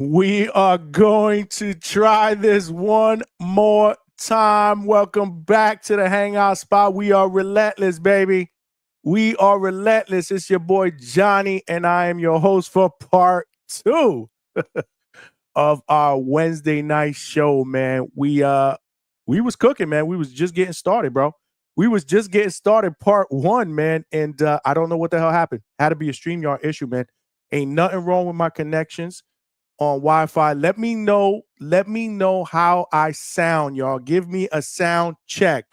We are going to try this one more time. Welcome back to the Hangout spot. We are relentless, baby. We are relentless. It's your boy Johnny, and I am your host for part 2 of our Wednesday night show, man. We was cooking, man. We was just getting started, bro. We was just getting started, part 1, man, and I don't know what the hell happened. Had to be a StreamYard issue, man. Ain't nothing wrong with my connections on Wi-Fi. Let me know how I sound, y'all. Give me a sound check.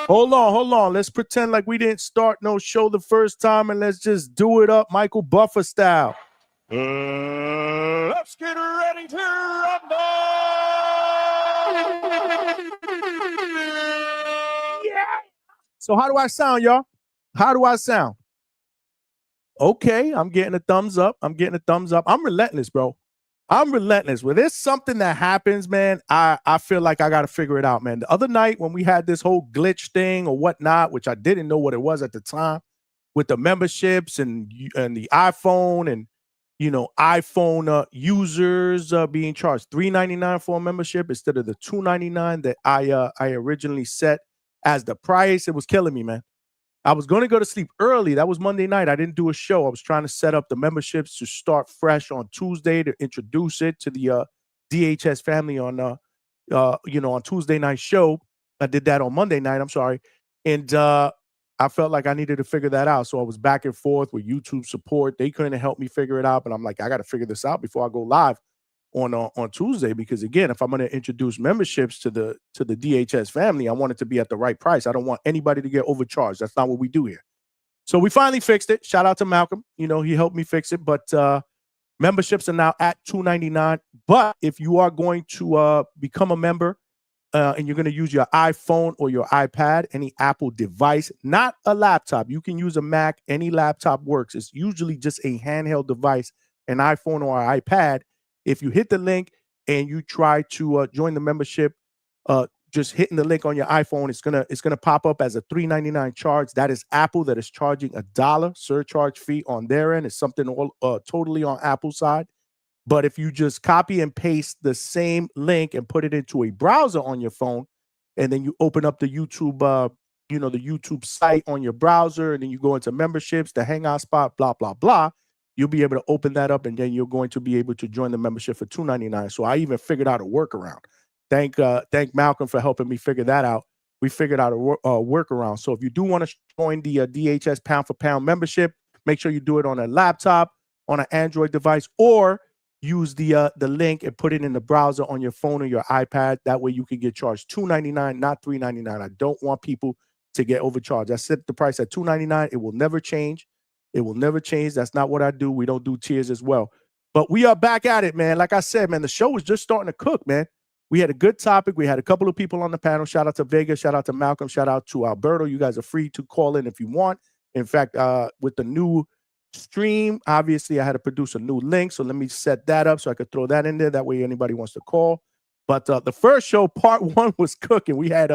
Hold on. Let's pretend like we didn't start no show the first time, and let's just do it up Michael Buffer style. Let's get ready to rumble. Yeah. So how do I sound, y'all? How do I sound? Okay, I'm getting a thumbs up. I'm relentless, bro. I'm relentless. When there's something that happens, man, I feel like I got to figure it out, man. The other night when we had this whole glitch thing or whatnot, which I didn't know what it was at the time, with the memberships and the iPhone and iPhone users being charged $3.99 for a membership instead of the $2.99 that I originally set as the price, it was killing me, man. I was going to go to sleep early. That was Monday night. I didn't do a show. I was trying to set up the memberships to start fresh on Tuesday to introduce it to the DHS family on on Tuesday night show. I did that on Monday night. I'm sorry. And I felt like I needed to figure that out. So I was back and forth with YouTube support. They couldn't help me figure it out. But I'm like, I got to figure this out before I go live on Tuesday, because again, if I'm going to introduce memberships to the DHS family, I want it to be at the right price. I don't want anybody to get overcharged. That's not what we do here. So we finally fixed it. Shout out to Malcolm. He helped me fix it. But memberships are now at $2.99. But if you are going to become a member and you're going to use your iPhone or your iPad, any Apple device, not a laptop. You can use a Mac. Any laptop works. It's usually just a handheld device, an iPhone or an iPad. If you hit the link and you try to join the membership, just hitting the link on your iPhone, it's gonna pop up as a $3.99 charge. That is Apple that is charging $1 surcharge fee on their end. It's something all totally on Apple's side. But if you just copy and paste the same link and put it into a browser on your phone, and then you open up the YouTube, the YouTube site on your browser, and then you go into memberships, the Hangout spot, blah blah blah. You'll be able to open that up, and then you're going to be able to join the membership for $2.99. So I even figured out a workaround. Thank Malcolm for helping me figure that out. We figured out a workaround. So if you do want to join the DHS pound for pound membership, make sure you do it on a laptop, on an Android device, or use the link and put it in the browser on your phone or your iPad. That way you can get charged $2.99, not $3.99. I don't want people to get overcharged. I set the price at $2.99. It will never change. It will never change. That's not what I do. We don't do tiers as well. But we are back at it, man. Like I said, man, the show was just starting to cook, man. We had a good topic. We had a couple of people on the panel. Shout out to Vega. Shout out to Malcolm. Shout out to Alberto. You guys are free to call in if you want. In fact, with the new stream, obviously, I had to produce a new link. So let me set that up so I could throw that in there. That way anybody wants to call. But the first show, part 1, was cooking. We had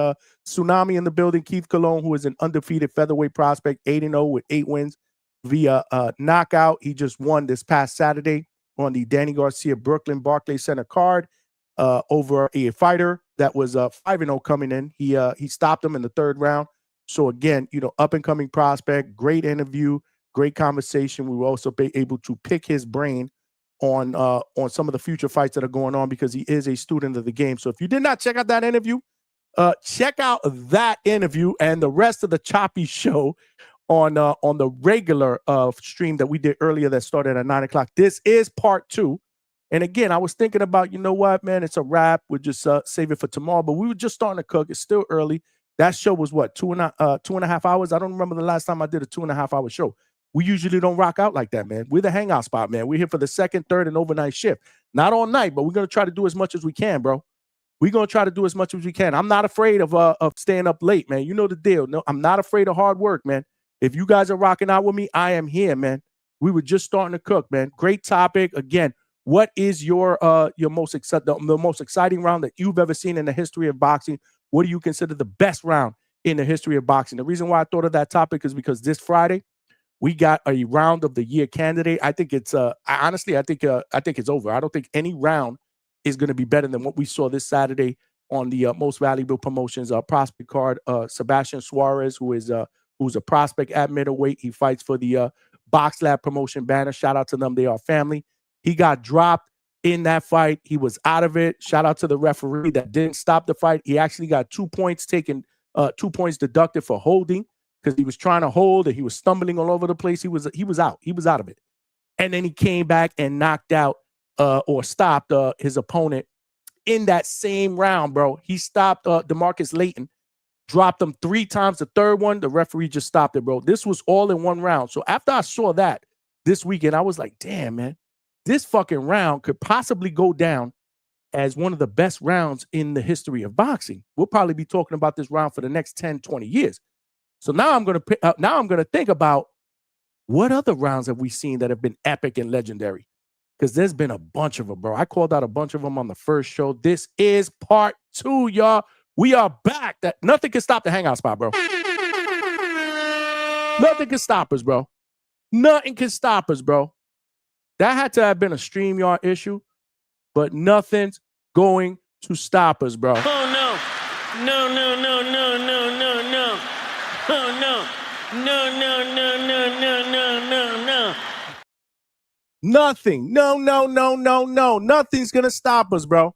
Tsunami in the building. Keith Colon, who is an undefeated featherweight prospect, 8-0 with 8 wins. Via knockout. He just won this past Saturday on the Danny Garcia Brooklyn Barclays Center card over a fighter that was 5-0 coming in. He stopped him in the 3rd round. So again, up and coming prospect, great interview, great conversation. We were also able to pick his brain on some of the future fights that are going on, because he is a student of the game. So if you did not check out that interview, check out that interview and the rest of the Choppy show on the regular stream that we did earlier that started at 9 o'clock. This is part 2. And again, I was thinking about, you know what, man, it's a wrap. We'll just save it for tomorrow. But we were just starting to cook. It's still early. That show was what, 2.5 hours? I don't remember the last time I did a 2.5-hour show. We usually don't rock out like that, man. We're the Hangout spot, man. We're here for the 2nd, 3rd, and overnight shift. Not all night, but we're going to try to do as much as we can, bro. We're going to try to do as much as we can. I'm not afraid of staying up late, man. You know the deal. No, I'm not afraid of hard work, man. If you guys are rocking out with me, I am here, man. We were just starting to cook, man. Great topic. Again, what is your most the most exciting round that you've ever seen in the history of boxing? What do you consider the best round in the history of boxing? The reason why I thought of that topic is because this Friday, We got a round of the year candidate. I think it's honestly, I think it's over. I don't think any round is going to be better than what we saw this Saturday on the most valuable promotions prospect card. Sebastian Suarez, who's a prospect at middleweight. He fights for the Box Lab promotion banner. Shout out to them. They are family. He got dropped in that fight. He was out of it. Shout out to the referee that didn't stop the fight. He actually got 2 points taken, 2 points deducted for holding because he was trying to hold and he was stumbling all over the place. He was out. He was out of it. And then he came back and knocked out or stopped his opponent in that same round, bro. He stopped DeMarcus Layton, dropped him 3 times. The third one, the referee just stopped it, bro. This was all in one round. So after I saw that this weekend, I was like, damn, man, this fucking round could possibly go down as one of the best rounds in the history of boxing. We'll probably be talking about this round for the next 10, 20 years. So now I'm going to think about what other rounds have we seen that have been epic and legendary? Because there's been a bunch of them, bro. I called out a bunch of them on the first show. This is part 2, y'all. We are back. That nothing can stop the Hangout spot, bro. Nothing can stop us, bro. Nothing can stop us, bro. That had to have been a StreamYard issue, but nothing's going to stop us, bro. Oh, no. No, no, no, no, no, no, no. Oh, no. No, no, no, no, no, no, no, no. Nothing. No. Nothing's going to stop us, bro.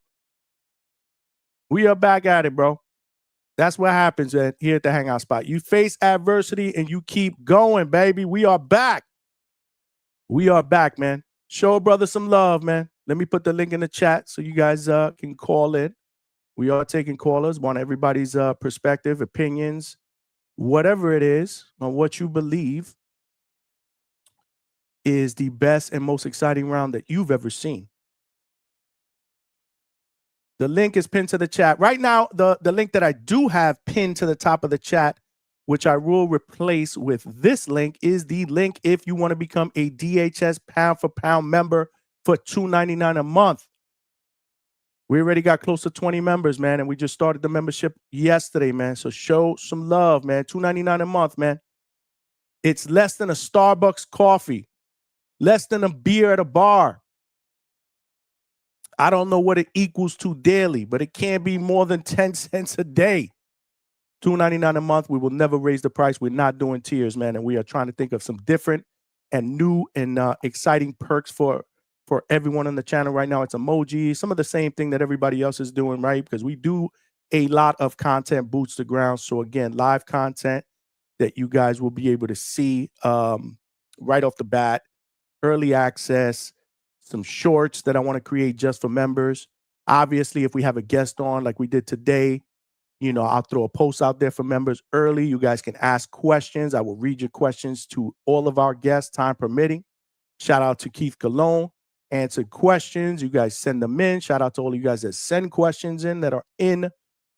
We are back at it, bro. That's what happens here at the Hangout spot. You face adversity and you keep going, baby. We are back. We are back, man. Show a brother some love, man. Let me put the link in the chat so you guys can call in. We are taking callers. Want everybody's perspective, opinions, whatever it is on what you believe is the best and most exciting round that you've ever seen. The link is pinned to the chat. Right now, the link that I do have pinned to the top of the chat, which I will replace with this link, is the link if you want to become a DHS pound for pound member for $2.99 a month. We already got close to 20 members, man, and we just started the membership yesterday, man. So show some love, man. $2.99 a month, man. It's less than a Starbucks coffee, less than a beer at a bar. I don't know what it equals to daily, but it can't be more than 10 cents a day. $2.99 a month. We will never raise the price. We're not doing tiers, man, and we are trying to think of some different and new and exciting perks for everyone on the channel right now. It's emojis, some of the same thing that everybody else is doing, right? Because we do a lot of content boots to ground. So again, live content that you guys will be able to see right off the bat, early access, some shorts that I want to create just for members. Obviously, if we have a guest on like we did today, I'll throw a post out there for members early. You guys can ask questions. I will read your questions to all of our guests, time permitting. Shout out to Keith Cologne. Answer questions. You guys send them in. Shout out to all of you guys that send questions in that are in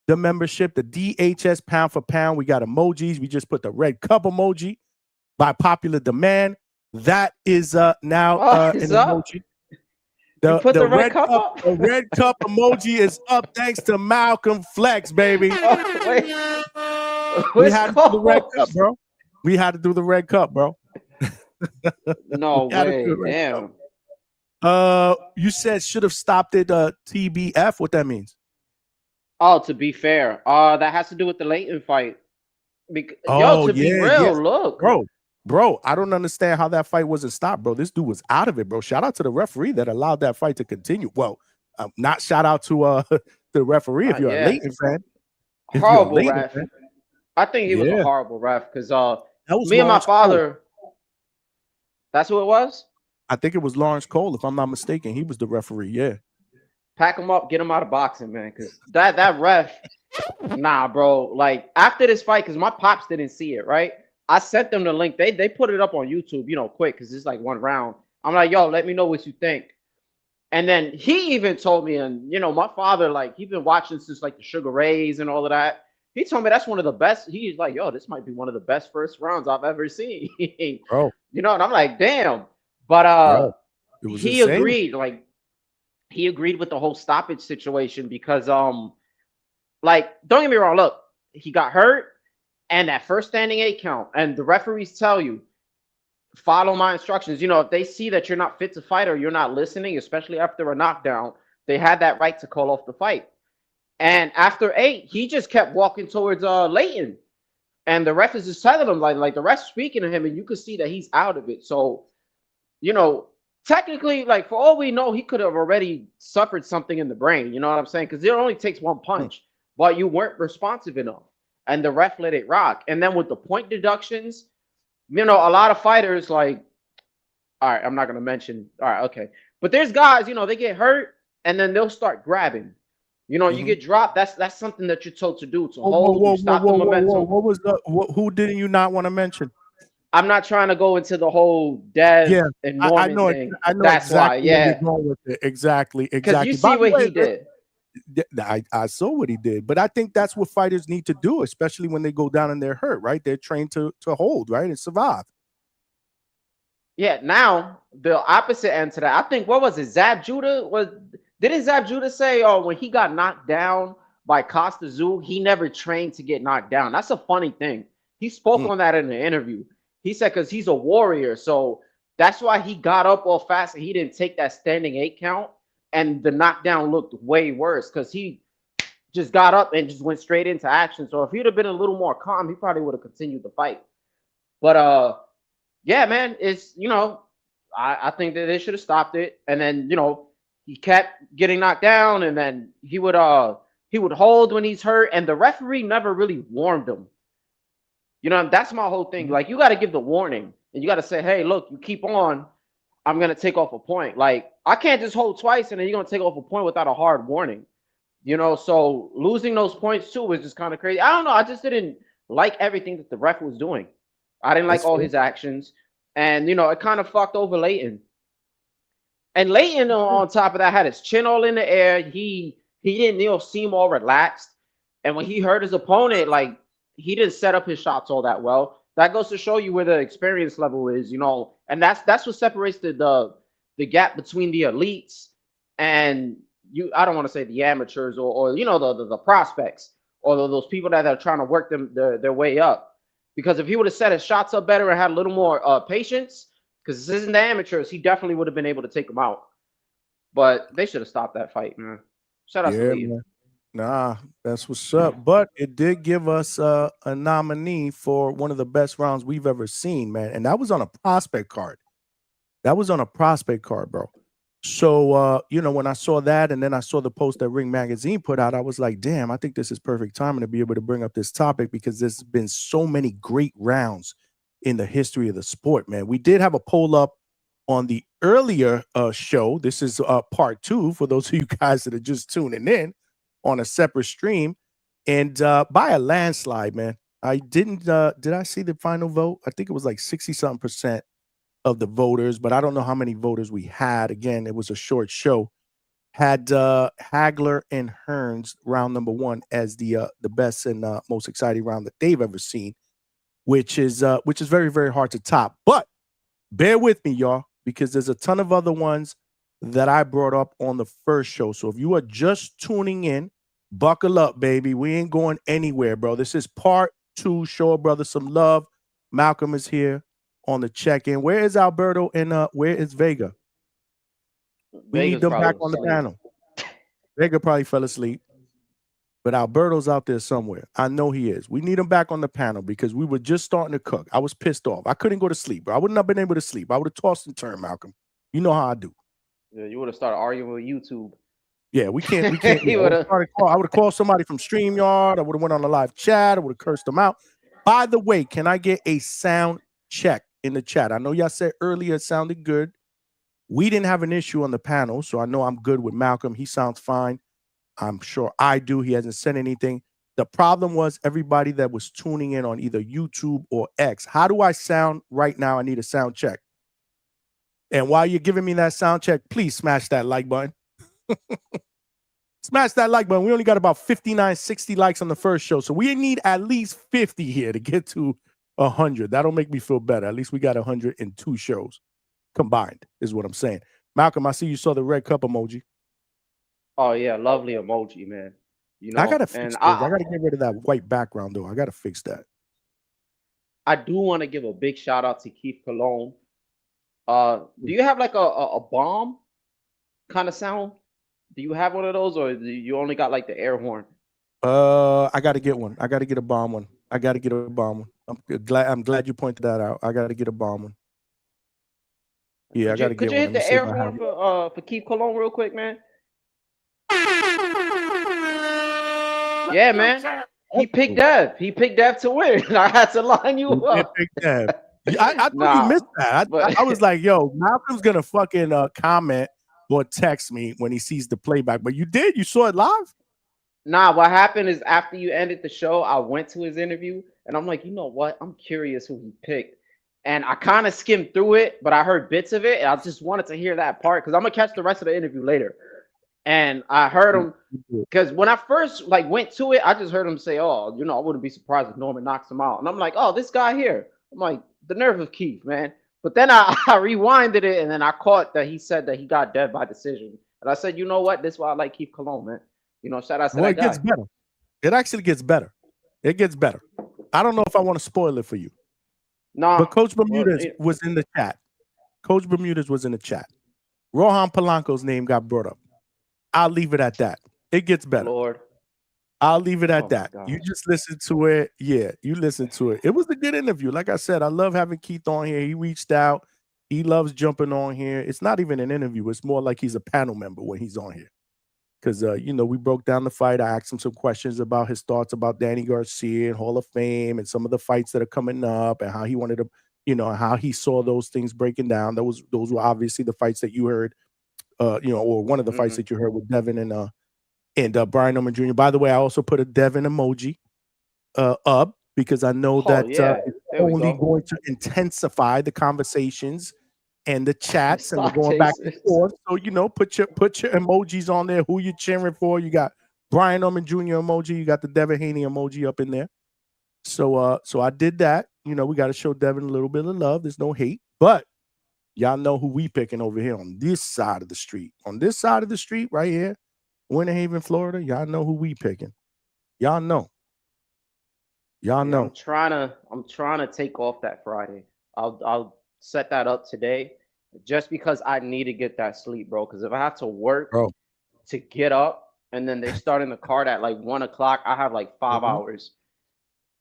the membership. The DHS pound for pound. We got emojis. We just put the red cup emoji by popular demand. That is now an emoji. The red cup up? The red cup emoji is up thanks to Malcolm Flex, baby. We had to do the red cup, bro. We had to do the red cup, bro. No way, damn. You said should have stopped it. TBF. What that means? Oh, to be fair, that has to do with the Layton fight. Be real, look, Bro, I don't understand how that fight wasn't stopped, bro. This dude was out of it, bro. Shout out to the referee that allowed that fight to continue. Well, not shout out to the referee if you're a Layton fan. Horrible ref. I think he was a horrible ref because me and my father. That's who it was? I think it was Lawrence Cole, if I'm not mistaken. He was the referee, yeah. Pack him up, get him out of boxing, man. Because that ref, nah, bro. Like, after this fight, because my pops didn't see it, right? I sent them the link. They put it up on YouTube, quick, because it's like one round. I'm like, yo, let me know what you think. And then he even told me, and, my father, like, he's been watching since, like, the Sugar Rays and all of that. He told me that's one of the best. He's like, yo, this might be one of the best first rounds I've ever seen. Bro. And I'm like, damn. But he insane. agreed. Like, he agreed with the whole stoppage situation because, like, don't get me wrong. Look, he got hurt and that first standing 8 count. And the referees tell you, follow my instructions. You know, if they see that you're not fit to fight or you're not listening, especially after a knockdown, they had that right to call off the fight. And after 8, he just kept walking towards Leighton. And the ref is just telling him, like the ref speaking to him, and you could see that he's out of it. So, you know, technically, like for all we know, he could have already suffered something in the brain. You know what I'm saying? Because it only takes one punch, but you weren't responsive enough, and the ref let it rock. And then with the point deductions, you know, a lot of fighters like, all right, I'm not gonna mention. All right, okay, but there's guys, you know, they get hurt and then they'll start grabbing. You know, you get dropped. That's something that you're told to do to hold. You stop the momentum. What was the who didn't you not want to mention? I'm not trying to go into the whole Dev and Norman thing. I know That's exactly why, where you're going with it. Exactly. Because you see what he did. I saw what he did, but I think that's what fighters need to do, especially when they go down and they're hurt, right? They're trained to hold, right, and survive. Yeah, now the opposite end to that. I think what was it? Zab Judah didn't Zab Judah say, oh, when he got knocked down by Costa Zoo, he never trained to get knocked down. That's a funny thing. He spoke on that in an interview. He said because he's a warrior, so that's why he got up all fast and he didn't take that standing 8 count. And the knockdown looked way worse because he just got up and just went straight into action. So if he'd have been a little more calm, he probably would have continued the fight. But yeah, man, it's, you know, I think that they should have stopped it. And then, you know, he kept getting knocked down, and then he would hold when he's hurt, and the referee never really warned him. You know, that's my whole thing. Like, you got to give the warning, and you got to say, hey, look, you keep on, I'm gonna take off a point. Like, I can't just hold twice and then you're gonna take off a point without a hard warning. You know, so losing those points too was just kind of crazy. I don't know. I just didn't like everything that the ref was doing. I didn't like all his actions, and you know, it kind of fucked over Leighton. And Leighton, on top of that, had his chin all in the air. He didn't, you know, seem all relaxed. And when he hurt his opponent, like, he didn't set up his shots all that well. That goes to show you where the experience level is, you know, and that's what separates the gap between the elites and you. I don't want to say the amateurs or you know, the prospects or those people that are trying to work their way up. Because if he would have set his shots up better and had a little more patience, because this isn't the amateurs, he definitely would have been able to take them out. But they should have stopped that fight, man. Shout out to Lee. Nah, that's what's up. But it did give us a nominee for one of the best rounds we've ever seen, man. And that was on a prospect card. Bro. So, you know, when I saw that and then I saw the post that Ring Magazine put out, I was like, damn, I think this is perfect timing to be able to bring up this topic because there's been so many great rounds in the history of the sport, man. We did have a poll up on the earlier show. This is part 2 for those of you guys that are just tuning in on a separate stream, and by a landslide, man. I didn't did I see the final vote? I think it was like 60-something% of the voters, but I don't know how many voters we had. Again, it was a short show. Had Hagler and Hearns round number 1 as the best and most exciting round that they've ever seen, which is very, very hard to top. But bear with me, y'all, because there's a ton of other ones that I brought up on the first show. So if you are just tuning in, buckle up, baby. We ain't going anywhere, bro. This is part 2. Show a brother some love. Malcolm is here on the check-in. Where is Alberto and where is Vega? We need them back on the panel. Vega probably fell asleep, but Alberto's out there somewhere. I know he is. We need him back on the panel because we were just starting to cook. I was pissed off. I couldn't go to sleep, bro. I wouldn't have been able to sleep. I would have tossed and turned, Malcolm. You know how I do. Yeah, you would have started arguing with YouTube. Yeah, we can't. I would have called somebody from StreamYard. I would have went on a live chat. I would have cursed them out. By the way, can I get a sound check in the chat? I know y'all said earlier it sounded good. We didn't have an issue on the panel, so I know I'm good with Malcolm. He sounds fine. I'm sure I do. He hasn't said anything. The problem was everybody that was tuning in on either YouTube or X. How do I sound right now? I need a sound check. And while you're giving me that sound check, please smash that like button. Smash that like button. We only got about 59, 60 likes on the first show. So we need at least 50 here to get to 100. That'll make me feel better. At least we got 102 shows combined is what I'm saying. Malcolm, I see you saw the red cup emoji. Oh, yeah. Lovely emoji, man. You know, I got to fix this. I got to get rid of that white background, though. I got to fix that. I do want to give a big shout out to Keith Cologne Do you have like a bomb kind of sound? Do you have one of those, or do you only got like the air horn? I got to get one. I got to get a bomb one. I got to get a bomb one. I'm glad you pointed that out. I got to get a bomb one. Yeah, I got to Could get you one. hit Let me the see if air I have horn it. for Keith Cologne real quick, man? Yeah, man. He picked Dev. He picked Dev to win. I had to line you You did up. pick that. I thought you Nah, missed that. but I was like, yo, Malcolm's gonna fucking comment or text me when he sees the playback. But you did. You saw it live. nah. What happened is after you ended the show, I went to his interview, and I'm like, you know what? I'm curious who he picked, and I kind of skimmed through it, but I heard bits of it, and I just wanted to hear that part because I'm gonna catch the rest of the interview later. And I heard him because when I first like went to it, I just heard him say, "Oh, I wouldn't be surprised if Norman knocks him out." And I'm like, "Oh, this guy here." I'm like, the nerve of Keith, man. But then I rewinded it, and then I caught that he said that he got dead by decision. And I said, "You know what? This is why I like Keith Cologne, man. Shout out to Well, that it gets guy." better. It actually gets better. It gets better. I don't know if I want to spoil it for you, Nah, but Coach well, Bermudez was in the chat. Coach Bermudez was in the chat. Rohan Polanco's name got brought up. I'll leave it at that. It gets better. Lord. I'll leave it Oh at my that. God. You just listen to it. Yeah, you listen to it. It was a good interview. Like I said, I love having Keith on here. He reached out. He loves jumping on here. It's not even an interview. It's more like he's a panel member when he's on here. Because, we broke down the fight. I asked him some questions about his thoughts about Danny Garcia and Hall of Fame and some of the fights that are coming up and how he wanted to, how he saw those things breaking down. Those were obviously the fights that you heard, or one of the fights that you heard with Devin and Brian Norman Jr. By the way, I also put a Devin emoji up because I know that yeah. it's There we only go. going to intensify the conversations and the chats, and we're going back and forth. So put your emojis on there. Who you cheering for? You got Brian Norman Jr. emoji. You got the Devin Haney emoji up in there. So I did that. We got to show Devin a little bit of love. There's no hate, but y'all know who we picking over here on this side of the street. On this side of the street, right here, Winter Haven, Florida. Y'all know who we picking. Y'all know. Y'all know. I'm trying to take off that Friday. I'll set that up today just because I need to get that sleep, bro. Because if I have to work to get up and then they're starting the card at like 1 o'clock, I have like 5 hours.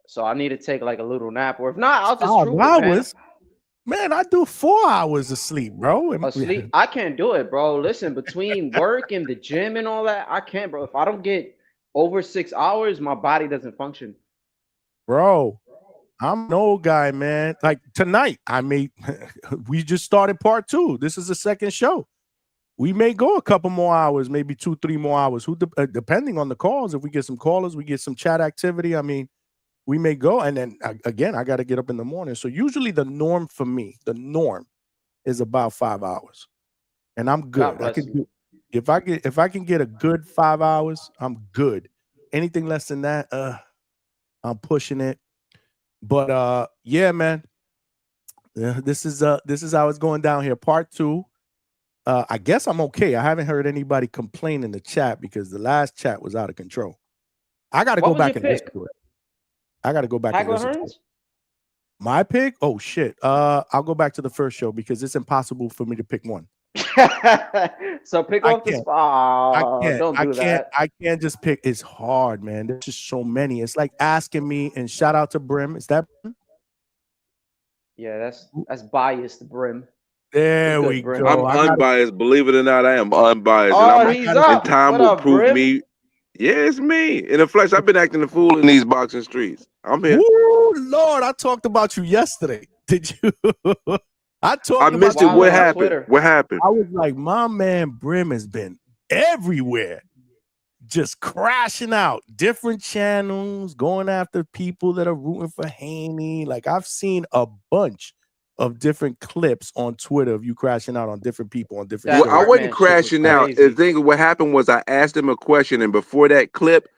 So I need to take like a little nap, or if not, I'll just 5 troop hours. it, man, I do 4 hours of sleep, bro. Sleep, I can't do it, bro. Listen, between work and the gym and all that, I can't, bro. If I don't get over 6 hours, my body doesn't function. Bro, I'm an old guy, man. Like tonight, we just started part 2. This is the second show. We may go a couple more hours, maybe 2-3 more hours. Depending on the calls. If we get some callers, we get some chat activity. I mean, we may go. And then again, I got to get up in the morning. So usually the norm for me, is about 5 hours. And I'm good. I can do if I can get a good 5 hours, I'm good. Anything less than that, I'm pushing it. But yeah, man. This is how it's going down here. Part 2. I guess I'm okay. I haven't heard anybody complain in the chat because the last chat was out of control. I got to go back and listen to it. I got to go back and listen to it. My pick? Oh shit. I'll go back to the first show because it's impossible for me to pick one. So pick off the spot. Don't do that. I can't just pick. It's hard, man. There's just so many. It's like asking me, and shout out to Brim. Is that Brim? Yeah, that's biased, Brim. There we go. I'm unbiased. Believe it or not, I am unbiased. Oh, he's up. And time will prove me. Yeah, it's me. In the flesh, I've been acting the fool in these boxing streets. I'm here. Ooh, Lord, I talked about you yesterday. Did you? I missed it. What happened? What happened? I was like, my man Brim has been everywhere. Just crashing out different channels, going after people that are rooting for Haney. Like I've seen a bunch of different clips on Twitter of you crashing out on different people on different. Well, I wasn't crashing out. The thing, what happened was I asked him a question, and before that clip,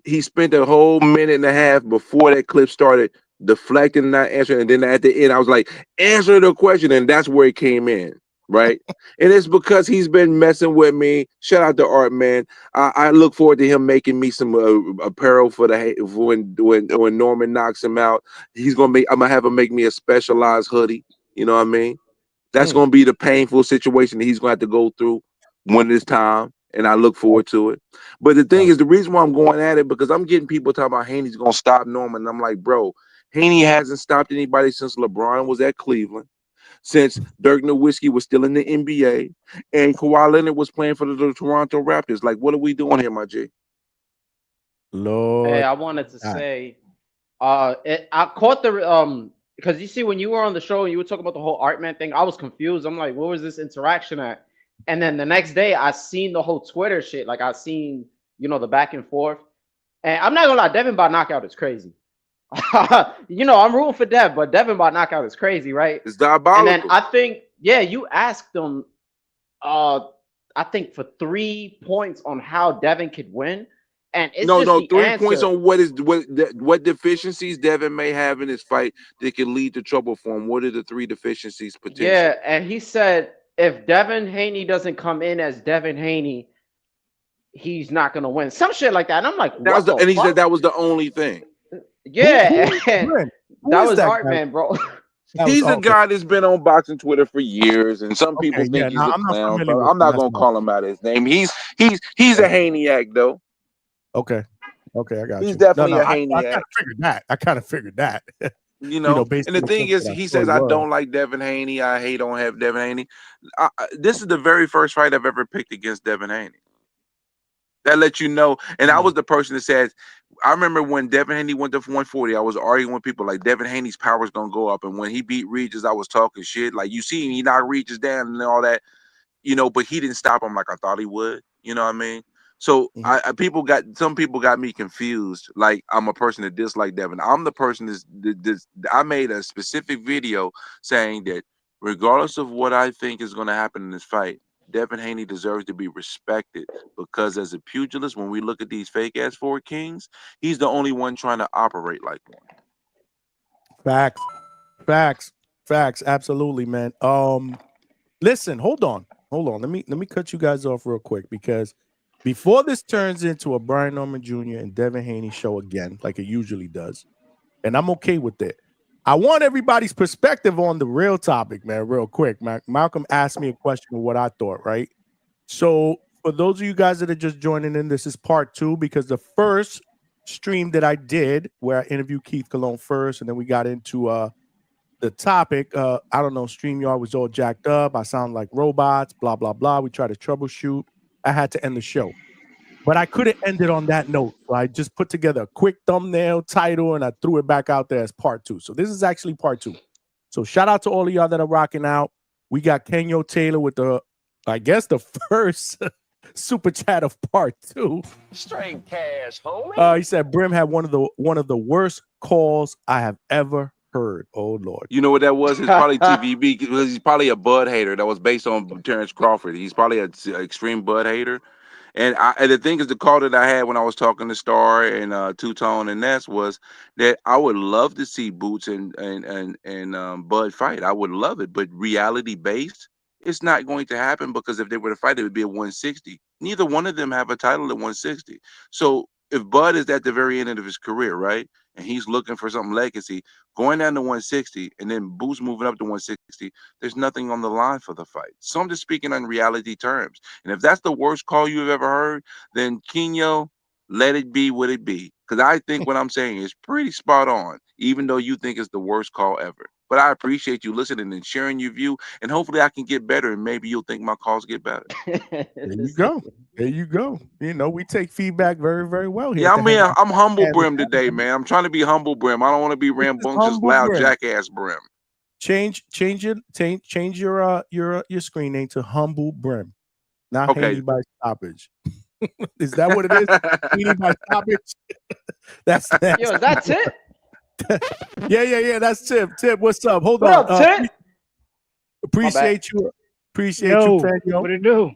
he spent a whole minute and a half before that clip started deflecting and not answering. And then at the end, I was like, answer the question, and that's where it came in. Right, and it's because he's been messing with me. Shout out to Art, man. I look forward to him making me some apparel for when Norman knocks him out. I'm gonna have him make me a specialized hoodie. You know what I mean? That's going to be the painful situation that he's going to have to go through when it's time, and I look forward to it. But the thing is, the reason why I'm going at it, because I'm getting people talking about Haney's going to stop Norman, and I'm like, bro, Haney hasn't stopped anybody since LeBron was at Cleveland, since Dirk Nowitzki was still in the NBA, and Kawhi Leonard was playing for the Toronto Raptors. Like, what are we doing here, my G? Lord. Hey, I wanted to say, I caught the because you see when you were on the show and you were talking about the whole Artman thing, I was confused. I'm like, where was this interaction at? And then the next day, I seen the whole Twitter shit. Like I seen, the back and forth. And I'm not gonna lie, Devin by knockout is crazy. I'm rooting for Dev, but Devin by knockout is crazy, right? It's diabolical. And then I think, you asked them, I think for 3 points on how Devin could win. And it's no, 3 answer. points on what deficiencies Devin may have in his fight that can lead to trouble for him. What are the 3 deficiencies potentially? Yeah, and he said if Devin Haney doesn't come in as Devin Haney, he's not gonna win. Some shit like that. And I'm like, and he said that was the only thing. Yeah, that was Artman, bro. He's a guy that's been on boxing Twitter for years, and some people think he's a clown. I'm not gonna call him out his name. He's a Haney-ac though. Okay, I got you. He's definitely a Haney-ac. I kind of figured that. And the thing is, he says, I don't like Devin Haney. I hate on have Devin Haney. This is the very first fight I've ever picked against Devin Haney. That lets you know. And I was the person that said, I remember when Devin Haney went to 140, I was arguing with people like Devin Haney's power's going to go up. And when he beat Regis, I was talking shit. Like, you see him, he knocked Regis down and all that, but he didn't stop him like I thought he would. You know what I mean? So some people got me confused. Like I'm a person that disliked Devin. I'm the person I made a specific video saying that regardless of what I think is going to happen in this fight, Devin Haney deserves to be respected because as a pugilist, when we look at these fake ass Ford Kings, he's the only one trying to operate like one. Facts. Absolutely, man. Listen, hold on. Let me cut you guys off real quick because before this turns into a Brian Norman Jr. and Devin Haney show again, like it usually does, and I'm okay with it, I want everybody's perspective on the real topic, man, real quick. Malcolm asked me a question of what I thought, right? So for those of you guys that are just joining in, this is part 2 because the first stream that I did where I interviewed Keith Cologne first, and then we got into the topic, I don't know, StreamYard was all jacked up. I sound like robots, blah, blah, blah. We tried to troubleshoot. I had to end the show. But I couldn't end it on that note. So I just put together a quick thumbnail title and I threw it back out there as part 2. So this is actually part 2. So shout out to all of y'all that are rocking out. We got Kenyo Taylor with the first super chat of part 2. Straight cash, homie. He said Brim had one of the worst calls I have ever heard. Oh Lord. You know what that was? It's probably TVB because he's probably a Bud hater. That was based on Terrence Crawford. He's probably an extreme Bud hater. And the thing is, the call that I had when I was talking to Star and Two Tone and Ness was that I would love to see Boots and Bud fight. I would love it, but reality based, it's not going to happen because if they were to fight, it would be at 160. Neither one of them have a title at 160. So if Bud is at the very end of his career, right, and he's looking for something legacy, going down to 160 and then Boots moving up to 160, there's nothing on the line for the fight. So I'm just speaking on reality terms. And if that's the worst call you've ever heard, then Kenyo, let it be what it be. Because I think what I'm saying is pretty spot on, even though you think it's the worst call ever. But I appreciate you listening and sharing your view, and hopefully I can get better, and maybe you'll think my calls get better. There you go. We take feedback very, very well here. Yeah, I'm humble Brim today, man. I'm trying to be humble Brim. I don't want to be rambunctious, loud Brim. Jackass Brim. Change your screen name to Humble Brim, not Haney by stoppage. Is that what it is? Haney by stoppage. That's yo. Is that Tip? Yeah. That's Tip. Tip, what's up? Hold on. What up, Tip? Appreciate you, Frank. What it do?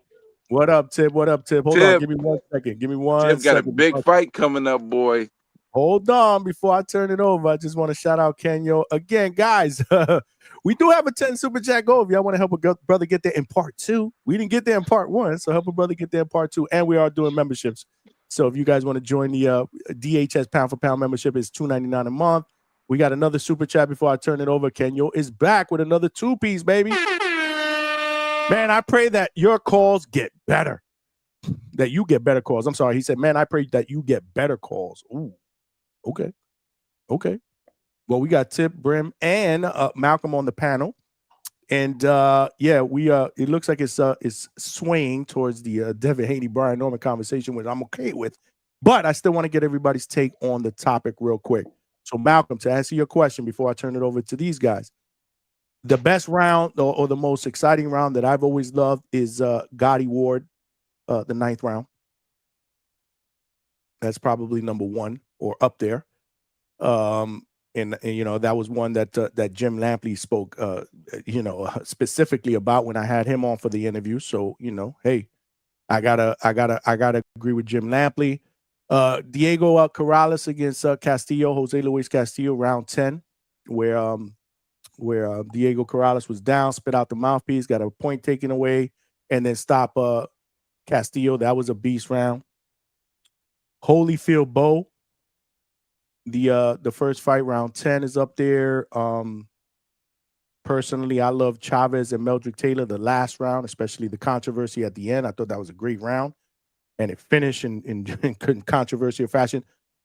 What up, Tip? Hold on. Give me 1 second. Tip got a big fight coming up, boy. Hold on before I turn it over. I just want to shout out Kenyo again, guys. We do have a 10 super chat goal. If y'all want to help a brother get there in part 2, we didn't get there in part 1, so help a brother get there in part 2. And we are doing memberships. So if you guys want to join the DHS pound for pound membership, it's $2.99 a month. We got another super chat before I turn it over. Kenyo is back with another 2-piece, baby. Man, I pray that your calls get better. That you get better calls. I'm sorry. He said, man, I pray that you get better calls. Ooh, okay. Okay. Well, we got Tip, Brim, and Malcolm on the panel. And yeah, we it looks like it's swaying towards the Devin Haney, Brian Norman conversation, which I'm okay with. But I still want to get everybody's take on the topic real quick. So, Malcolm, to answer your question before I turn it over to these guys, the best round or the most exciting round that I've always loved is Gatti Ward, the 9th round. That's probably number 1 or up there. And you know, that was one that that Jim Lampley spoke you know, specifically about when I had him on for the interview. So, you know, hey, I gotta agree with Jim Lampley. Diego Corrales against Castillo, Jose Luis Castillo, round 10, where Diego Corrales was down, spit out the mouthpiece, got a point taken away, and then stop Castillo. That was a beast round. Holyfield Bowe, the first fight, round 10, is up there. Personally, I love Chavez and Meldrick Taylor, the last round, especially the controversy at the end. I thought that was a great round, and it finished in controversial fashion.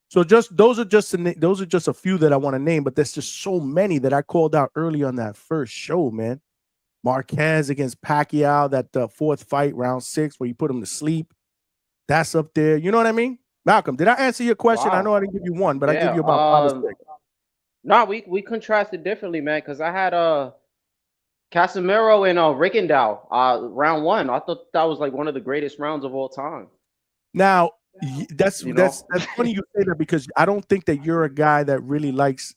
So those are just a few that I want to name, but there's just so many that I called out early on that first show, man. Marquez against Pacquiao, that 4th fight, round 6, where you put him to sleep. That's up there. You know what I mean? Malcolm, did I answer your question? Wow. I know I didn't give you one, but I give you about 5 or 6. No, we contrasted differently, man, because I had Casemiro and Rickendow, round 1. I thought that was like one of the greatest rounds of all time. Now, that's funny you say that, because I don't think that you're a guy that really likes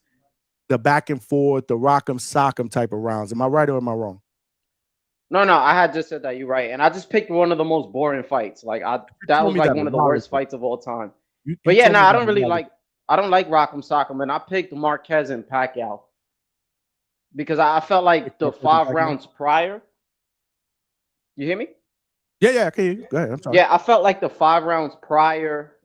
the back and forth, the rock'em sock'em type of rounds. Am I right or am I wrong? No, I had just said that. You're right, and I just picked one of the most boring fights. Like that was like one of the worst fights of all time. But yeah, I don't really like. I don't like rock'em sock'em, and I picked Marquez and Pacquiao because I felt like the 5 rounds prior. You hear me? Yeah, okay. Go ahead. I'm sorry. Yeah, I felt like the 5 rounds prior,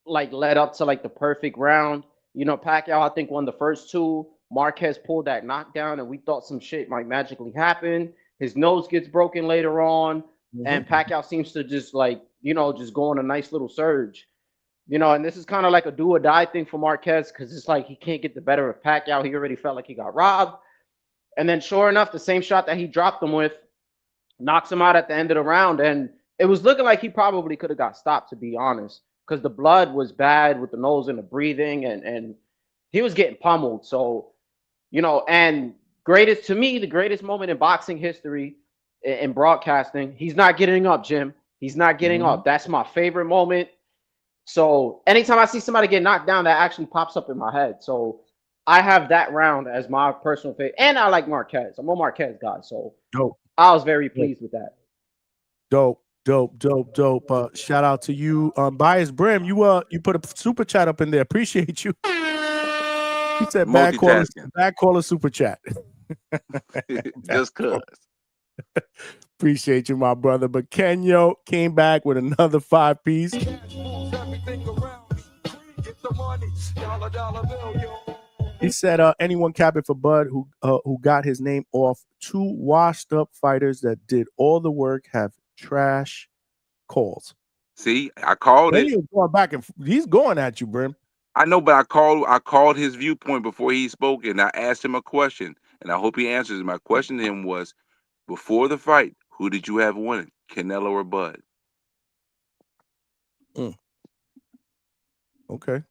like, led up to like the perfect round. You know, Pacquiao, I think, won the first 2. Marquez pulled that knockdown, and we thought some shit might magically happen. His nose gets broken later on, and Pacquiao seems to just, like, you know, just go on a nice little surge. You know, and this is kind of like a do or die thing for Marquez, because it's like he can't get the better of Pacquiao. He already felt like he got robbed. And then sure enough, the same shot that he dropped him with knocks him out at the end of the round. And it was looking like he probably could have got stopped, to be honest, because the blood was bad with the nose and the breathing, and he was getting pummeled. So, you know, and to me, the greatest moment in boxing history in broadcasting, he's not getting up, Jim. He's not getting up. That's my favorite moment. So anytime I see somebody get knocked down, that actually pops up in my head. So I have that round as my personal favorite. And I like Marquez. I'm a Marquez guy. So I was very pleased with that. Dope. Shout out to you. Bias Brim, you put a super chat up in there. Appreciate you. He said bad caller super chat. Just cuz. Appreciate you, my brother. But Kenyo came back with another 5-piece. He said, anyone capping for Bud who got his name off 2 washed up fighters that did all the work have trash calls. See, I called it. Going back and he's going at you, Brim. I know, but I called his viewpoint before he spoke, and I asked him a question, and I hope he answers. My question to him was, before the fight, who did you have winning, Canelo or Bud? Okay.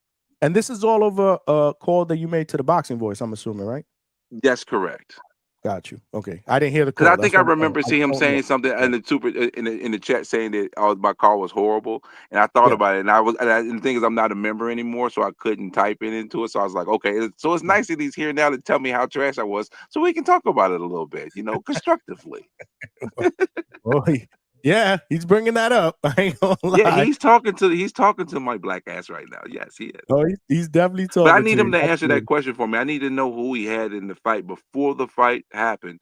And this is all over a call that you made to the Boxing Voice, I'm assuming, right? That's correct. Got you. Okay. I didn't hear the call. Because I think I remember seeing him saying something in the chat saying that my call was horrible, and I thought about it, and the thing is, I'm not a member anymore, so I couldn't type it into it. So I was like, okay, so it's nice that he's here now to tell me how trash I was, so we can talk about it a little bit, you know, constructively. Yeah, he's bringing that up. I ain't gonna lie. Yeah, he's talking to my black ass right now. Yes, he is. Oh, he's definitely talking. But I need him to answer that question for me. I need to know who he had in the fight before the fight happened.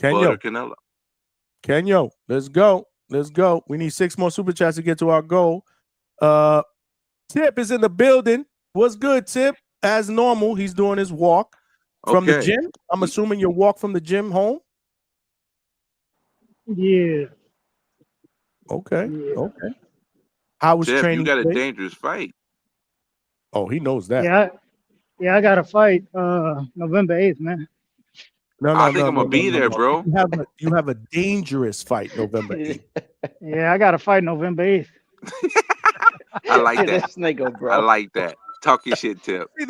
Bud or Canelo. Kenyo, let's go. We need 6 more super chats to get to our goal. Tip is in the building. What's good, Tip? As normal, he's doing his walk from the gym. I'm assuming your walk from the gym home. Yeah. Okay. Yeah. Okay. How was Tip, you training got a today? dangerous fight. Oh, he knows that. Yeah, I got to fight November 8th, man. No, I no, think no, I'm no, gonna no, be no, there, no. bro. You have a dangerous fight November 8th. Yeah, I got to fight November 8th. I like that. This nigga, I bro. like that. Talk your shit, Tip. See,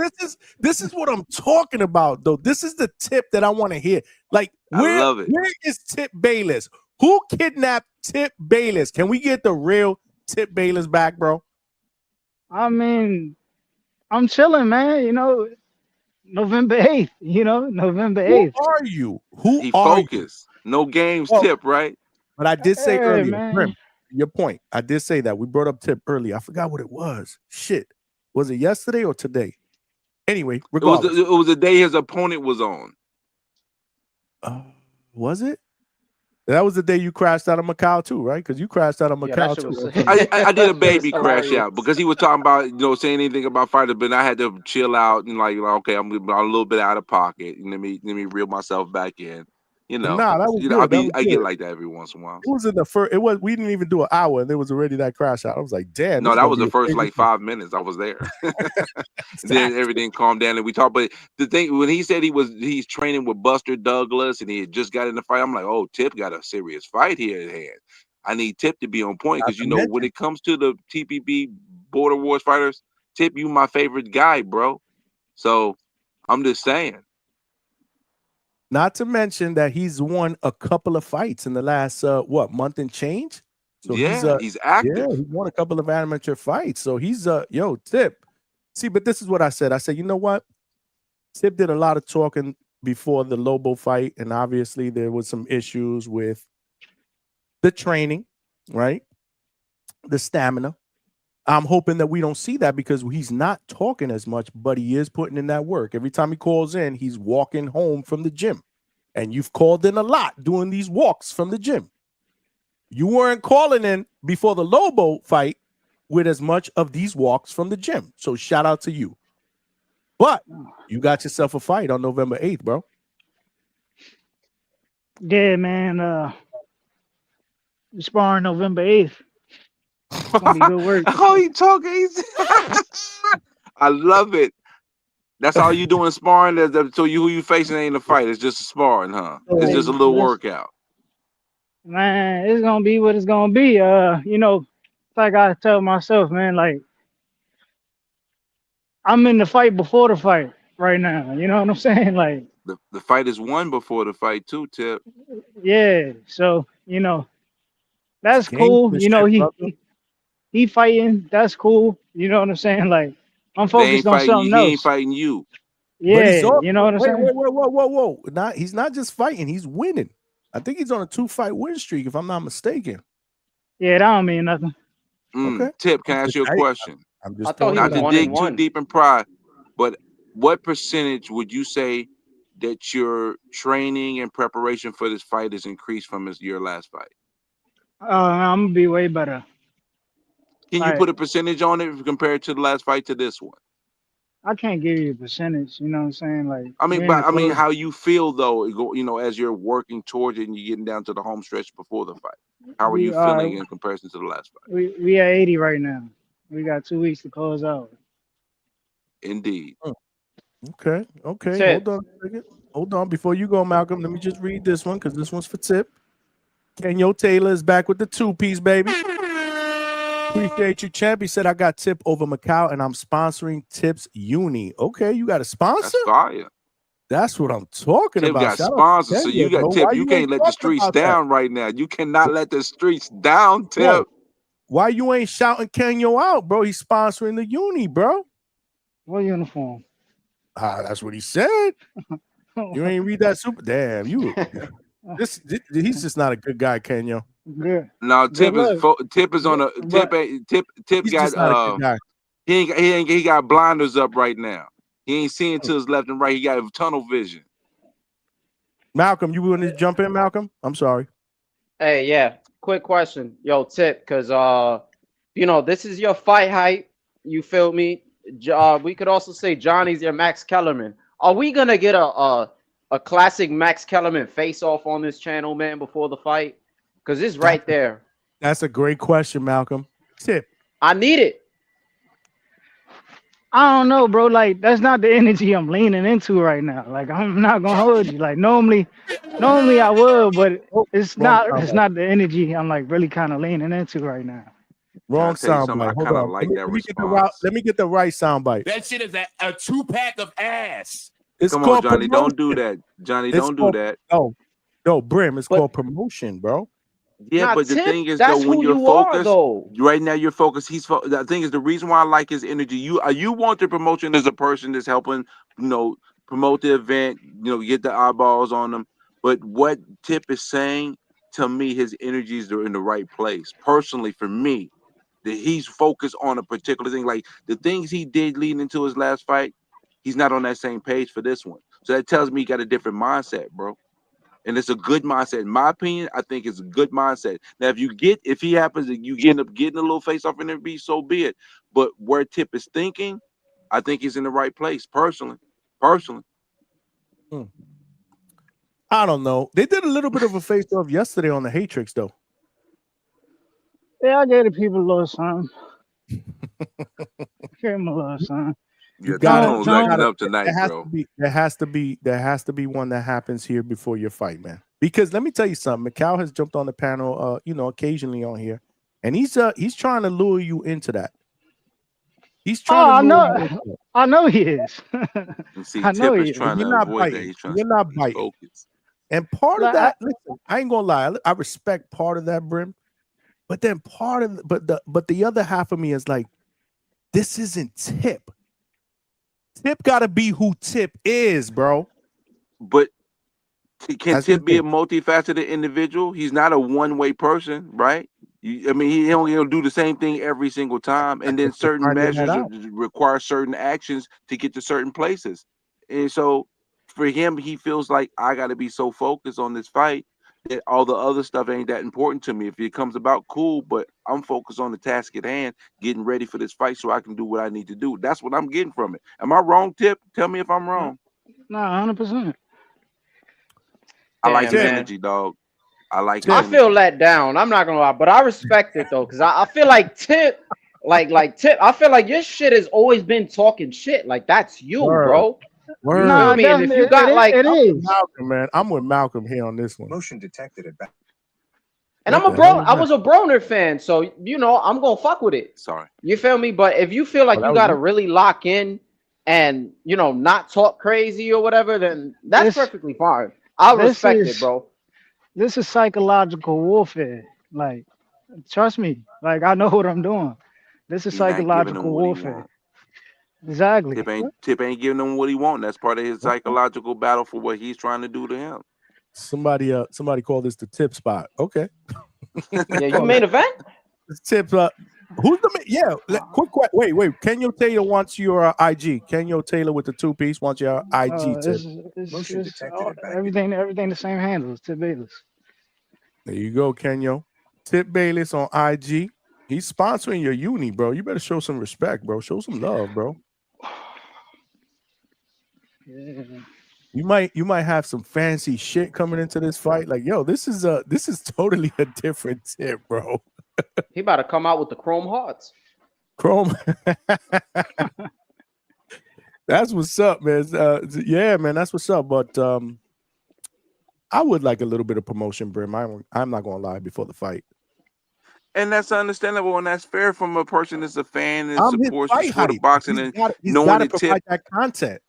this is what I'm talking about, though. This is the tip that I want to hear. Like, I love it. where is Tip Bayless? Who kidnapped Tip Bayless? Can we get the real Tip Bayless back, bro? I mean, I'm chilling, man. You know, November 8th. You know, November Who 8th. are you? Who He are you? focused. No games, Oh, Tip, right? but I did say Hey, earlier, man. Grim, your point. I did say that. We brought up Tip earlier. I forgot what it was. Shit. Was it yesterday or today? Anyway, regardless. It was the day his opponent was on. Was it? That was the day you crashed out of Macau too, right? Because you crashed out of Yeah, Macau that shit was. too. I did a That shit was baby crash hilarious. out because he was talking about saying anything about fighters, but I had to chill out and like okay, I'm a little bit out of pocket. And let me reel myself back in. You know, Nah, that was good. I get like that every once in a while. It was in the first. It was. We didn't even do an hour, and there was already that crash out. I was like, damn. No, that was the first like 5 minutes I was there. Then everything calmed down and we talked. But the thing when he said he's training with Buster Douglas and he had just got in the fight, I'm like, oh, Tip got a serious fight here at hand. I need Tip to be on point because when it comes to the TPB Border Wars fighters, Tip, you my favorite guy, bro. So I'm just saying. Not to mention that he's won a couple of fights in the last month and change. So he's active. Yeah, he won a couple of amateur fights. So he's Tip. See, but this is what I said. I said, you know what? Tip did a lot of talking before the Lobo fight, and obviously there was some issues with the training, right? The stamina. I'm hoping that we don't see that because he's not talking as much, but he is putting in that work. Every time he calls in, he's walking home from the gym. And you've called in a lot doing these walks from the gym. You weren't calling in before the Lobo fight with as much of these walks from the gym. So shout out to you. But you got yourself a fight on November 8th, bro. Yeah, man. Sparring November 8th. It's gonna be good work. How he talking? I love it. That's all you doing sparring. So who you facing ain't a fight. It's just a sparring, huh? It's just a little workout. Man, it's gonna be what it's gonna be. Like I tell myself, man, like I'm in the fight before the fight right now. You know what I'm saying? Like the fight is won before the fight too, Tip. Yeah, so that's cool. He fighting. That's cool. You know what I'm saying? Like I'm focused on something else. He ain't fighting you. Yeah, you know what I'm saying? Whoa. He's not just fighting, he's winning. I think he's on a 2-fight win streak, if I'm not mistaken. Yeah, that don't mean nothing. Okay. Tip, can I ask you a question? I'm just not to dig too deep in pride, but what percentage would you say that your training and preparation for this fight is increased from your last fight? I'm gonna be way better. Can you put a percentage on it compared to the last fight to this one? I can't give you a percentage. You know what I'm saying? Like I mean, how you feel though, as you're working towards it and you're getting down to the home stretch before the fight. How are you feeling in comparison to the last fight? We at 80 right now. We got 2 weeks to close out. Indeed. Okay. Hold on a second. Hold on. Before you go, Malcolm, let me just read this one because this one's for Tip. Kenyo Taylor is back with the 2-piece, baby. Appreciate you, champ. He said, I got Tip over Macau and I'm sponsoring Tip's uni. Okay, you got a sponsor? That's fire. That's what I'm talking about. Tip got sponsors, so you got Tip. You can't let the streets down right now. You cannot let the streets down, Tip. Bro, why you ain't shouting Kenyo out, bro? He's sponsoring the uni, bro. What uniform? That's what he said. You ain't read that super. Damn, you. He's just not a good guy, Kenyo. Yeah. No, Tip is on a Tip got he got blinders up right now. He ain't seeing to his left and right. He got tunnel vision. Malcolm, you want to jump in, Malcolm? I'm sorry. Hey, yeah. Quick question, yo, Tip, because this is your fight hype. You feel me? We could also say Johnny's your Max Kellerman. Are we gonna get a classic Max Kellerman face off on this channel, man, before the fight? Because it's right there. That's a great question, Malcolm. Tip. I need it. I don't know, bro. Like that's not the energy I'm leaning into right now. Like I'm not gonna hold you. Like normally I would, but it's not the energy I'm like really kind of leaning into right now. Wrong soundbite. Hold on. Like let me get the right soundbite. That shit is a 2-pack of ass. It's Come called on, Johnny. promotion. Don't do that. Johnny, don't do that. No, Brim. It's called promotion, bro. Yeah, but the thing is, that's though, when who you're you focused, are, right now you're focused. The thing is, the reason why I like his energy. You want the promotion as a person that's helping, promote the event. Get the eyeballs on them. But what Tip is saying to me, his energies are in the right place. Personally, for me, that he's focused on a particular thing. Like the things he did leading into his last fight, he's not on that same page for this one. So that tells me he got a different mindset, bro. And it's a good mindset. In my opinion, I think it's a good mindset. Now, if he happens to you end up getting a little face-off in there, so be it. But where Tip is thinking, I think he's in the right place, personally. I don't know. They did a little bit of a face-off yesterday on the Hatrix, though. Yeah, I gave the people a little something. Give them a little something. Yeah, John's acting up tonight, bro. There has to be one that happens here before your fight, man. Because let me tell you something. Macau has jumped on the panel, occasionally on here, and he's trying to lure you into that. He's trying to lure you into it. I know he is. See, Tip is trying to avoid that. He's trying You're not biting. Focus. And part of that, listen, I ain't gonna lie. I respect part of that, Brim, but then but the other half of me is like, this isn't Tip. Tip got to be who Tip is, bro. But can Tip be a multifaceted individual? He's not a one-way person, right? He don't do the same thing every single time, and then certain measures require certain actions to get to certain places. And so, for him, he feels like I got to be so focused on this fight that all the other stuff ain't that important to me. If it comes about, cool, but I'm focused on the task at hand, getting ready for this fight so I can do what I need to do. That's what I'm getting from it. Am I wrong, Tip? Tell me if I'm wrong. No, 100%. I like his energy, dog. I feel let down. I'm not gonna lie, but I respect it though, because I feel like Tip, like Tip, I feel like your shit has always been talking shit. Like that's you, bro. Word. No, if you got it is. Malcolm, man. I'm with Malcolm here on this one. Motion detected at back. And I was a Broner fan, so I'm gonna fuck with it. Sorry. You feel me? But if you feel like you gotta really lock in and not talk crazy or whatever, then that's perfectly fine. I respect it, bro. This is psychological warfare. Like, trust me. Like, I know what I'm doing. This is psychological warfare. Exactly. Tip ain't giving him what he wants. That's part of his psychological battle for what he's trying to do to him. Somebody called this the Tip spot. Okay. Yeah, you main event? Tip. Who's the quick question. Wait. Kenyo Taylor wants your IG. Kenyo Taylor with the 2-piece wants your IG. It's everything the same handles. Tip Bayless. There you go, Kenyo. Tip Bayless on IG. He's sponsoring your uni, bro. You better show some respect, bro. Show some love, bro. Yeah. You might have some fancy shit coming into this fight. Like, yo, this is totally a different Tip, bro. He about to come out with the Chrome Hearts. Chrome. That's what's up, man. Yeah, man, that's what's up. But I would like a little bit of promotion, Brim. I'm not gonna lie before the fight. And that's understandable, and that's fair from a person that's a fan and supports the sport of boxing and knowing the Tip that content.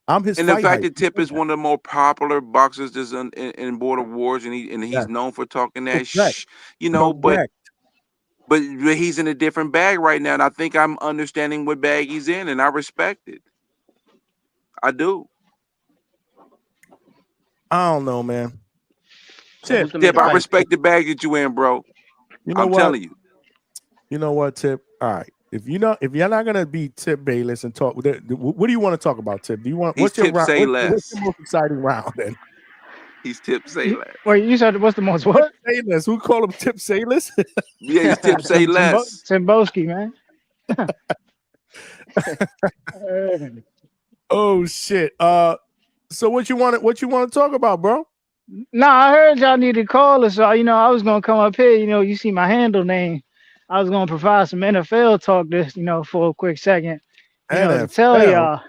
I'm his. And the fact that Tip is one of the more popular boxers that's in Border Wars, and he's known for talking that but he's in a different bag right now, and I think I'm understanding what bag he's in, and I respect it. I do. I don't know, man. Tip, I respect the bag that you in, bro. I'm telling you. You know what, Tip? All right. If you're not gonna be Tip Bayless and talk, what do you want to talk about, Tip? Do you want? What's your round? What's the most exciting round then? He's Tip Say Less. Wait, you said what's the most what? Say Less. Who call him Tip Say Less? Yeah, he's Tip Say Less. Timboski, man. Oh shit. So what you want to talk about, bro? Nah, I heard y'all need to call us. So I was gonna come up here. You see my handle name. I was gonna provide some NFL talk this, for a quick second. To tell NFL. y'all.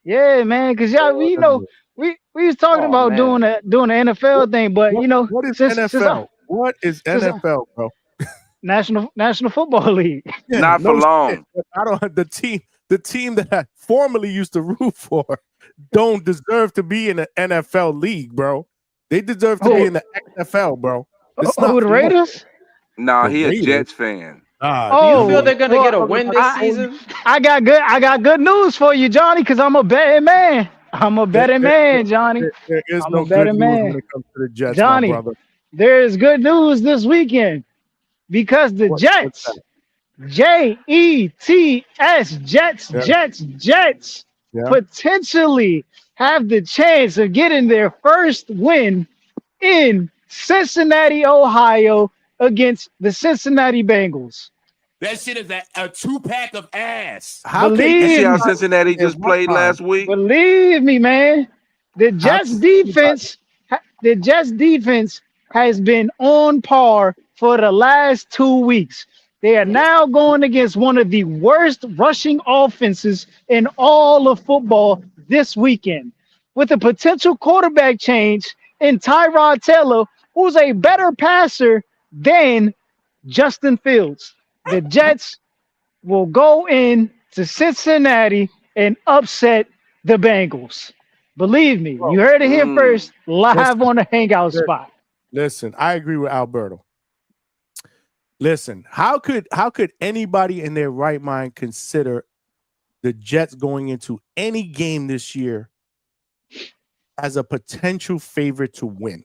Yeah, man, because y'all, we was talking Oh about man. doing the NFL thing, but What is since NFL? What is NFL, bro? National Football League. Yeah, Not for no shit. long. But I don't. The team that I formerly used to root for don't deserve to be in the NFL league, bro. They deserve to be Who, in the XFL, bro. It's not who the for long. Raiders? Nah, The he a Raiders. Jets fan. Do you feel Oh, they're gonna get a win this season? I got good news for you, Johnny, because I'm a betting man. I'm a betting man, Johnny. There is I'm a no good betting news man. when it comes to the Jets, my Johnny, brother. there is good news this weekend because the What's Jets, that? Jets, Yeah, Jets, yeah. potentially have the chance of getting their first win in Cincinnati, Ohio, against the Cincinnati Bengals. That shit is a 2-pack of ass. How can You see Believe how me, anybody Cincinnati in just what played mind? last week? believe me, man. The How Jets can anybody? defense, the Jets defense has been on par for the last 2 weeks. They are now going against one of the worst rushing offenses in all of football this weekend, with a potential quarterback change in Tyrod Taylor, who's a better passer than Justin Fields. The Jets will go in to Cincinnati and upset the Bengals. Believe me, Bro, you heard it here Mm. first, live listen, on the Hangout listen, spot. listen. I agree with Alberto. Listen, how could anybody in their right mind consider the Jets going into any game this year as a potential favorite to win?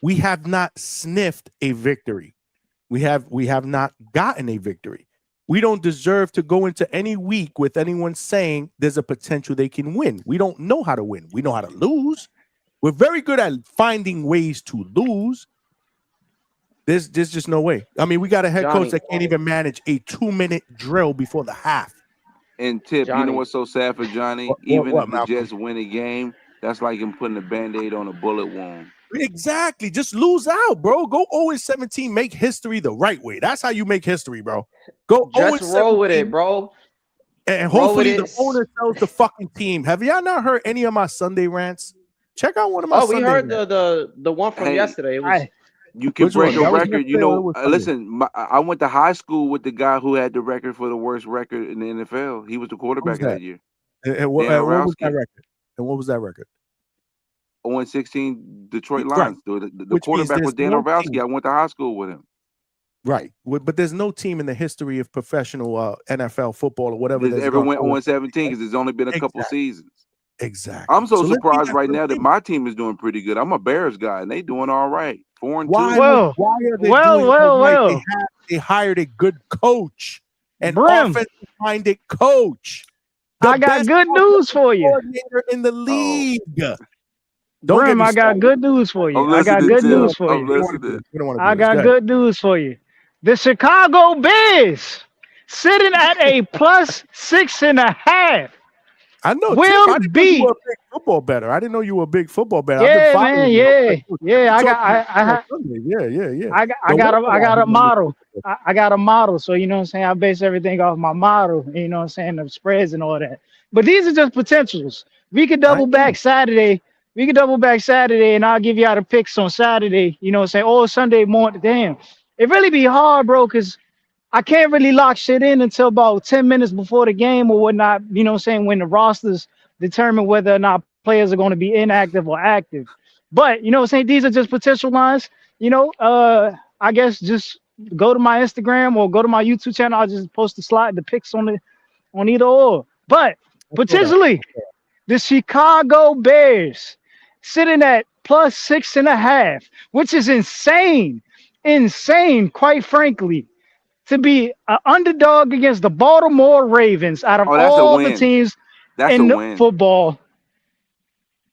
We have not sniffed a victory. We have not gotten a victory. We don't deserve to go into any week with anyone saying there's a potential they can win. We don't know how to win. We know how to lose. We're very good at finding ways to lose. There's just no way. I mean, we got a head coach Johnny, that can't even manage a 2-minute drill before the half. And Tip, you know Johnny, what's so sad for Johnny? What, Even if the Malcolm? Jets win a game, that's like him putting a Band-Aid on a bullet wound. Exactly. Just lose out, bro. Go 0-17. Make history the right way. That's how you make history, bro. Go just roll with 0-17. it, bro. And Roll with hopefully it. the owner sells the fucking team. Have y'all not heard any of my Sunday rants? Check out one of my Oh, we Sunday heard rants. the one from Hey, yesterday. It was you can Which break one? a That was record. yesterday or it was Sunday? Listen, I went to high school with the guy who had the record for the worst record in the NFL. He was the What was quarterback of that? that year. And what Dan was that Orowski. record? And what was that record? 0-16 Detroit Right. Lions. The Which means quarterback was there's Dan no Orowski. team. I went to high school with him. Right. But there's no team in the history of professional NFL football or whatever There's that's ever gone went 0-17 right? because there's only been a couple Exactly. seasons. Exactly. I'm so let's keep surprised that right to the now that team. my team is doing pretty good. I'm a Bears guy, and they doing all right. 4-2. Why Well, are they doing all right? They hired a good coach, an Brim, offensive-minded coach, the I got best good news for you. coordinator in the league. Don't get Brim, me I got started. good news for you. I'm I got listening, good Tim. news for I'm you. listening. We don't want to I do this. got Go ahead. good news for you. The Chicago Bears, sitting at a plus 6.5, I know, Tim. will I didn't know you beat. were a big football bettor. I didn't know you were a big football bettor. I've been Yeah, following man. you. Yeah, yeah. I got a model. I got a model. So you know what I'm saying. I base everything off my model. You know what I'm saying, the spreads and all that. But these are just potentials. We could double back Saturday. And I'll give you out the picks on Saturday. You know what I'm saying. Or Sunday morning. Damn, it really be hard, bro, because I can't really lock shit in until about 10 minutes before the game or whatnot. You know what I'm saying, when the rosters determine whether or not players are going to be inactive or active. But you know what I'm saying, these are just potential lines. I guess just go to my Instagram or go to my YouTube channel. I'll just post the pics on either or. But potentially the Chicago Bears sitting at plus 6.5, which is insane, quite frankly, to be an underdog against the Baltimore Ravens out of That's a all the win. teams That's a in win. football,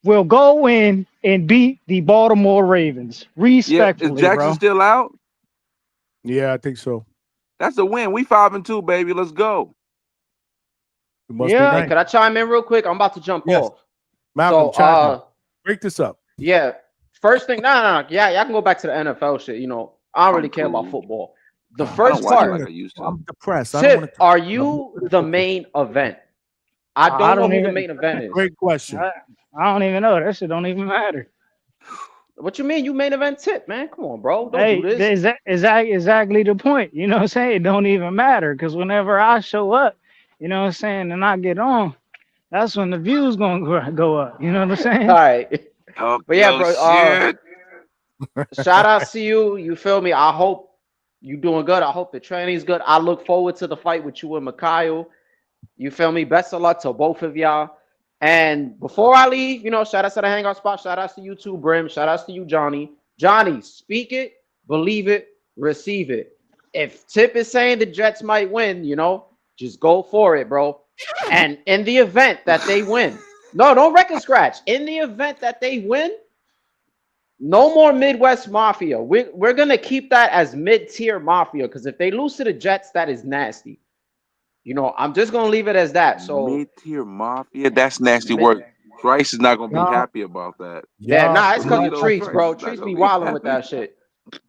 will go in and beat the Baltimore Ravens. Yeah, Respectfully, is Jackson bro. still out? Yeah, I think so. That's a win. We 5-2, baby. Let's go. It must Yeah. be Hey, nice. could I chime in real quick? I'm about to jump Yes. off. Malcolm, So, chime in. Break this up. yeah, first thing, no. Yeah, y'all can go back to the NFL shit. You know, I don't really care about football. The first part, I'm depressed. Tip, are you the main event? I don't know who the main event is. Great question. I don't even know. That shit don't even matter. What you mean? You main event Tip, man? Come on, bro. Don't do this. Exactly the point. You know what I'm saying? It don't even matter because whenever I show up, you know what I'm saying, and I get on, that's when the views gonna go up. You know what I'm saying? All right. But yeah, bro. Shout out to you. You feel me? I hope you doing good. I hope the training's good. I look forward to the fight with you and Mikhail. You feel me? Best of luck to both of y'all. And before I leave, you know, shout out to the Hangout spot. Shout out to you too, Brim. Shout out to you, Johnny. Johnny, speak it, believe it, receive it. If Tip is saying the Jets might win, you know, just go for it, bro. And in the event that they win, no, don't record scratch. In the event that they win, no more Midwest Mafia. We're gonna keep that as mid-tier Mafia because if they lose to the Jets, that is nasty. You know, I'm just gonna leave it as that. So mid-tier Mafia, that's nasty work. Trice is not gonna be happy about that. Yeah, nah, it's because of Treats, bro. Treats be wilding with that shit.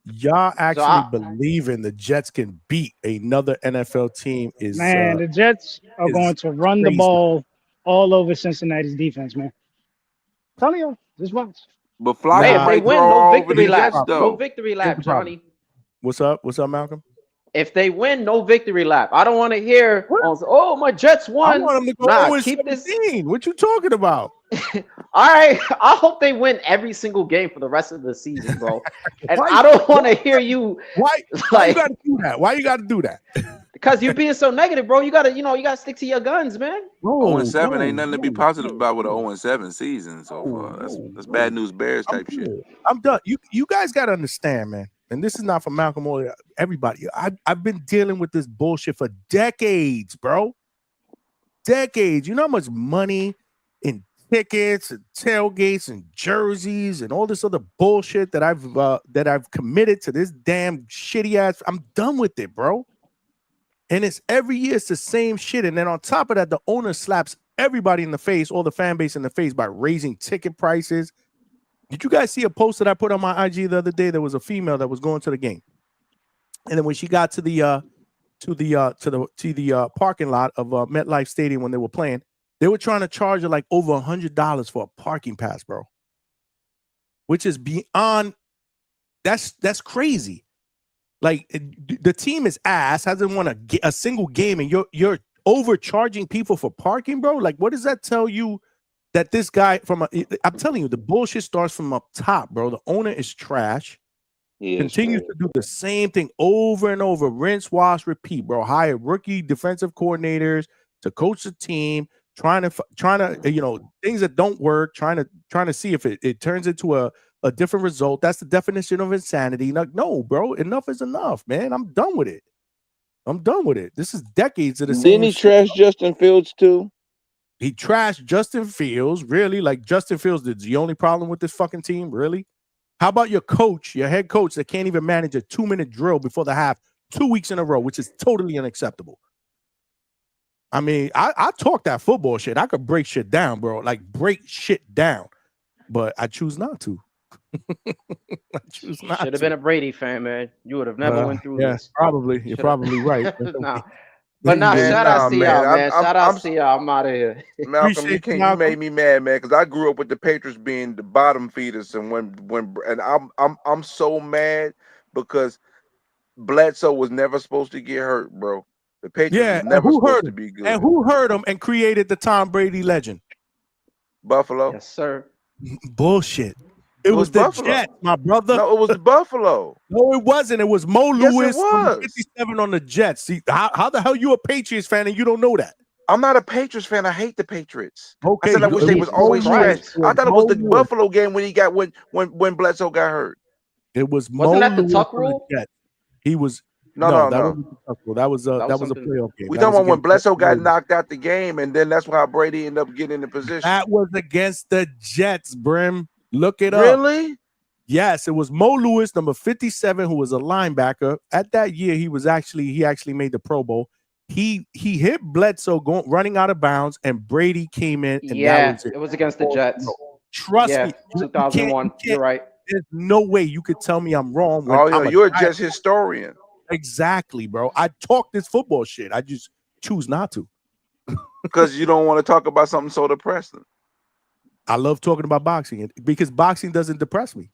Y'all actually believing the Jets can beat another NFL team is man. The Jets are going to run the ball all over Cincinnati's defense, man. Tell you, just watch. But Fly, if they win, no victory lap. No victory lap, Johnny. What's up? What's up, Malcolm? If they win, no victory lap. I don't want to hear, oh, my Jets won. I want them to go keep this. What you talking about? All right. I hope they win every single game for the rest of the season, bro. And I don't want to hear you. Why you got to do that? Why you got to do that? Because you're being so negative, bro. You got to stick to your guns, man. 0-7 ain't nothing to be positive about with an 0-7 season so far. That's bad news Bears type shit. I'm done. You guys got to understand, man. And this is not for Malcolm or everybody. I've been dealing with this bullshit for decades, bro. Decades. You know how much money in tickets and tailgates and jerseys and all this other bullshit that I've committed to this damn shitty ass. I'm done with it, bro. And it's every year it's the same shit. And then on top of that, the owner slaps everybody in the face, all the fan base in the face by raising ticket prices. Did you guys see a post that I put on my IG the other day? There was a female that was going to the game, and then when she got to the parking lot of MetLife Stadium when they were playing, they were trying to charge her like over $100 for a parking pass, bro. Which is beyond. That's crazy. Like the team is ass, hasn't won a single game, and you're overcharging people for parking, bro. Like, what does that tell you? That this guy I'm telling you, the bullshit starts from up top, bro. The owner is trash. Continues to do the same thing over and over, rinse, wash, repeat, bro. Hire rookie defensive coordinators to coach the team, trying to things that don't work, trying to see if it turns into a different result. That's the definition of insanity. Like, no, bro, enough is enough, man. I'm done with it. This is decades of the same. Didn't he trash Justin Fields too? He trashed Justin Fields, really? Like, Justin Fields is the only problem with this fucking team, really? How about your coach, your head coach that can't even manage a 2-minute drill before the half 2 weeks in a row, which is totally unacceptable? I mean, I talk that football shit. I could break shit down, bro. Like, break shit down. But I choose not to. I choose not to. Should have been a Brady fan, man. You would have never went through this. Probably. You're probably right. Nah. But shout out to y'all, man. Shout out to y'all. I'm out of here. Malcolm, you made me mad, man, because I grew up with the Patriots being the bottom feeders, and I'm so mad because Bledsoe was never supposed to get hurt, bro. The Patriots was never supposed to be good. And who hurt him and created the Tom Brady legend? Buffalo. Yes, sir. Bullshit. It was the Buffalo. Jets, my brother. No, it was Buffalo. No, it wasn't. It was Mo Lewis from 57 on the Jets. See, how the hell you a Patriots fan and you don't know that? I'm not a Patriots fan. I hate the Patriots. Okay, I said I wish they was always trash. I thought it was the Buffalo game when he got when Bledsoe got hurt. It was Wasn't Mo that the Lewis Tuck rule? He was no. That was a playoff game. We talking about when Bledsoe got knocked out the game, and then that's why Brady ended up getting in the position. That was against the Jets, Brim. Look it up. Really? Yes, it was Mo Lewis, number 57, who was a linebacker. At that year, he actually made the Pro Bowl. He hit Bledsoe running out of bounds, and Brady came in. And it was against the Jets. Trust me, 2001. You're right. There's no way you could tell me I'm wrong when I'm you're just historian. Exactly, bro. I talk this football shit. I just choose not to. Because you don't want to talk about something so depressing. I love talking about boxing because boxing doesn't depress me.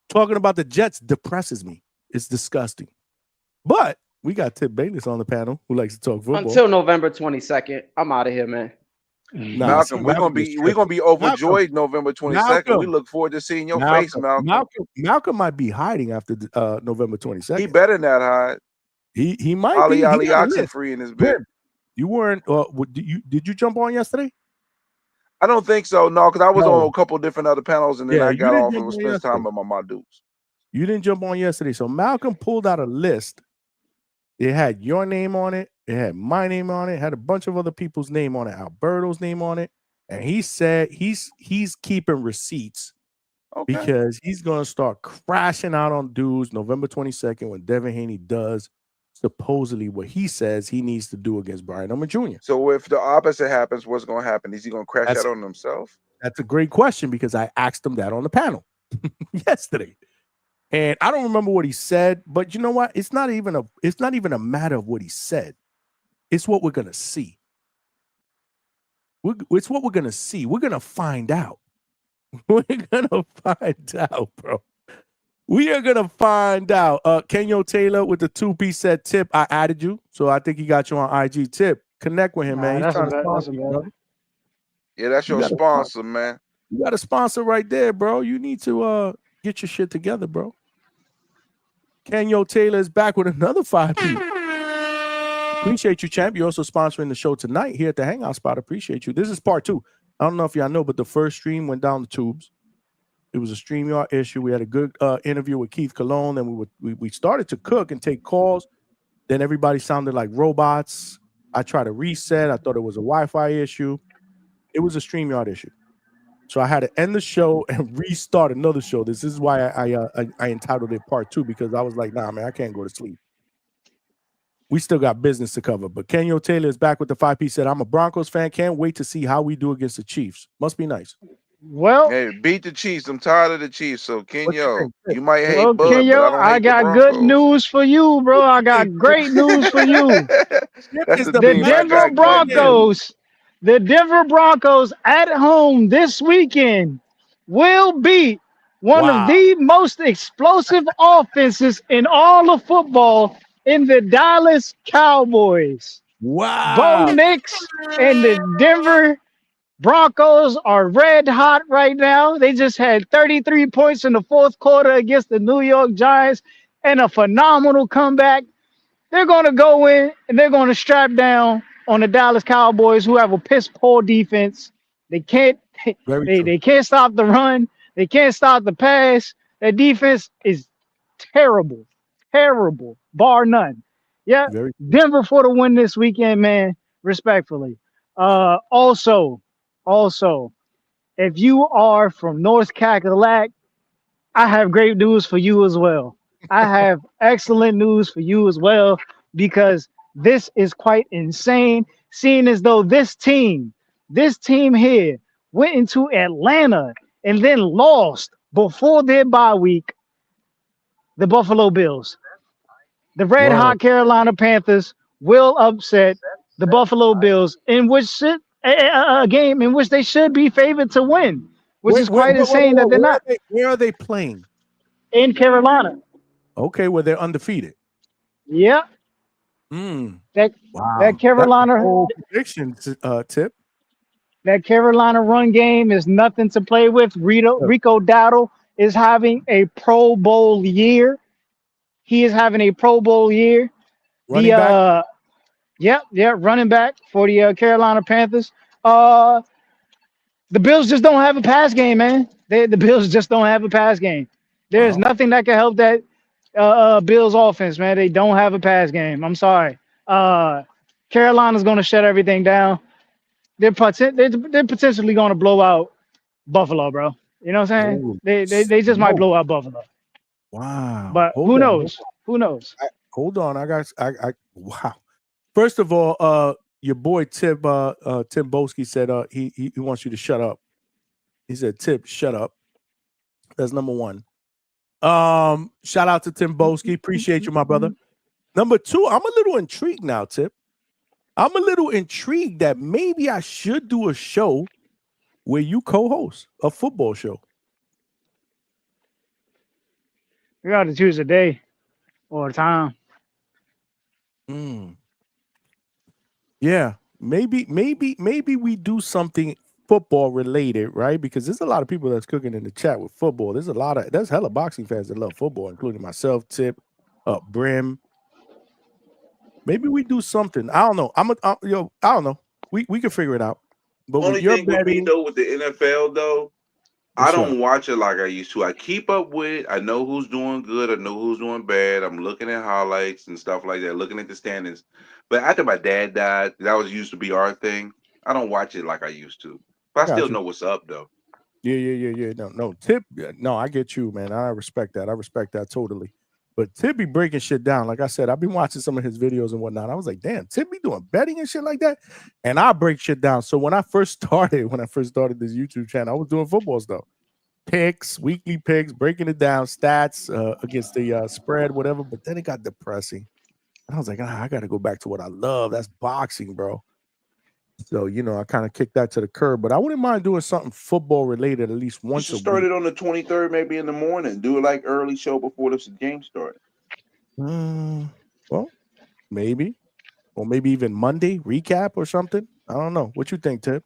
Talking about the Jets depresses me. It's disgusting. But we got Tip Bayless on the panel who likes to talk football. Until November 22nd. I'm out of here, man. Malcolm, we're gonna be overjoyed November 22nd. We look forward to seeing your face, Malcolm. Malcolm might be hiding after November 22nd. He better not hide. He might Ali be. Ali oxen free in his bed. You weren't. Did you jump on yesterday? I don't think so. No, because I was on a couple different other panels, and then I got off and was spending time with my dudes. You didn't jump on yesterday, so Malcolm pulled out a list. It had your name on it. It had my name on it. It had a bunch of other people's name on it. Alberto's name on it. And he said he's keeping receipts because he's going to start crashing out on dudes November 22nd when Devin Haney does supposedly what he says he needs to do against Brian Elmer Jr. So if the opposite happens, what's going to happen? Is he going to crash out on himself? That's a great question because I asked him that on the panel yesterday. And I don't remember what he said, but you know what? It's not even a matter of what he said. It's what we're going to see. It's what we're going to see. We're going to find out. We're going to find out, bro. We are going to find out. Kenyo Taylor with the 2-piece set Tip. I added you, so I think he got you on IG. Tip, connect with him, man. He's trying to sponsor you, brother. Yeah, that's your sponsor, man. You got a sponsor right there, bro. You need to get your shit together, bro. Kenyo Taylor is back with another 5P. Appreciate you, champ. You're also sponsoring the show tonight here at the Hangout spot. Appreciate you. This is part 2. I don't know if y'all know, but the first stream went down the tubes. It was a StreamYard issue. We had a good interview with Keith Cologne, and we started to cook and take calls. Then everybody sounded like robots. I tried to reset. I thought it was a Wi-Fi issue. It was a StreamYard issue. So I had to end the show and restart another show. This is why I entitled it part 2, because I was like, nah, man, I can't go to sleep. We still got business to cover. But Kenyo Taylor is back with the 5-piece said, I'm a Broncos fan. Can't wait to see how we do against the Chiefs. Must be nice. Well, hey, beat the Chiefs. I'm tired of the Chiefs. So Kenyo, you might hate Bud, Kenyo, but I got good news for you, bro. I got great news for you. The Denver Broncos. The Denver Broncos at home this weekend will beat one of the most explosive offenses in all of football in the Dallas Cowboys. Wow. Bo Nix and the Denver Broncos are red hot right now. They just had 33 points in the fourth quarter against the New York Giants and a phenomenal comeback. They're going to go in and they're going to strap down on the Dallas Cowboys, who have a piss poor defense. They can't they can't stop the run. They can't stop the pass. Their defense is terrible, bar none. Yeah, Denver for the win this weekend, man. Respectfully. Also, if you are from North Cackalack, I have great news for you as well. I have excellent news for you as well, because this is quite insane, seeing as though this team here went into Atlanta and then lost before their bye week, the Buffalo Bills. The red hot Carolina Panthers will upset the Buffalo Bills, in which a game in which they should be favored to win, which is quite insane that they're not. Where are they playing? In Carolina. Okay, where they're undefeated. Yeah. That Carolina prediction Tip. That Carolina run game is nothing to play with. Rico Dowdle is having a Pro Bowl year. He is having a Pro Bowl year. Running back? Running back for the Carolina Panthers. The Bills just don't have a pass game, man. The Bills just don't have a pass game. There's nothing that can help that Bills offense, man. They don't have a pass game. I'm sorry. Carolina's going to shut everything down. They're potentially going to blow out Buffalo, bro. You know what I'm saying? They just might blow out Buffalo. Wow. But who knows? Who knows? Hold on. Wow. First of all, your boy Tim Boski said he wants you to shut up. He said, Tip, shut up. That's number one. Shout out to Tim Boski. Appreciate you, my brother. Number two, I'm a little intrigued now, Tip. I'm a little intrigued that maybe I should do a show where you co-host a football show. We got to choose a day or a time. Yeah, maybe we do something football related, right? Because there's a lot of people that's cooking in the chat with football. There's hella boxing fans that love football, including myself, Tip, Brim. Maybe we do something. I don't know. I don't know. We can figure it out. But only thing with me though with the NFL though, I don't watch it like I used to. I keep up with it. I know who's doing good. I know who's doing bad. I'm looking at highlights and stuff like that, looking at the standings. But after my dad died, that was used to be our thing. I don't watch it like I used to. But I still know what's up though. Yeah. No, Tip. No, I get you, man. I respect that. I respect that totally. But Tip be breaking shit down. Like I said, I've been watching some of his videos and whatnot. I was like, damn, Tip be doing betting and shit like that. And I break shit down. So when I first started this YouTube channel, I was doing football stuff. Picks, weekly picks, breaking it down, stats against the spread, whatever. But then it got depressing. And I was like, I got to go back to what I love. That's boxing, bro. So, I kind of kicked that to the curb, but I wouldn't mind doing something football related at least once a week. Start it on the 23rd, maybe in the morning. Do it like early show before the game starts. Well, maybe. Or maybe even Monday recap or something. I don't know. What you think, Tip?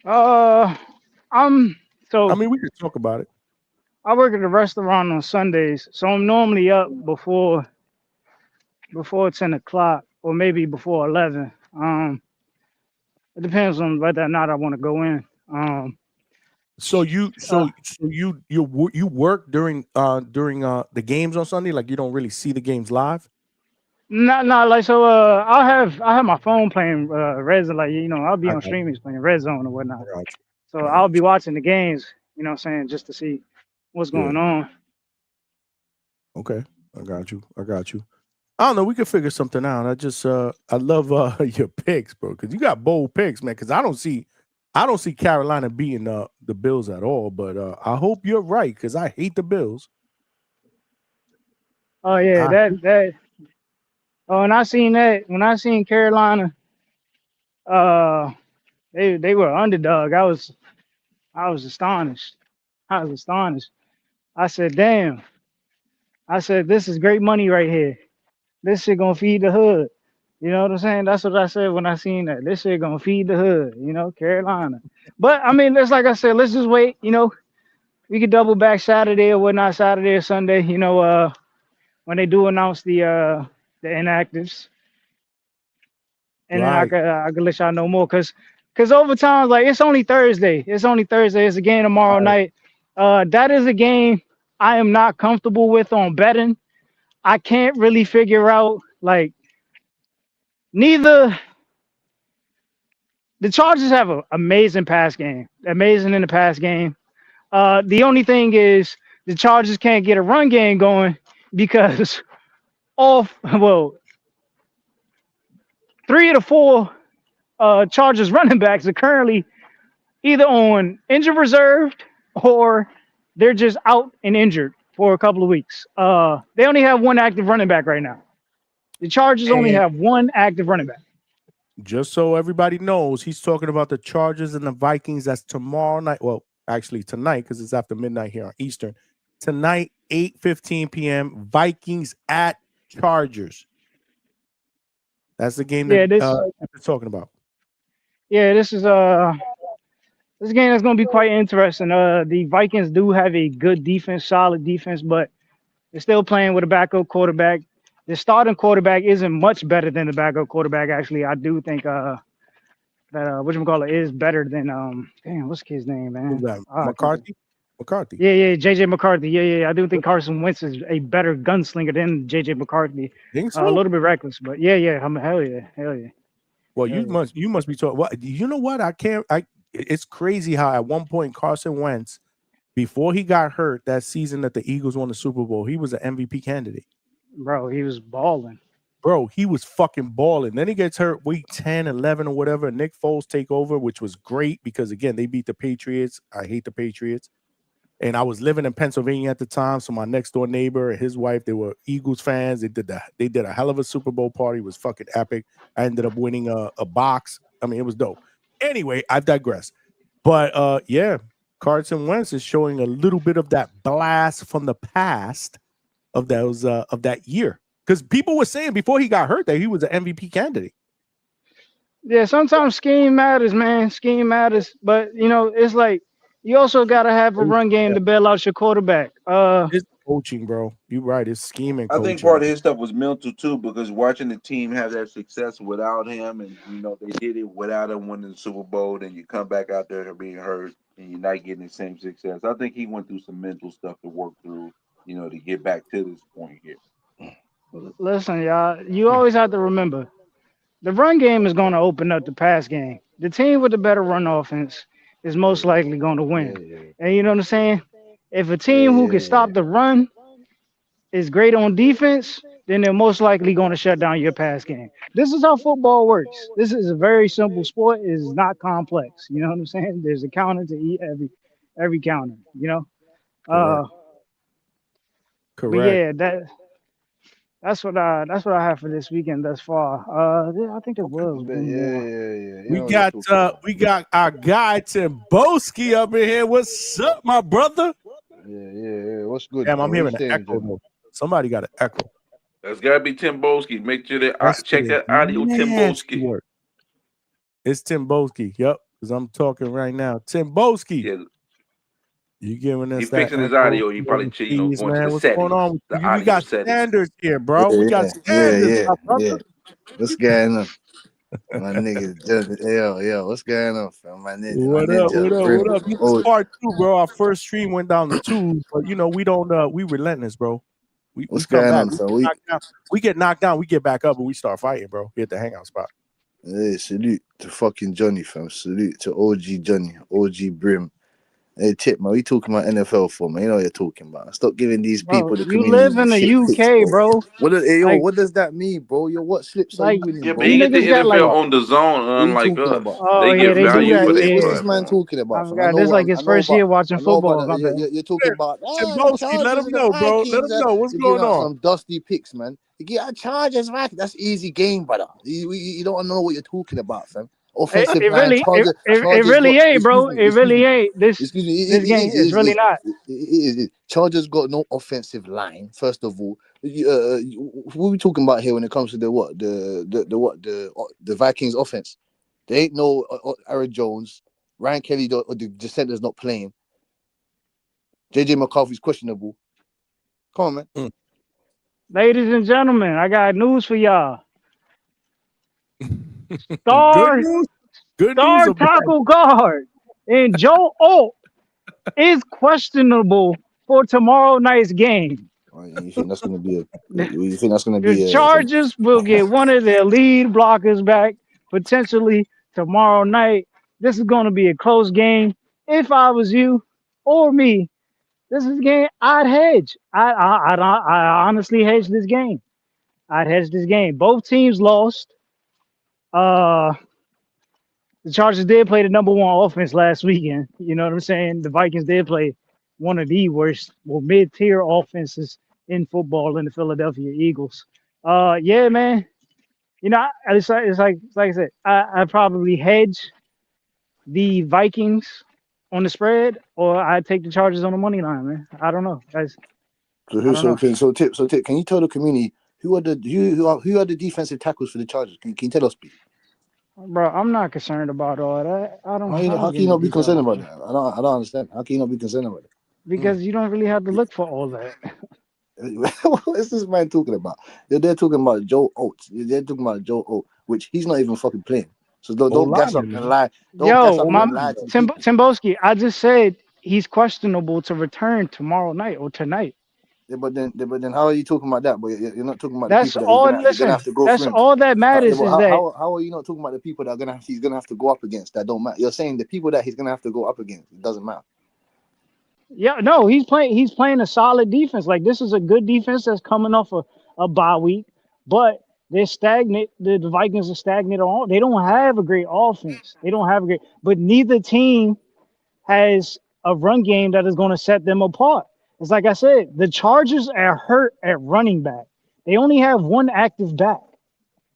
We could talk about it. I work at a restaurant on Sundays, so I'm normally up before 10 o'clock or maybe before 11. It depends on whether or not I want to go in. So you work during the games on Sunday? Like you don't really see the games live? Not like so. I have my phone playing Red Zone. Like I'll be on streamings playing Red Zone or whatnot. So I'll be watching the games. You know what I'm saying, just to see what's going on. Okay, I got you. I don't know. We could figure something out. I love your picks, bro, because you got bold picks, man. Because I don't see Carolina beating the Bills at all. But I hope you're right, because I hate the Bills. Oh yeah, that. Oh, and I seen that when I seen Carolina. They were underdog. I was astonished. I said, damn. I said, this is great money right here. This shit gonna feed the hood. You know what I'm saying? That's what I said when I seen that. This shit gonna feed the hood, Carolina. But I mean, it's like I said, let's just wait, we could double back Saturday or whatnot, Saturday or Sunday, when they do announce the inactives. And then I could let y'all know more because overtime, like it's only Thursday. It's a game tomorrow night. That is a game I am not comfortable with on betting. I can't really figure out neither. The Chargers have an amazing pass game, amazing in the pass game. The only thing is the Chargers can't get a run game going because 3 of the 4 Chargers running backs are currently either on injured reserve or they're just out and injured for a couple of weeks. They only have one active running back right now. The Chargers only have one active running back. Just so everybody knows, he's talking about the Chargers and the Vikings. That's tomorrow night. Well, actually tonight, because it's after midnight here on Eastern. Tonight, 8:15 p.m. Vikings at Chargers. That's the game that we're talking about. Yeah, this is this game is going to be quite interesting. The Vikings do have a good defense, solid defense, but they're still playing with a backup quarterback. The starting quarterback isn't much better than the backup quarterback. Actually, I do think that whatchamacallit is better than what's his name, man? Who's that? McCarthy. Yeah, JJ McCarthy. Yeah. I do think Carson Wentz is a better gunslinger than JJ McCarthy. Think so? A little bit reckless, but yeah. Hell yeah. Well, you must be talking. What you know? What it's crazy how at one point Carson Wentz, before he got hurt that season that the Eagles won the Super Bowl, he was an MVP candidate. Bro, he was balling. Bro, he was fucking balling. Then he gets hurt week 10, 11 or whatever. And Nick Foles take over, which was great because, again, they beat the Patriots. I hate the Patriots. And I was living in Pennsylvania at the time, so my next door neighbor and his wife, they were Eagles fans. They did a hell of a Super Bowl party. It was fucking epic. I ended up winning a box. I mean, it was dope. Anyway, I digress. But yeah, Carson Wentz is showing a little bit of that blast from the past of that year. Because people were saying before he got hurt that he was an MVP candidate. Yeah, sometimes scheme matters, man. Scheme matters, but it's like you also gotta have a run game to bail out your quarterback. It's coaching, bro. You're right. It's scheming. I think part of his stuff was mental too, because watching the team have that success without him, and they did it without him winning the Super Bowl. Then you come back out there and being hurt, and you're not getting the same success. I think he went through some mental stuff to work through, to get back to this point here. Listen, y'all, you always have to remember the run game is going to open up the pass game. The team with the better run offense is most likely going to win. And you know what I'm saying? If a team who can stop the run is great on defense, then they're most likely going to shut down your pass game. This is how football works. This is a very simple sport. It is not complex. You know what I'm saying? There's a counter to eat every counter. Correct. But yeah, that's what I have for this weekend thus far. I think it will. We got our guy Tim Boski up in here. What's up, my brother? Yeah. What's good? Damn, I'm hearing an echo. Somebody got an echo. That's gotta be Tim Boski. Make sure that check that audio. Tim Boski. It's Tim Boski. Yep, because I'm talking right now. Tim Boski. Yeah. You giving us He's that fixing his audio. He probably going to the What's settings. going on with you? We got settings. standards here, bro. We got standards. Yeah. What's going on? My nigga, yo, what's going on, fam? My nigga, what up? This is part 2, bro. Our first stream went down to 2, but we don't. We relentless, bro. What's going on, fam? We get knocked down, we get back up, and we start fighting, bro. We at the hangout spot. Hey, salute to fucking Johnny, fam. Salute to OG Johnny, OG Brim. Hey, Tip, man, what you talking about NFL for, man? You know what you're talking about. Stop giving these people the community. You live in the UK, bro. What does that mean, bro? What slips are you winning, yeah, bro? but he get the NFL on the zone, unlike us. Oh, they get value for their What's this man talking about? God, this is like his first year watching football. You're talking about let him know, bro. Let him know what's going on. Some dusty picks, man. You get Chargers, right? That's easy game, brother. You don't know what you're talking about, fam. Offensive line, it really ain't, bro. It really ain't. This game is really not. Chargers got no offensive line. First of all, what are we talking about here when it comes to the Vikings offense? There ain't no Aaron Jones, Ryan Kelly. The center's not playing. JJ McCarthy's questionable. Come on, man. Ladies and gentlemen, I got news for y'all. Star tackle guard and Joe Alt is questionable for tomorrow night's game. You think that's going to be the Chargers will get one of their lead blockers back potentially tomorrow night. This is going to be a close game. If I was you or me, this is a game I'd hedge. I honestly hedge this game. I'd hedge this game. Both teams lost. The Chargers did play the number 1 offense last weekend. You know what I'm saying? The Vikings did play one of the worst, mid-tier offenses in football in the Philadelphia Eagles. Yeah, man. It's like I said, I probably hedge the Vikings on the spread, or I take the Chargers on the money line, man. I don't know, guys. So Tip, can you tell the community who are the defensive tackles for the Chargers? Can you tell us, please? Bro, I'm not concerned about all that. I don't. How can you not be concerned about that? I don't understand. How can you not be concerned about it? Because you don't really have to look for all that. What is this man talking about? They're talking about Joe Oates. They're talking about Joe Oates, which he's not even fucking playing. So don't gas up and lie. Tim Boski, I just said he's questionable to return tomorrow night or tonight. Yeah, but then how are you talking about that? But you're not talking about that's the people all. That you're gonna have to go that's through. All that matters is that. How are you not talking about the people that he's gonna have to go up against? That don't matter. You're saying the people that he's gonna have to go up against. It doesn't matter. Yeah, no, he's playing a solid defense. Like, this is a good defense that's coming off a bye week, but they're stagnant. The Vikings are stagnant on. They don't have a great offense. But neither team has a run game that is going to set them apart. It's like I said, the Chargers are hurt at running back. They only have one active back.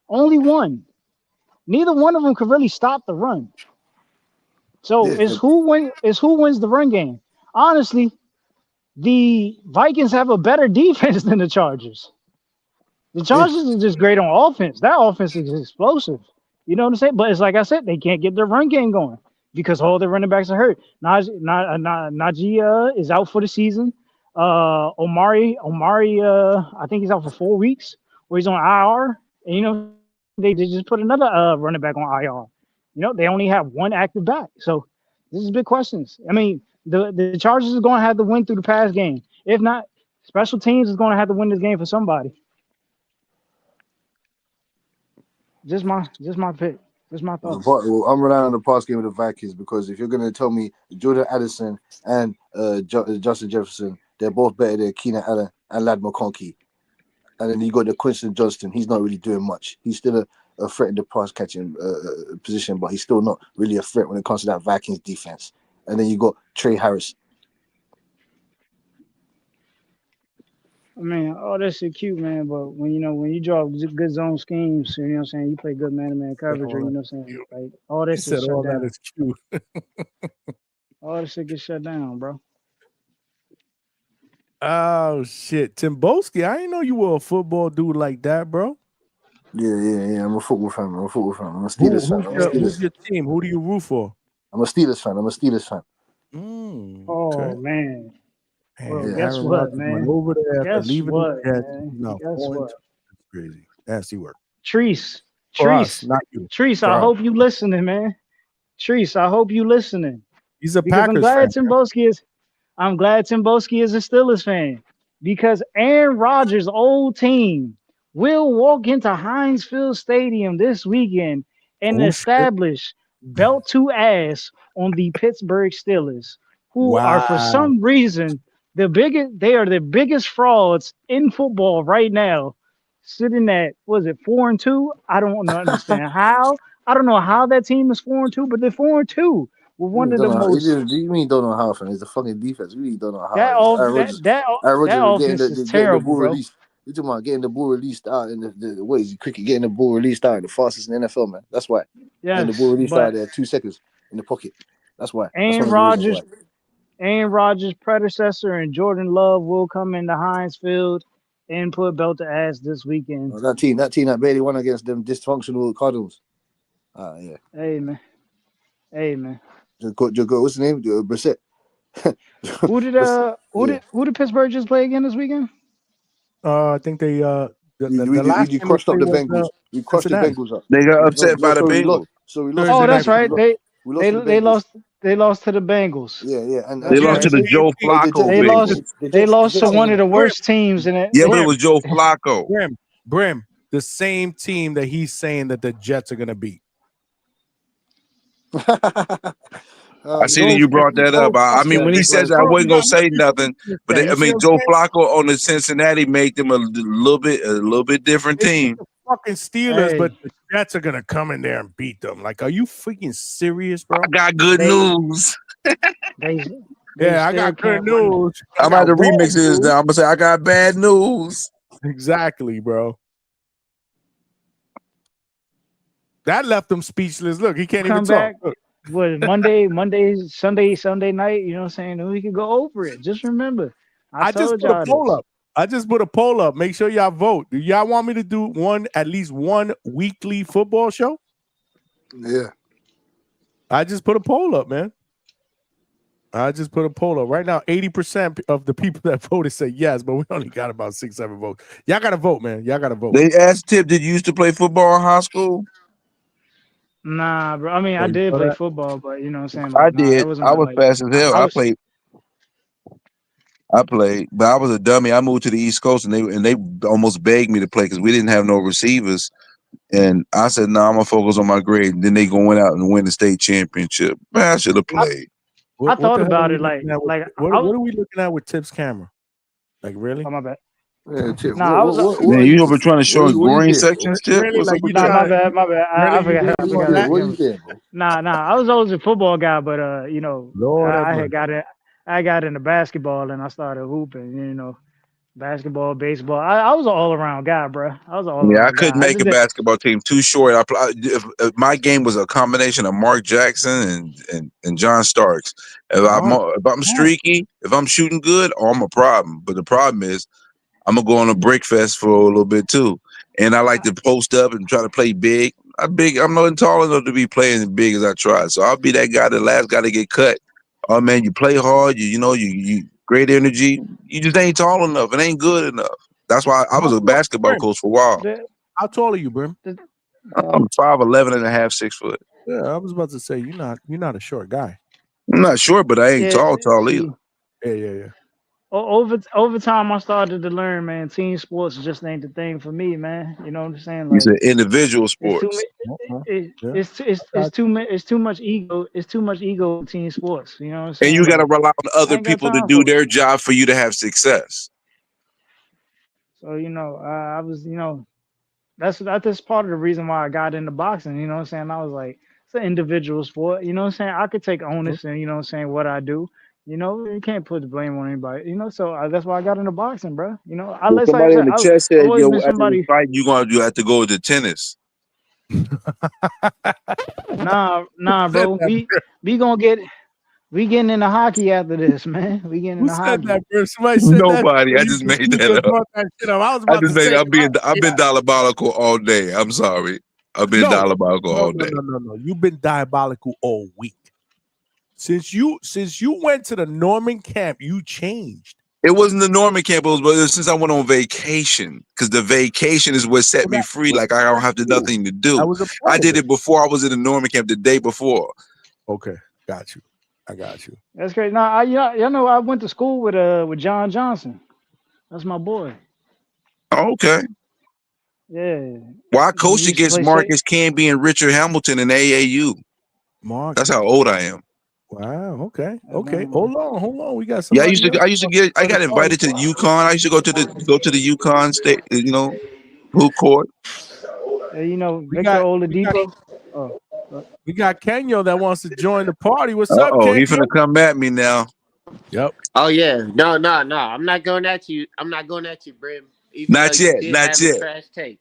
Only one. Neither one of them could really stop the run. So Yeah, it's who wins the run game. Honestly, the Vikings have a better defense than the Chargers. The Chargers is just great on offense. That offense is explosive. You know what I'm saying? But it's like I said, they can't get their run game going because all their running backs are hurt. Najee is out for the season. Omari, I think he's out for 4 weeks, or he's on IR. And you know, they just put another running back on IR. You know, they only have one active back. So this is big questions. I mean, the Chargers are going to have to win through the pass game. If not, special teams is going to have to win this game for somebody. Just my pick. Just my thoughts. Well, I'm relying on the pass game of the Vikings because if you're going to tell me Jordan Addison and Justin Jefferson, they're both better than Keenan Allen and Ladd McConkey. And then you got the Quinton Johnston. He's not really doing much. He's still a threat in the pass catching position, but he's still not really a threat when it comes to that Vikings defense. And then you got Trey Harris. I mean, all that shit cute, man. But when you draw good zone schemes, you know what I'm saying, you play good man-to-man coverage, or you know what I'm saying, like all that shit shut down. That is cute. All that shit gets shut down, bro. Oh shit, Timboski! I didn't know you were a football dude like that, bro. Yeah. I'm a football fan. I'm a Steelers fan. Who's your team? Who do you root for? I'm a Steelers fan. Oh man. Well, yeah, guess what, man? Over there, guess what, man? No, guess what? That's crazy. Nasty work. Treese, not you. Treese, I hope you listening, man. Treese, I hope you listening. He's a because Packers I'm glad Timboski is a Steelers fan because Aaron Rodgers' old team will walk into Heinz Field Stadium this weekend and establish belt to ass on the Pittsburgh Steelers, who are for some reason they are the biggest frauds in football right now, sitting at 4-2? I don't understand how. I don't know how that team is 4-2, but they're 4-2. We're one of the most. You mean don't know how? Fam? It's the fucking defense. We really don't know how. That offense is terrible, bro. You talking about getting the ball released out in the what is it, cricket? Getting the ball released out in the fastest in the NFL, man. That's why. Yeah. And the ball released out there 2 seconds in the pocket. That's why. Aaron Rodgers' predecessor and Jordan Love will come into Heinz Field and put belt to ass this weekend. Oh, that team that barely won against them dysfunctional Cardinals. Yeah. Hey man. What's the name? Brissett. Who did Pittsburgh just play again this weekend? I think they we crushed up the Bengals. We crushed the Bengals up. They got upset by the Bengals. So we lost. Oh, that's right. They lost to the Bengals. Yeah. And they lost to the Joe Flacco. They lost to one of the worst teams in it. Yeah, but it was Joe Flacco. Brim, the same team that he's saying that the Jets are gonna beat. I see that you brought that up. I mean, when he says that, I wasn't gonna say nothing, but I mean, Joe Flacco on the Cincinnati made them a little bit different team. Fucking Steelers, but the Jets are gonna come in there and beat them. Like, are you freaking serious, bro? I got good news. I got good news. I'm about to remix this now. I'm gonna say I got bad news. Exactly, bro. That left him speechless. Look, he can't even talk. What, Monday, Sunday night, you know what I'm saying? And we can go over it. Just remember, I just put a poll up. I just put a poll up. Make sure y'all vote. Do y'all want me to do at least one weekly football show? Yeah. I just put a poll up, man. Right now, 80% of the people that voted say yes, but we only got about 6-7 votes. Y'all got to vote, man. Y'all got to vote. They asked Tip, did you used to play football in high school? Nah, bro. I mean, I did play football, but you know what I'm saying? I did. I was fast as hell. I played, but I was a dummy. I moved to the East Coast, and they almost begged me to play because we didn't have no receivers. And I said, "No, I'm gonna focus on my grade." And then they went out and win the state championship. Man, I should have played. I thought about it like what are we looking at with Tip's camera? Like, really? Oh, my bad. Yeah, Tip. Man, you over trying to show green sections, Tip? Really, like, my bad. I forgot. Nah. I was always a football guy, but I had got it. I got into basketball and I started hooping. You know, basketball, baseball. I was an all around guy, bro. I was an all Yeah, I around couldn't guy. I make just a did. basketball team too short. If my game was a combination of Mark Jackson and John Starks. If I'm streaky, if I'm shooting good, I'm a problem. But the problem is I'm gonna go on a brick fest for a little bit too. And I like to post up and try to play big. I'm not tall enough to be playing as big as I try. So I'll be that guy, the last guy to get cut. Oh man, you play hard, you great energy. You just ain't tall enough. It ain't good enough. That's why I was a basketball coach for a while. How tall are you, Brim? I'm 5'11" and a half, 6 foot. Yeah, I was about to say you're not a short guy. I'm not short, but I ain't tall either. Yeah. Over time, I started to learn, man. Team sports just ain't the thing for me, man. You know what I'm saying? It's Like an individual it's too sports. much ego. It's too much ego in team sports. You know what I'm saying? And you got to Like, rely on I other ain't got people to time do for it. their job for you to have success. So I was, that's part of the reason why I got into boxing. You know what I'm saying? I was like, it's an individual sport. You know what I'm saying? I could take onus and what I do. You can't put the blame on anybody. So that's why I got into boxing, bro. If somebody in the chat I've said, always "Yo, been after this somebody. fight, you have to go to tennis." Nah, bro. We gonna get. We getting into hockey after this, man. We getting Who into said hockey. that, bro? Somebody said that. Nobody. I You just made just that up. brought that shit up. I was about to say. I've been diabolical all day. I'm sorry. I've been diabolical all day. No. You've been diabolical all week. Since you went to the Norman camp, you changed. It wasn't the Norman camp, but since I went on vacation, because the vacation is what set me free. Like I don't have nothing to do. I did it before I was in the Norman camp the day before. Okay, got you. I got you. That's great. Now, y'all know I went to school with John Johnson. That's my boy. Okay. Yeah. Well, I coached against Marcus Camby and Richard Hamilton in AAU. That's how old I am. Wow. Okay. Hold on. We got some. Yeah, I got invited to UConn. I used to go to the UConn state, hoop court. Victor Oladipo. We got Kenyo that wants to join the party. What's up, Kenyo? He's gonna come at me now. Yep. Oh yeah. No. I'm not going at you. Brim. Not yet. Trash take.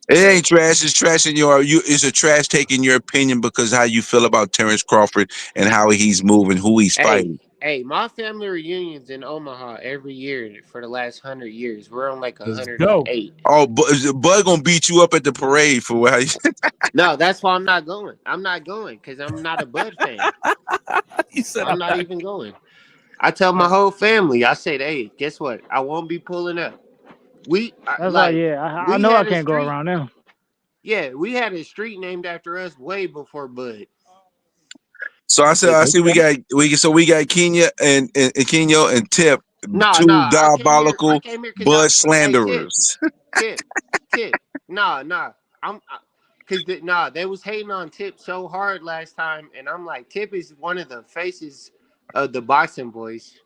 It ain't trash. It's trash in it's a trash take in your opinion because how you feel about Terrence Crawford and how he's moving, who he's fighting. Hey, my family reunions in Omaha every year for the last 100 years. We're on like 108. Oh, Bud gonna beat you up at the parade for what? No, that's why I'm not going. I'm not going because I'm not a Bud fan. He said I'm not even going. I tell my whole family, I said, hey, guess what? I won't be pulling up. I know I can't go around them. Yeah, we had a street named after us way before Bud. So I see we got Kenya and Kenyo and Tip, two diabolical Bud slanderers. Tip. Nah. They was hating on Tip so hard last time, and I'm like, Tip is one of the faces of the boxing boys.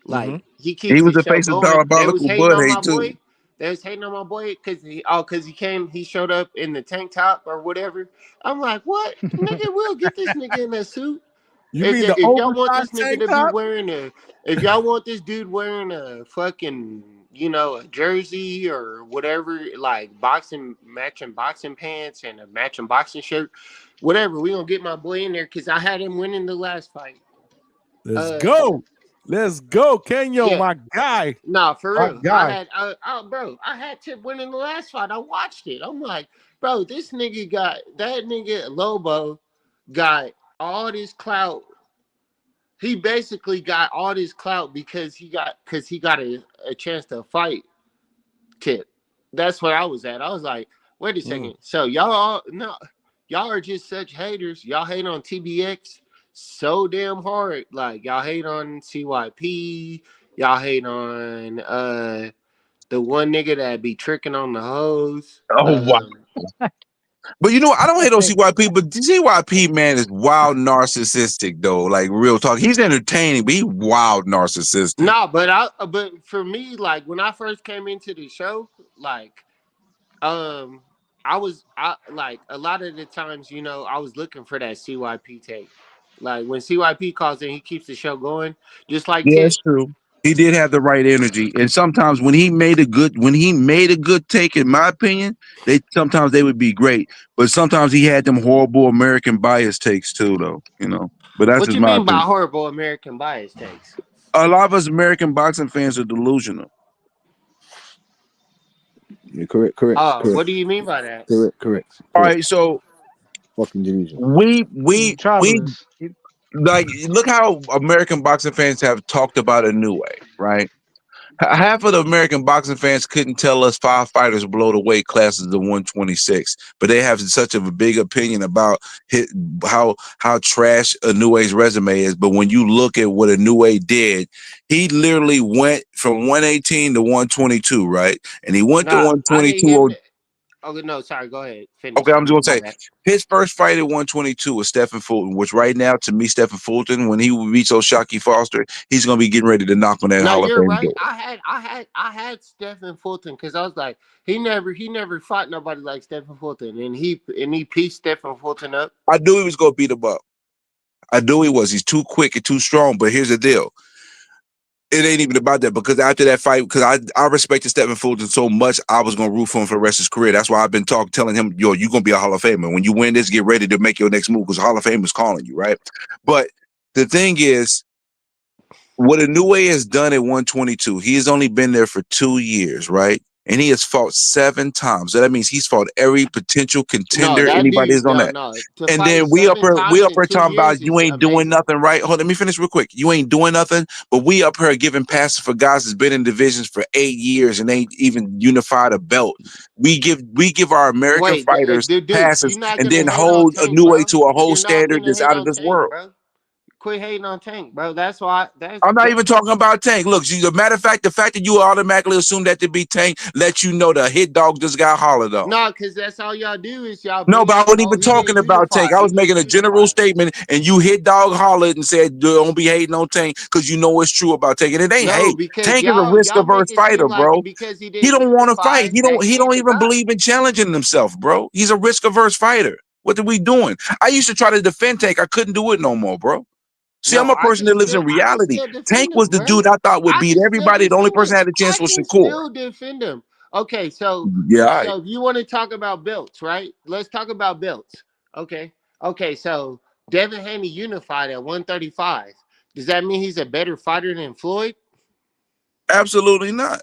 Like he keeps was the show face of going. diabolical Bud hate too. Boy. They was hating on my boy because he showed up in the tank top or whatever. I'm like, what? Nigga, we'll get this nigga in a suit. If y'all want this nigga to be wearing if y'all want this dude wearing a fucking, a jersey or whatever, like matching boxing pants and a matching boxing shirt, whatever, we gonna get my boy in there because I had him winning the last fight. Let's go, Kenyo, my guy. Nah, for real. I had Tip winning the last fight. I watched it. I'm like, bro, that nigga Lobo got all this clout. He basically got all this clout because he got a chance to fight Tip. That's where I was at. I was like, wait a second. So y'all are just such haters. Y'all hate on TBX so damn hard. Like y'all hate on CYP. Y'all hate on the one nigga that be tricking on the hoes. Oh wow. But I don't hate on CYP, but CYP, man, is wild narcissistic though. Like real talk. He's entertaining, but he's wild narcissistic. No, but for me, like when I first came into the show, like I like a lot of the times, I was looking for that CYP tape. Like when CYP calls in, he keeps the show going, just like Yeah, Tip. that's true. He did have the right energy, and sometimes when he made a good take, in my opinion, sometimes they would be great, but sometimes he had them horrible American bias takes too, though. But that's What just you my mean by opinion. horrible American bias takes? A lot of us American boxing fans are delusional. Yeah, correct. What do you mean by that? Correct. All right, so Fucking delusion. we Travelers. like look how American boxing fans have talked about a new way, right? Half of the American boxing fans couldn't tell us 5 fighters below the weight classes of 126, but they have such a big opinion about how trash Inouye's resume is. But when you look at what Inoue did, he literally went from 118 to 122, right? And he went to Nah, I need him 122. to. Oh no, sorry. Go ahead. Okay, Finish. I'm just gonna My say bad. his first fight at 122 was Stephen Fulton, which right now, to me, Stephen Fulton, when he beats O'Shaquie Foster, he's gonna be getting ready to knock on that No, Hall of you're Fame right. door. I had Stephen Fulton because I was like, he never fought nobody like Stephen Fulton, and he pieced Stephen Fulton up. I knew he was gonna beat him up. I knew he was. He's too quick and too strong. But here's the deal. It ain't even about that, because after that fight, because I respected Stephen Fulton so much, I was gonna root for him for the rest of his career. That's why I've been telling him, yo, you're gonna be a Hall of Famer. When you win this, get ready to make your next move, because Hall of Fame is calling you, right? But the thing is, what Inoue has done at 122, he has only been there for 2 years, right? And he has fought 7 times. So that means he's fought every potential No, contender that anybody dude, is on that. no. To And fight then we up 7 here times in 2 talking about years you is ain't doing amazing. nothing, right? Hold on, let me finish real quick. You ain't doing nothing, but we up here giving passes for guys that's been in divisions for 8 years and ain't even unified a belt. We give our American fighters Dude, passes you're not and gonna then hate on hold a Tank, new way bro. to a whole You're not standard gonna that's hate out of on this Tank, world. bro. Quit hating on Tank, bro. That's why. I'm not even talking about Tank. Look, as a matter of fact, the fact that you automatically assume that to be Tank lets you know the hit dog just got hollered on. No, because that's all y'all do is y'all No, bring but I up, wasn't oh, even he talking didn't about unify. Tank. I He was making didn't a general unify. statement, and you hit dog hollered and said, don't be hating on Tank because you know it's true about Tank. And it ain't No, hate. because Tank is a y'all risk-averse make it seem fighter, like bro. because he He didn't don't want to unify, fight. He that don't ain't the even guy. believe in challenging himself, bro. He's a risk-averse fighter. What are we doing? I used to try to defend Tank. I couldn't do it no more, bro. See, I'm No, a person that lives in I can reality. still Tank defend was him, the bro. dude I thought would I beat can still everybody. The only defend person him. that had a I chance was can Shakur. still defend him. Okay, so Yeah, all right. if you want to talk about belts, right? Let's talk about belts. Okay. So Devin Haney unified at 135. Does that mean he's a better fighter than Floyd? Absolutely not.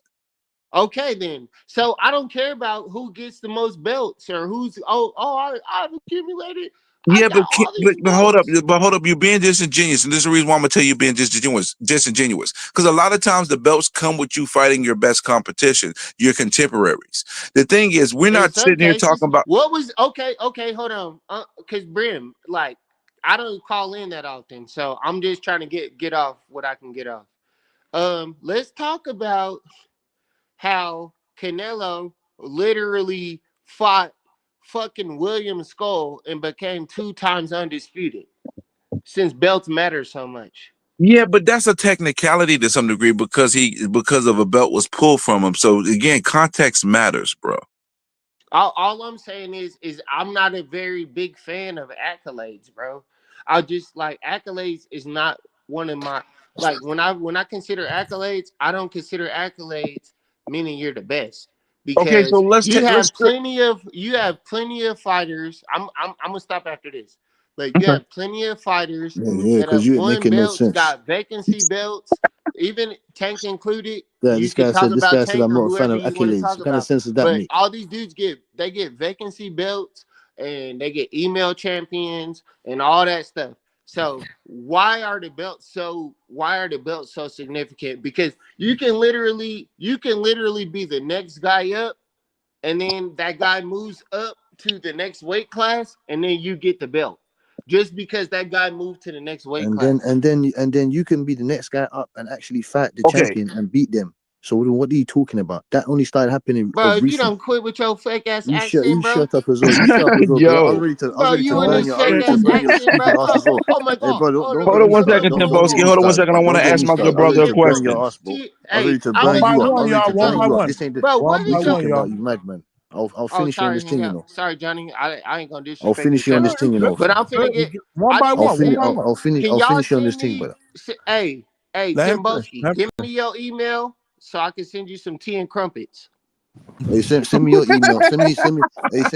Okay, then. So I don't care about who gets the most belts or who's I've accumulated. I Yeah, got all these but hold up, belts. you're being disingenuous, and this is the reason why I'm gonna tell you you're being disingenuous. Because a lot of times the belts come with you fighting your best competition, your contemporaries. The thing is, we're In not some sitting here cases, talking about. what was okay, hold on. Cause Brim, like, I don't call in that often. So I'm just trying to get off what I can get off. Let's talk about how Canelo literally fought fucking William Skull and became 2 times undisputed since belts matter so much. Yeah, but that's a technicality to some degree because of a belt was pulled from him. So again, context matters, bro. All I'm saying is I'm not a very big fan of accolades, bro. I just like accolades is not one of my like when I consider accolades, I don't consider accolades meaning you're the best Okay, so because let's you have plenty of fighters. I'm gonna stop after this, but you okay. have plenty of fighters Yeah, that because have you ain't won making no belts, sense. got vacancy belts, even Tank included. Yeah, You can talk this about guy said Tank I'm or not a fan whoever of you want to accolades. talk What kind of about. sense does that But make? all these dudes get vacancy belts and they get email champions and all that stuff. So why are the belts so significant? Because you can literally be the next guy up, and then that guy moves up to the next weight class, and then you get the belt. Just because that guy moved to the next weight class. And then you can be the next guy up and actually fight the Okay. champion and beat them. So what are you talking about? That only started happening Bro, of if you recent. don't quit with your fake ass You accent, bro. shut up as well. You shut up as well. Cause Yo. I was ready to Bro, you in burn this your fake ass accent, stupid bro. ass as well. Oh my Hey, god. bro, don't Hold get on me one started. second, Don't Timboski. get me Hold on one started, second. bro. I want Don't to get ask me my good started. I was brother ready a to burn your question. ass, bro. I was Hey, ready to I'm burn gonna you up. I one, was ready y'all. to burn One by you up. one. This ain't the. bro, One what by is You your one, talking y'all. about, you madman? I'll finish you on sorry, this thing, you Hangout. know. Sorry, Johnny. I ain't gonna I'll disrespect your finish you on this feelings, thing, you know. but I'm finna get. one I by just one. want to One say by this. one. Can I'll y'all finish you on this send thing, me? brother. Hey, Let him finish. Timboski, give me your email so I can send you some tea and crumpets. Hey, send me your email. Send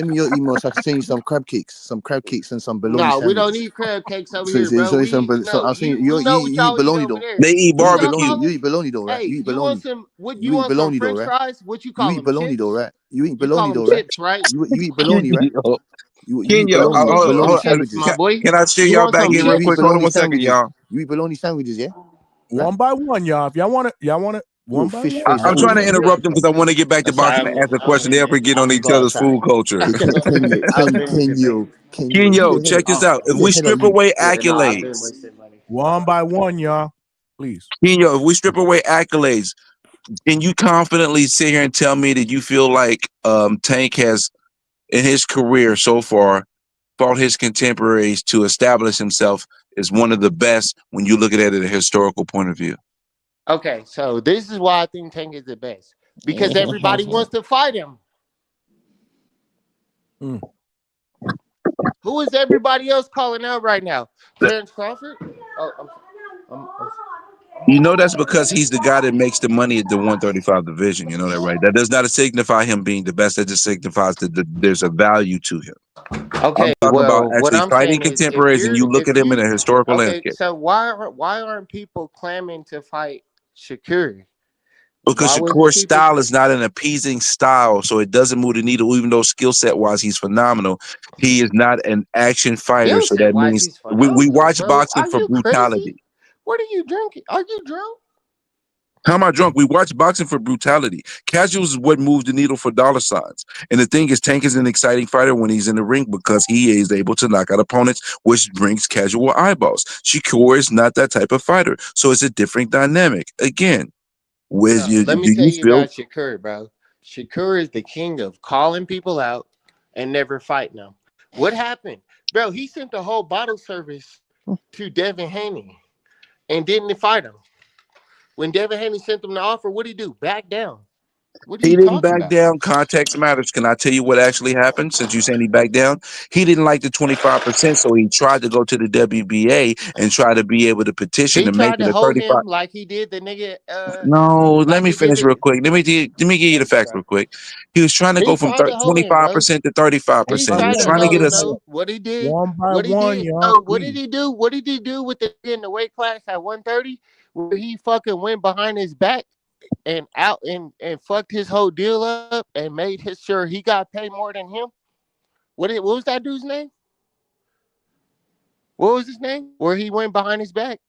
me your email so I can send you some crab cakes and some bologna No, we don't sandwiches. need crab cakes over So, here, bro. so No, I'm saying we know what you eat y'all eat bologna over though. there. They eat What y'all barbecue. call You it? eat bologna though, right? Hey, You eat you want bologna. some? What You you eat want? Some bologna though, French right? fries? What you You call eat them? bologna though, Chips? right? You eat You call bologna them though, right? chips, right? You eat bologna, right? Kenyo, You eat Kenyo, Bro, bologna, you eat bologna some chips, sandwiches. my boy. can I steer You y'all want back some in real You eat quick? chips? Hold on bologna one second, sandwiches. y'all. You eat bologna sandwiches, yeah? One by one, y'all. If y'all want it, Little one by fish one. face I'm fool, trying to man. interrupt them because I want to get back to I'm sorry. boxing and ask a I'm question. They ever get I'm on gonna each go other's outside. food culture. I've been in here, man. Kenyo, who Kenyo, the hell? check this out. If Who the we hell are strip you? away Yeah, no, I've been accolades, wasting money. One by one, y'all. Please. Kenyo, if we strip away accolades, can you confidently sit here and tell me that you feel like Tank has, in his career so far, fought his contemporaries to establish himself as one of the best when you look at it at a historical point of view? Okay, so this is why I think Tank is the best because everybody wants to fight him. Mm. Who is everybody else calling out right now? Terrence Crawford? Oh, You know that's because he's the guy that makes the money at the 135 division. You know that, right? That does not signify him being the best. That just signifies that there's a value to him. I'm okay, talking about well, what actually I'm fighting saying is contemporaries, and you look at him in a historical okay, landscape. so why aren't people clamoring to fight Shakur? Because Why wasn't Shakur's people? style is not an appeasing style, so it doesn't move the needle. Even though skill set wise he's phenomenal, he is not an action fighter. Skill So set that wise, means he's we phenomenal, watch bro. boxing Are for you crazy? brutality. What are you drinking? Are you drunk? How am I drunk? We watch boxing for brutality. Casuals is what moves the needle for dollar signs. And the thing is, Tank is an exciting fighter when he's in the ring because he is able to knock out opponents, which brings casual eyeballs. Shakur is not that type of fighter, so it's a different dynamic. Again, No, let me do tell you you feel? about Shakur, bro. Shakur is the king of calling people out and never fighting them. What happened? Bro, he sent the whole bottle service to Devin Haney and didn't fight him. When Devin Haney sent them the offer, what did he do? Back down. What are He you didn't talking back about? down. Context matters. Can I tell you what actually happened since you saying he backed down? He didn't like the 25%, so he tried to go to the WBA and try to be able to petition He to make tried it to a hold 35. him like he did the nigga, No, let like me he did finish real the. quick. Let me give you the Go ahead, facts bro. real quick. He was trying to He go from tried to hold him, bro. 25% to He 35%. By He tried was to one, trying to y'all. get us. what he did, One by what he one, did. y'all. Oh, what did Please. he do? What did he do with the in the weight class at 130? Where he fucking went behind his back and out and fucked his whole deal up and made his sure he got paid more than him. What was that dude's name? What was his name? Where he went behind his back?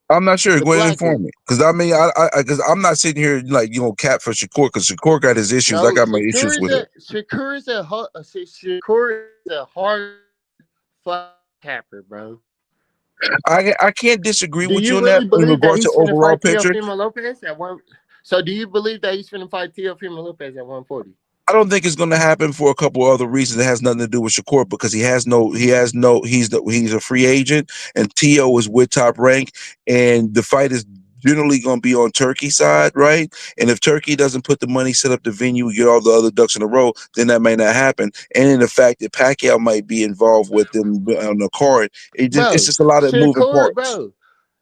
I'm not sure. The Go ahead and black inform dude. me, because I mean, because I'm not sitting here like cap for Shakur, because Shakur got his issues. I No, got my issues with it. Shakur is a hard fuck capper, bro. I can't disagree Do with you you on that really in believe that regards to he's finna overall fight picture. Teofimo Lopez at one? So do you believe that he's finna fight Teofimo Lopez at 140? I don't think it's going to happen for a couple of other reasons. It has nothing to do with Shakur because he's a free agent, and Tio is with Top Rank, and the fight is generally going to be on Turkey side, right? And if Turkey doesn't put the money, set up the venue, get all the other ducks in a row, then that may not happen. And in the fact that Pacquiao might be involved with them on the card, it's Bro, just a lot of moving parts.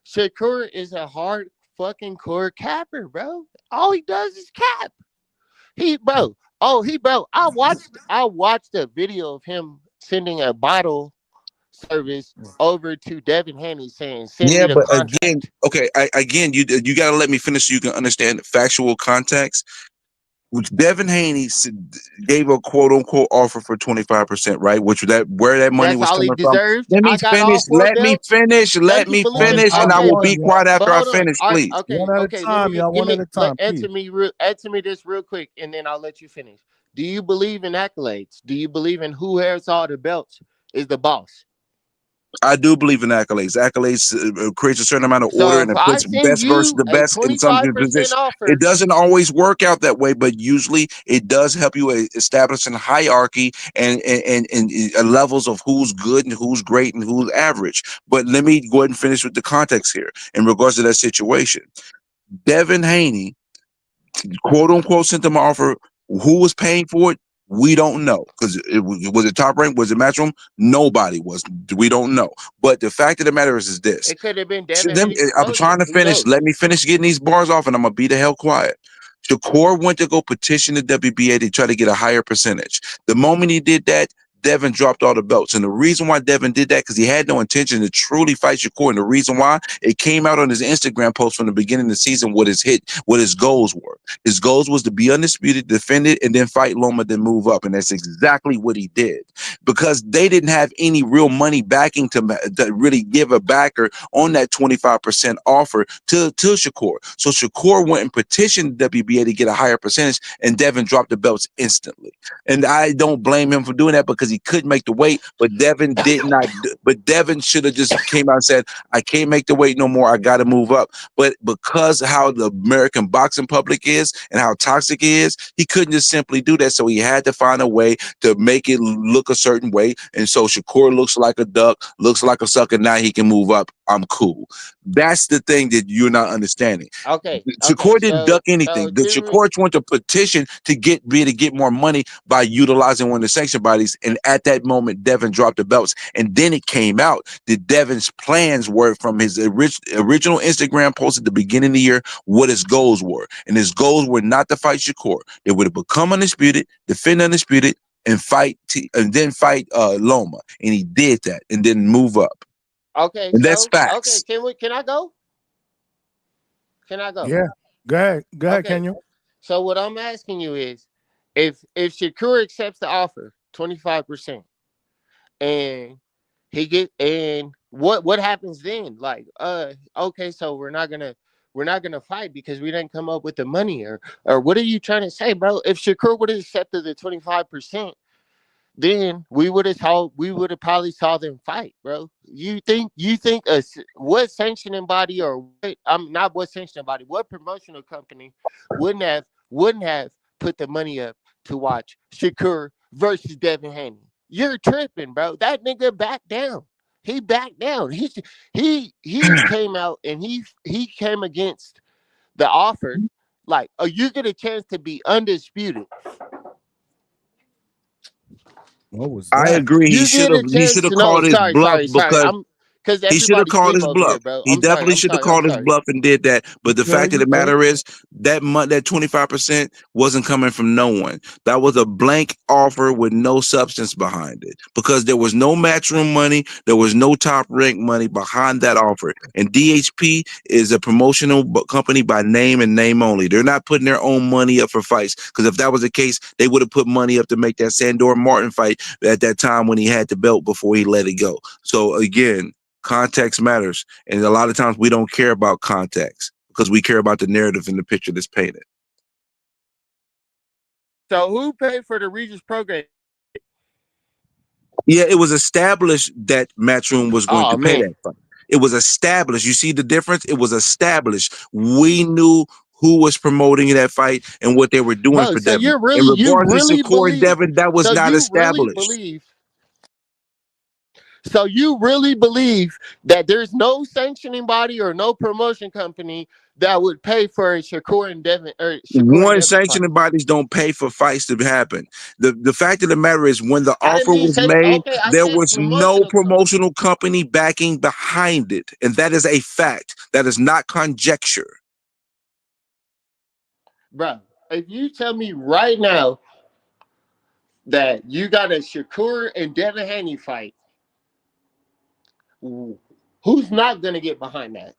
Shakur is a hard fucking core capper, bro. All he does is cap. Bro. I watched a video of him sending a bottle service over to Devin Haney saying, "Send me Yeah, the but again, contract." okay, you got to let me finish so you can understand factual context. Which Devin Haney gave a quote unquote offer for 25%, right? Where that money That's was all he coming from. deserved. Let me I got all finish. four belts. So Let you me believe One in finish, by and I will okay? be one, y'all. quiet But after I hold on. finish, All right, please. okay, One at a okay. Let time, me y'all. give One at me a time, please. answer me this real quick, and then I'll let you finish. Do you believe in accolades? Do you believe in who has all the belts is the boss? I do believe in accolades. Accolades creates a certain amount of order So and if it I puts send best versus you the a best in some 25% positions. It offer, doesn't always work out that way, but usually it does help you establish a hierarchy and levels of who's good and who's great and who's average. But let me go ahead and finish with the context here in regards to that situation. Devin Haney, quote unquote, sent them an offer. Who was paying for it? We don't know because was it top rank? Was it Matchroom? Nobody was. We don't know. But the fact of the matter is this. It could have been Devin Haney's I'm trying to finish. knows? Let me finish getting these bars off, and I'm gonna be the hell quiet. Shakur went to go petition the WBA to try to get a higher percentage. The moment he did that, Devin dropped all the belts. And the reason why Devin did that, because he had no intention to truly fight Shakur. And the reason why, it came out on his Instagram post from the beginning of the season what his goals were. His goals was to be undisputed, defend it, and then fight Loma, then move up. And that's exactly what he did. Because they didn't have any real money backing to really give a backer on that 25% offer to Shakur. So Shakur went and petitioned the WBA to get a higher percentage, and Devin dropped the belts instantly. And I don't blame him for doing that because he couldn't make the weight, but Devin did not. But Devin should have just came out and said, I can't make the weight no more. I got to move up. But because how the American boxing public is and how toxic it is, he couldn't just simply do that. So he had to find a way to make it look a certain way. And so Shakur looks like a duck, looks like a sucker. Now he can move up. I'm cool. That's the thing that you're not understanding. Okay. Shakur didn't duck anything. The Shakur went to petition to get more money by utilizing one of the sanction bodies. And at that moment, Devin dropped the belts. And then it came out that Devin's plans were from his original Instagram post at the beginning of the year, what his goals were. And his goals were not to fight Shakur. They would have become undisputed, defend undisputed, and then fight Loma. And he did that and then move up. Okay, and that's facts. Okay, can I go? Can I go? Yeah, go ahead, Okay. Kenya. So what I'm asking you is, if Shakur accepts the offer, 25%, and what happens then? Like, okay, so we're not gonna fight because we didn't come up with the money, or what are you trying to say, bro? If Shakur would have accepted the 25%. Then we would have probably saw them fight, bro. You think what sanctioning body or what promotional company wouldn't have put the money up to watch Shakur versus Devin Haney? You're tripping, bro. That nigga backed down. He backed down. He came out and he came against the offer. Like, oh, you get a chance to be undisputed. What was that? I agree. He should have called his bluff because he should have called his bluff. He definitely should have called his bluff and did that. But the fact of the matter is that 25% wasn't coming from no one. That was a blank offer with no substance behind it because there was no matchroom money. There was no top rank money behind that offer. And DHP is a promotional company by name and name only. They're not putting their own money up for fights because if that was the case, they would have put money up to make that Sandor Martin fight at that time when he had the belt before he let it go. So again, context matters. And a lot of times we don't care about context because we care about the narrative and the picture that's painted. So who paid for the Regis program? Yeah, it was established that Matchroom was going to pay that fight. It was established. You see the difference? It was established. We knew who was promoting that fight and what they were doing for Devin. In regards to Shakur and Devin, that was not established. So you really believe that there's no sanctioning body or no promotion company that would pay for a Shakur and Devin? Sanctioning bodies don't pay for fights to happen. The fact of the matter is when the offer was made, there was no promotional company backing behind it. And that is a fact. That is not conjecture. Bro, if you tell me right now that you got a Shakur and Devin Haney fight, who's not going to get behind that?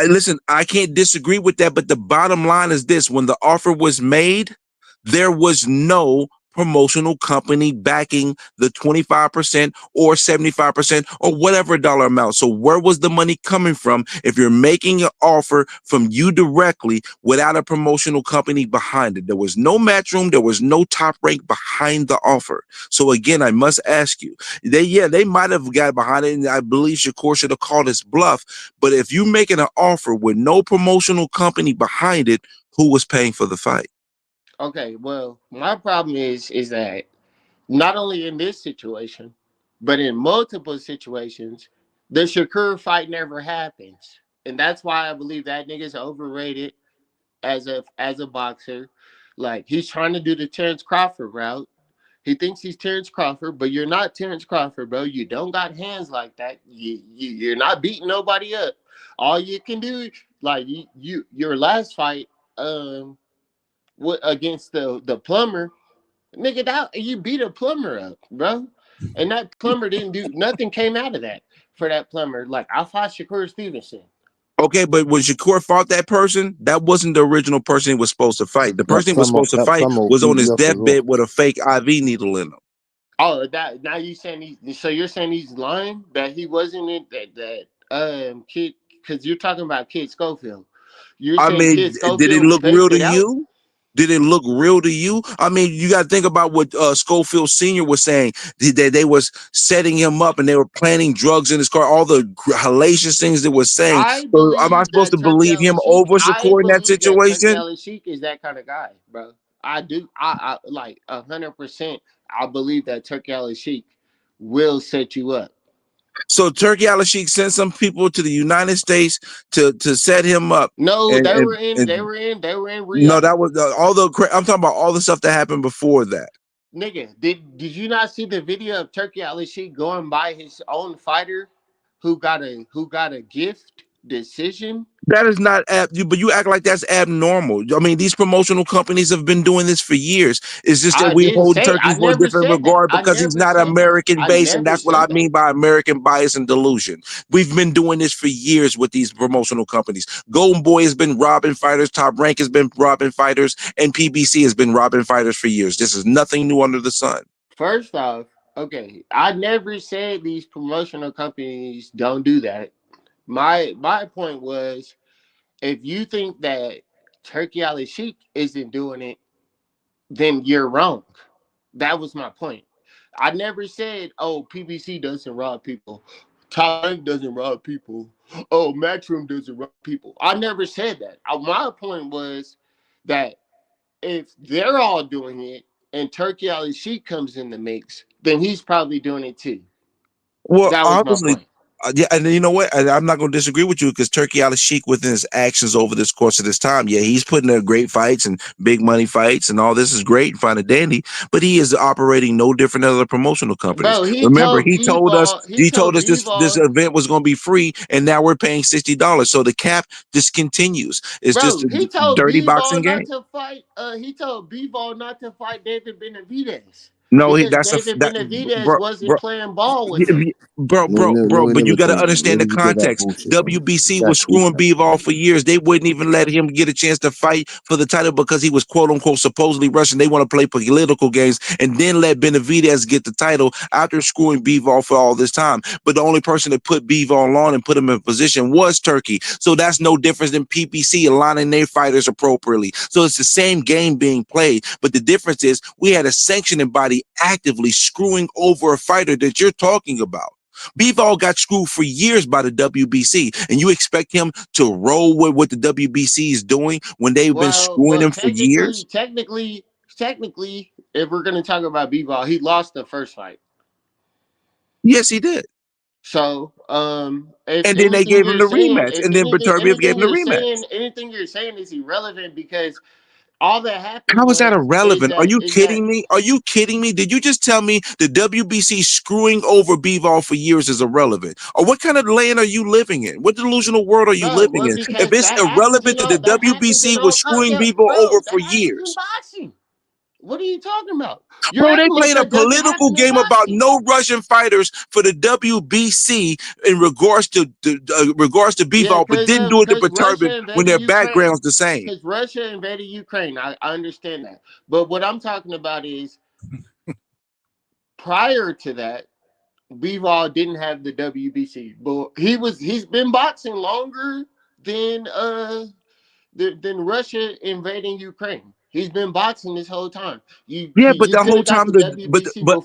Listen, I can't disagree with that, but the bottom line is this. When the offer was made, there was no promotional company backing the 25% or 75% or whatever dollar amount. So where was the money coming from if you're making an offer from you directly without a promotional company behind it? There was no Matchroom. There was no Top Rank behind the offer. So again, I must ask you, they might have got behind it, and I believe Shakur should have called his bluff. But if you're making an offer with no promotional company behind it, who was paying for the fight? Okay, well, my problem is that not only in this situation, but in multiple situations, the Shakur fight never happens. And that's why I believe that nigga's overrated as a boxer. Like, he's trying to do the Terrence Crawford route. He thinks he's Terrence Crawford, but you're not Terrence Crawford, bro. You don't got hands like that. You're not beating nobody up. All you can do, like your last fight, against the plumber, nigga, that you beat a plumber up, bro. And that plumber didn't do nothing. Came out of that for that plumber. Like I fought Shakur Stevenson. Okay, but when Shakur fought that person, that wasn't the original person he was supposed to fight. The person he was supposed to fight was on his deathbed with a fake IV needle in him. Oh, that now you saying so you're saying he's lying that he wasn't in that kid, because you're talking about Kid Schofield. You're saying Kid Schofield did it look real to out? you? Did it look real to you? I mean, you got to think about what Schofield Sr. was saying. They was setting him up and they were planting drugs in his car, all the hellacious things they were saying. So am I supposed to believe him over Shakur in that situation? Turkey Sheik is that kind of guy, bro. I do. I like 100%. I believe that Turkey Sheik will set you up. So Turkey Sheik sent some people to the United States to set him up. No, they were in Rio. No, that was I'm talking about all the stuff that happened before that. Nigga, did you not see the video of Turkey Sheik going by his own fighter who got a gift decision? That is not but you act like that's abnormal. I mean, these promotional companies have been doing this for years. It's just that we hold Turkey for a different regard because he's not American based, and that's what I mean by American bias and delusion. We've been doing this for years with these promotional companies. Golden Boy has been robbing fighters, Top Rank has been robbing fighters, and PBC has been robbing fighters for years. This is nothing new under the sun. First off, okay, I never said these promotional companies don't do that. My point was, if you think that Turkey Sheik isn't doing it, then you're wrong. That was my point. I never said, oh, PBC doesn't rob people. Top Rank doesn't rob people. Oh, Matchroom doesn't rob people. I never said that. My point was that if they're all doing it and Turkey Sheik comes in the mix, then he's probably doing it too. Well, that was obviously, my point. Yeah, and you know what? I'm not going to disagree with you because Turkey Sheik, within his actions over this course of this time, yeah, he's putting in great fights and big money fights, and all this is great and fine and dandy. But he is operating no different than other promotional companies. Bro, Remember, he told us this event was going to be free, and now we're paying $60. So the cap just continues. It's just a dirty boxing game. He told Bivol not to fight David Benavidez. No, Benavidez wasn't playing ball with him. Bro, but you got to understand the context. WBC was screwing Bivol for years. They wouldn't even let him get a chance to fight for the title because he was quote unquote supposedly Russian. They want to play political games and then let Benavidez get the title after screwing Bivol for all this time. But the only person that put Bivol on and put him in position was Turkey. So that's no difference than PPC aligning their fighters appropriately. So it's the same game being played. But the difference is we had a sanctioning body actively screwing over a fighter that you're talking about. Bivol got screwed for years by the WBC, and you expect him to roll with what the WBC is doing when they've been screwing him for years? Technically, if we're going to talk about Bivol, he lost the first fight. Yes, he did. So, and then they gave him the rematch, and then Beterbiev gave him the rematch. Anything you're saying is irrelevant because all that happened. How is that irrelevant? Are you kidding me? Are you kidding me? Did you just tell me the WBC screwing over Bivol for years is irrelevant? Or what kind of land are you living in? What delusional world are you living in? If it's irrelevant that the WBC was screwing Bivol over for years. What are you talking about? Bro, they played a political game about no Russian fighters for the WBC in regards to Bivol, but didn't do it to Beterbiev when their background's the same. Because Russia invaded Ukraine. I understand that. But what I'm talking about is prior to that, Bivol didn't have the WBC. But he's been boxing longer than Russia invading Ukraine. He's been boxing this whole time. But the whole time,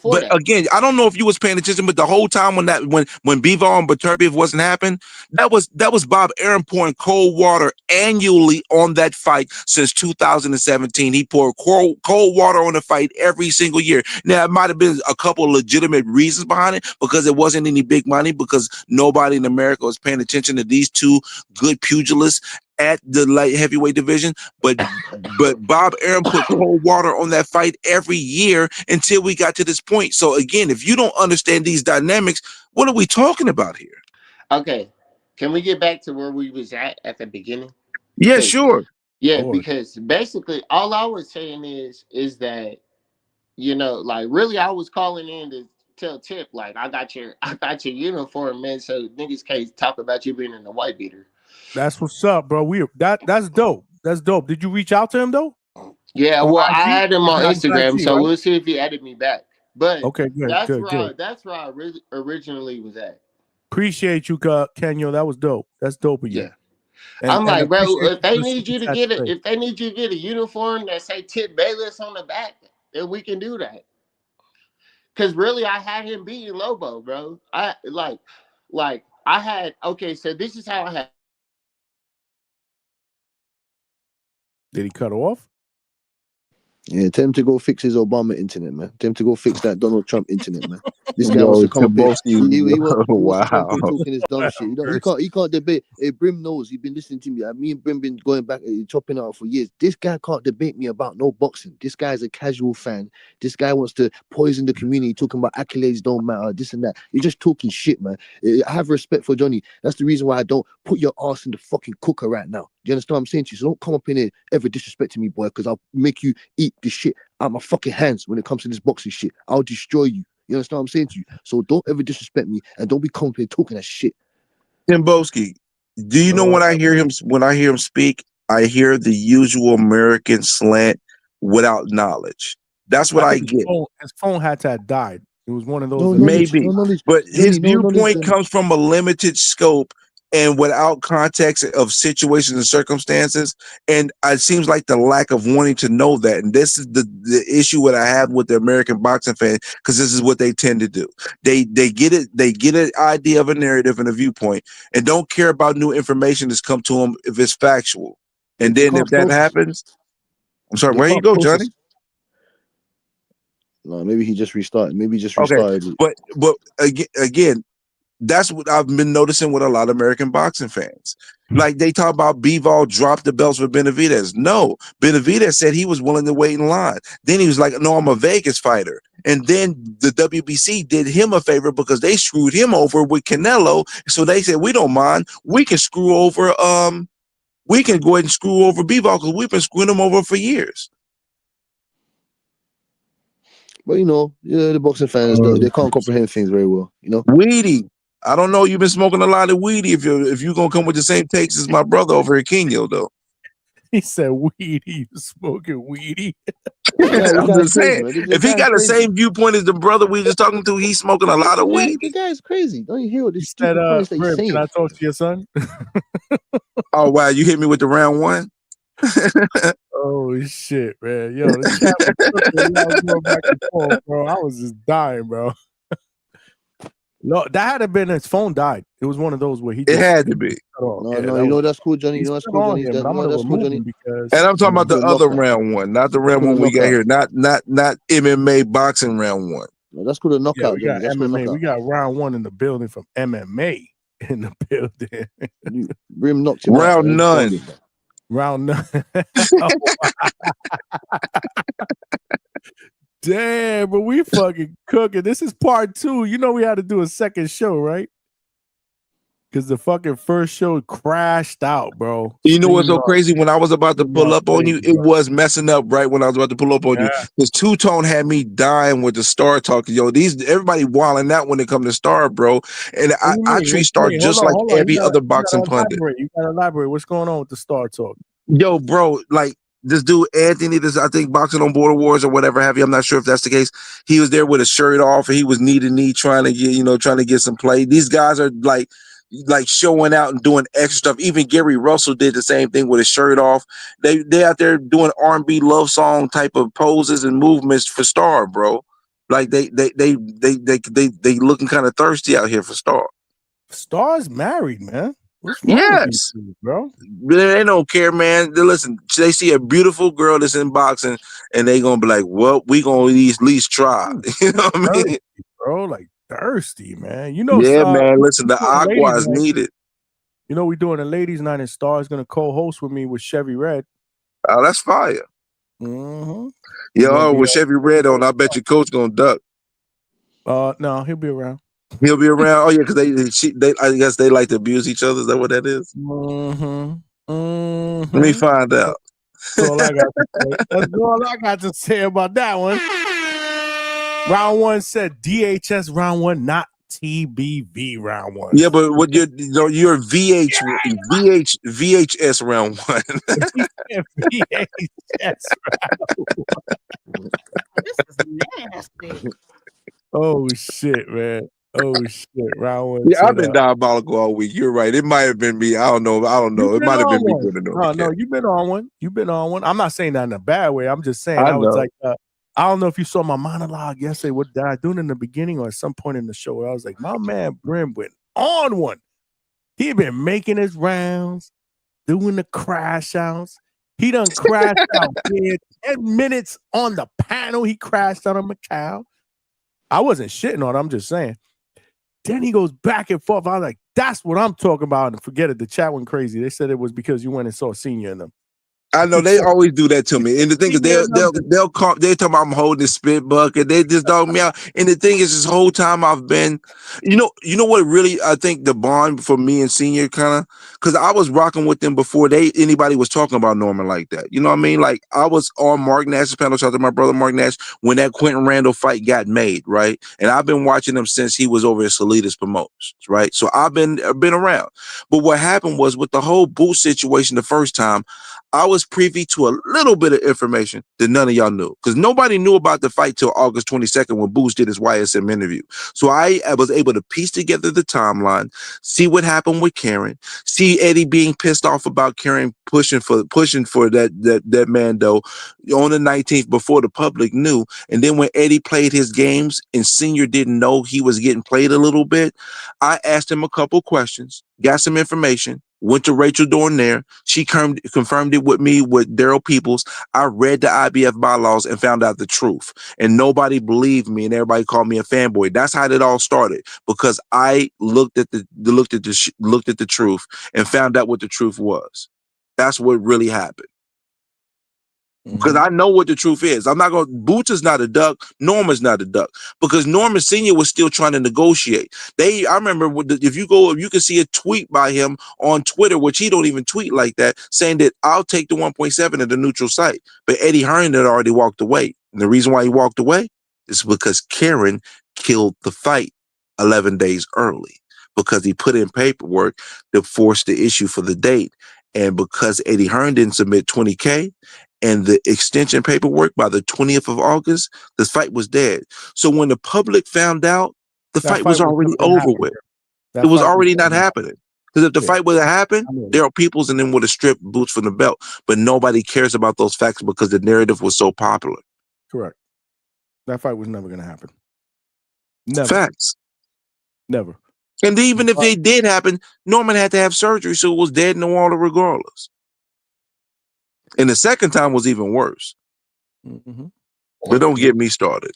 but again, I don't know if you was paying attention, but the whole time when Bivol and Beterbiev wasn't happening, that was Bob Arum pouring cold water annually on that fight since 2017. He poured cold water on the fight every single year. Now it might have been a couple of legitimate reasons behind it because it wasn't any big money because nobody in America was paying attention to these two good pugilists at the light heavyweight division, but Bob Arum put cold water on that fight every year until we got to this point. So again, if you don't understand these dynamics, what are we talking about here? Okay, can we get back to where we was at the beginning? Yeah, sure. Yeah, because basically all I was saying is that, you know, like really I was calling in to tell Tip, like, I got your uniform, man, so niggas can't talk about you being in the white beater. That's what's up, bro. That's dope. That's dope. Did you reach out to him though? Yeah, well, I had him on Instagram, IG, so right? we'll see if he added me back. But okay, good, that's where I originally was at. Appreciate you, Kenyo. That was dope. That's dope of you. Yeah. I'm like, bro, if they need you to get it, if they need you to get a uniform that say Tip Bayless on the back, then we can do that. Cause really, I had him beating Lobo, bro. I had, okay, so this is how I had. Did he cut off? Yeah, tell him to go fix his Obama internet, man. Tell him to go fix that Donald Trump internet, man. This guy wants to come up here. He wants to come up here talking his dumb shit. He can't debate. Hey, Brim knows. He's been listening to me. Me and Brim been going back, chopping out for years. This guy can't debate me about no boxing. This guy's a casual fan. This guy wants to poison the community, talking about accolades don't matter, this and that. You're just talking shit, man. I have respect for Johnny. That's the reason why I don't put your ass in the fucking cooker right now. Do you understand what I'm saying to you? So don't come up in here ever disrespecting me, boy, because I'll make you eat this shit out my fucking hands when it comes to this boxing shit. I'll destroy you. You understand what I'm saying to you? So don't ever disrespect me and don't be coming here talking that shit. Timboski, do you know when I hear him speak, I hear the usual American slant without knowledge. That's what I get. His phone had to have died. It was one of those. Maybe, but his viewpoint comes from a limited scope and without context of situations and circumstances. And it seems like the lack of wanting to know that. And this is the issue that I have with the American boxing fan, because this is what they tend to do. They get it. They get an idea of a narrative and a viewpoint and don't care about new information that's come to them if it's factual. And then if that happens, I'm sorry, where you go, Johnny? No, maybe he just restarted. Maybe he just restarted. Okay. But again, that's what I've been noticing with a lot of American boxing fans. Like they talk about Bivol dropped the belts for Benavidez. No, Benavidez said he was willing to wait in line. Then he was like, no, I'm a Vegas fighter. And then the WBC did him a favor because they screwed him over with Canelo. So they said, we don't mind. We can screw over, we can go ahead and screw over Bivol because we've been screwing him over for years. But you know, the boxing fans, they can't comprehend things very well. You know, Weedy. I don't know. You've been smoking a lot of weedy. If you're gonna come with the same takes as my brother over here, Kenyo, though. He said, "Weedy, you smoking weedy." I'm just saying, if he got the same viewpoint as the brother we just talking to, he's smoking a lot of weed. The guy's crazy. Don't you hear what this stupid points that he's saying? Can I talk to your son? Oh wow, you hit me with the round one. Oh shit, man! Yo, the chat was going back and forth, bro. I was just dying, bro. No, that had to been his phone died. It was one of those where he. It had to be. No, you know that's cool, Johnny. You know that's cool, Johnny. That's cool, Johnny. And I'm talking about the other round one, not the round one we got here. Not MMA boxing round one. No, that's called a knockout. Yeah, we got MMA. We got round one in the building from MMA in the building. Brim knocked him out. Round none. Round none. Damn, but we fucking cooking. This is part 2. You know we had to do a second show, right? Because the fucking first show crashed out, bro. You know what's so crazy? When I was about to pull up on you, it was messing up right when I was about to pull up on you. Because Two-Tone had me dying with the Star talk. Yo, everybody wilding out when it comes to Star, bro. And I treat Star just like every other boxing pundit. You gotta elaborate. What's going on with the Star talk? Yo, bro, like this dude Anthony, I think Boxing on Border Wars or whatever have you. I'm not sure if that's the case. He was there with his shirt off and he was knee to knee trying to get some play. These guys are like showing out and doing extra stuff. Even Gary Russell did the same thing with his shirt off. They out there doing R&B love song type of poses and movements for Star, bro. Like they looking kind of thirsty out here for Star. Star's married, man. What's wrong with you, bro? They don't care, man. Listen, they see a beautiful girl that's in boxing, and they gonna be like, "Well, we gonna at least try." You know what I mean, bro? Like thirsty, man. You know, yeah, man. Listen, the aqua is needed. You know, we're doing a ladies' night, and Star is gonna co-host with me with Chevy Red. Oh, that's fire. Mm-hmm. Yo, with Chevy Red on, I bet your coach gonna duck. No, he'll be around. He'll be around. Oh yeah, because they I guess they like to abuse each other. Is that what that is? Let me find out. That's all I got to say. That's all I got to say about that one. Round one said DHS round one, not TBV round one. Yeah, but what you're VHS round one. VHS round one. This is nasty. Oh shit, man. Oh shit. Round one. Yeah, I've been diabolical all week. You're right. It might have been me. I don't know. It might have been me doing it. No, you've been on one. You've been on one. I'm not saying that in a bad way. I'm just saying I I was know. like, I don't know if you saw my monologue yesterday. What did I do in the beginning or at some point in the show where I was like, my man Brim went on one. He been making his rounds, doing the crash outs. He done crashed out here 10 minutes on the panel. He crashed out on Macau. I wasn't shitting on it. I'm just saying. Then he goes back and forth. I was like, that's what I'm talking about. And forget it. The chat went crazy. They said it was because you went and saw Senior in them. I know they always do that to me, and the thing is, they'll call. They talk about I'm holding the spit bucket. They just dog me out. And the thing is, this whole time I've been, you know what really I think the bond for me and Senior kind of, because I was rocking with them before anybody was talking about Norman like that. You know what I mean? Like I was on Mark Nash's panel. Shout out to my brother Mark Nash when that Quentin Randall fight got made, right? And I've been watching him since he was over at Salitas Promotions, right? So I've been around. But what happened was with the whole boot situation the first time, I was privy to a little bit of information that none of y'all knew because nobody knew about the fight till August 22nd when Boots did his YSM interview. So I was able to piece together the timeline, see what happened with Karen, see Eddie being pissed off about Karen pushing for that Mando on the 19th before the public knew. And then when Eddie played his games and Senior didn't know he was getting played a little bit, I asked him a couple questions, got some information. Went to Rachel Dornaire. She confirmed it with me with Daryl Peoples. I read the IBF bylaws and found out the truth. And nobody believed me, and everybody called me a fanboy. That's how it all started because I looked at the truth and found out what the truth was. That's what really happened. Because I know what the truth is. I'm not going to, Boots is not a duck. Norman's not a duck. Because Norman Sr. was still trying to negotiate. I remember if you can see a tweet by him on Twitter, which he don't even tweet like that, saying that I'll take the 1.7 at the neutral site. But Eddie Hearn had already walked away. And the reason why he walked away is because Karen killed the fight 11 days early. Because he put in paperwork to force the issue for the date. And because Eddie Hearn didn't submit 20K, and the extension paperwork by the 20th of August, the fight was dead. So when the public found out, the fight was already over with. It was already not happening. Because if the fight would have happened, Daryl Peoples and them would have stripped Boots from the belt. But nobody cares about those facts because the narrative was so popular. Correct. That fight was never going to happen. Never. Facts. Never. And even if it did happen, Norman had to have surgery, so it was dead in the water regardless. And the second time was even worse. Mm-hmm. But don't get me started.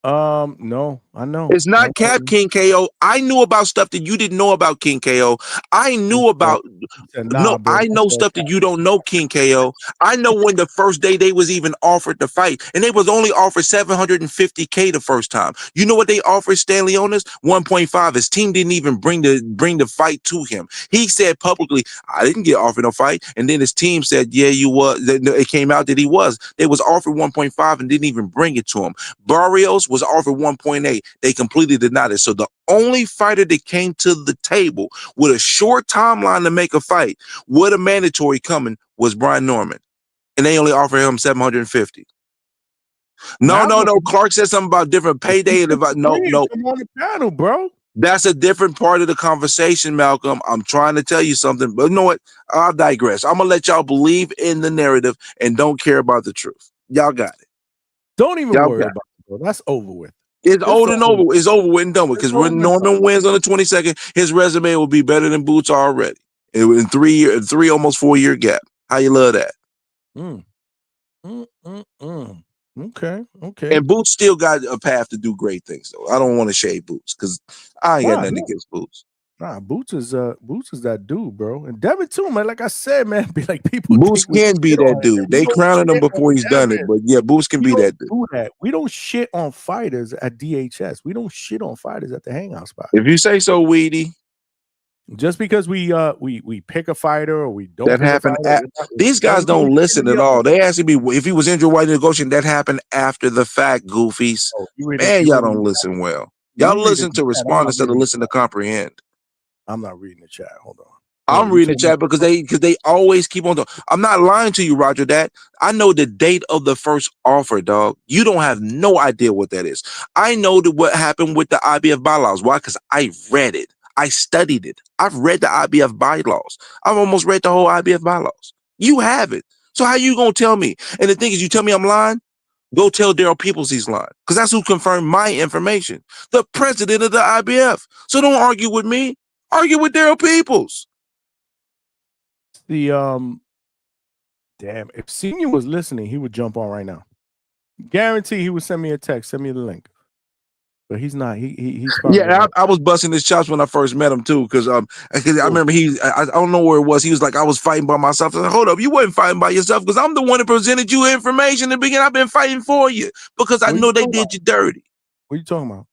No, I know. It's not Cap King KO. I knew about stuff that you didn't know about King KO. I knew about I know stuff that you don't know, King KO. I know when the first day they was even offered the fight, and they was only offered $750K the first time. You know what they offered Stanley Onis? 1.5. His team didn't even bring the fight to him. He said publicly, I didn't get offered a fight, and then his team said, yeah, you was. It came out that he was. They was offered 1.5 and didn't even bring it to him. Barrios was offered 1.8. They completely denied it. So the only fighter that came to the table with a short timeline to make a fight with a mandatory coming was Brian Norman. And they only offered him 750. No. Clark said something about different payday. No. I'm on the panel, bro. That's a different part of the conversation, Malcolm. I'm trying to tell you something, but you know what? I'll digress. I'm going to let y'all believe in the narrative and don't care about the truth. Y'all got it. Don't even worry about it, bro. That's over with. It's over with and done with. Because when Norman wins on the 22nd, his resume will be better than Boots already. In 3 almost 4 year gap. How you love that? Okay. And Boots still got a path to do great things, though. I don't want to shade Boots because I ain't got nothing against Boots. Nah, Boots is that dude, bro. And Devin too, man. Like I said, man, be like people. Boots think we can be shit on that him. dude. We They don't crowning him shit on before he's done it, Devin. but yeah, Boots can We be don't that dude. do that. We don't shit on fighters at DHS. We don't shit on fighters at the Hangout spot. If you say so, Weedy. Just because we pick a fighter or we don't That pick happened. a fighter, These guys don't listen at all. They asked me if he was injured while negotiating. That happened after the fact, goofies. Oh, Man, y'all don't listen well. Y'all listen to respond instead of listen to comprehend. I'm not reading the chat. Hold on. I'm reading the chat because they always keep on. I'm not lying to you, Roger. That I know the date of the first offer, dog. You don't have no idea what that is. I know what happened with the IBF bylaws. Why? Because I read it. I studied it. I've read the IBF bylaws. I've almost read the whole IBF bylaws. You have it. So how you gonna tell me? And the thing is, you tell me I'm lying. Go tell Daryl Peoples he's lying, because that's who confirmed my information. The president of the IBF. So don't argue with me. Argue with Daryl Peoples. The damn, if Senior was listening, he would jump on right now. Guarantee he would send me a text, send me the link. But he's not. He's probably I was busting his chops when I first met him too, because I remember I don't know where it was. He was like, I was fighting by myself. I said, hold up, you wasn't fighting by yourself, because I'm the one that presented you information in the beginning. I've been fighting for you because I know they did you dirty. What are you talking about?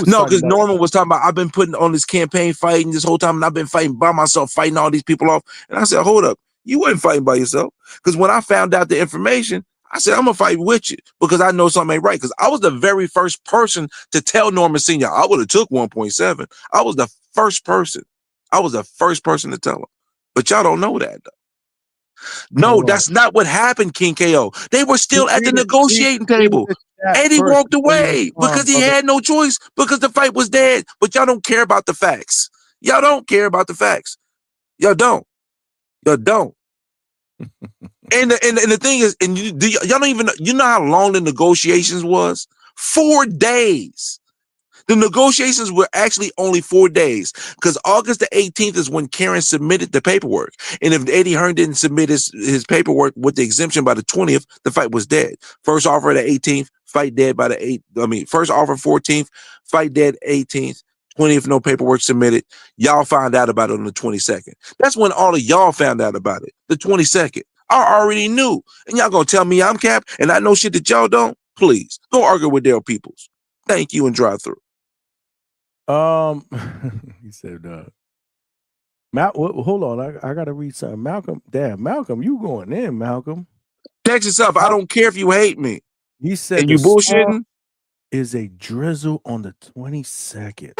No, because Norman was talking about, I've been putting on this campaign fighting this whole time, and I've been fighting by myself, fighting all these people off. And I said, hold up, you wasn't fighting by yourself. Because when I found out the information, I said, I'm going to fight with you because I know something ain't right. Because I was the very first person to tell Norman Sr. I would have took 1.7. I was the first person. I was the first person to tell him. But y'all don't know that, though. No, that's not what happened, King KO. They were still at the negotiating table. And he walked away because he had no choice, because the fight was dead. But y'all don't care about the facts. Y'all don't care about the facts. Y'all don't. Y'all don't. And the thing is, and y'all don't even know, you know how long the negotiations was? 4 days. The negotiations were actually only 4 days, because August the 18th is when Karen submitted the paperwork. And if Eddie Hearn didn't submit his paperwork with the exemption by the 20th, the fight was dead. First offer the 18th, fight dead by the 8th. I mean, first offer 14th, fight dead 18th. 20th, no paperwork submitted. Y'all found out about it on the 22nd. That's when all of y'all found out about it, the 22nd. I already knew. And y'all gonna tell me I'm capped and I know shit that y'all don't? Please, go argue with Daryl Peoples. Thank you and drive through. He said, hold on, I gotta read something. Malcolm, you going in, Malcolm. Text yourself. I don't care if you hate me. He said, and you bullshitting? Is a drizzle on the 22nd.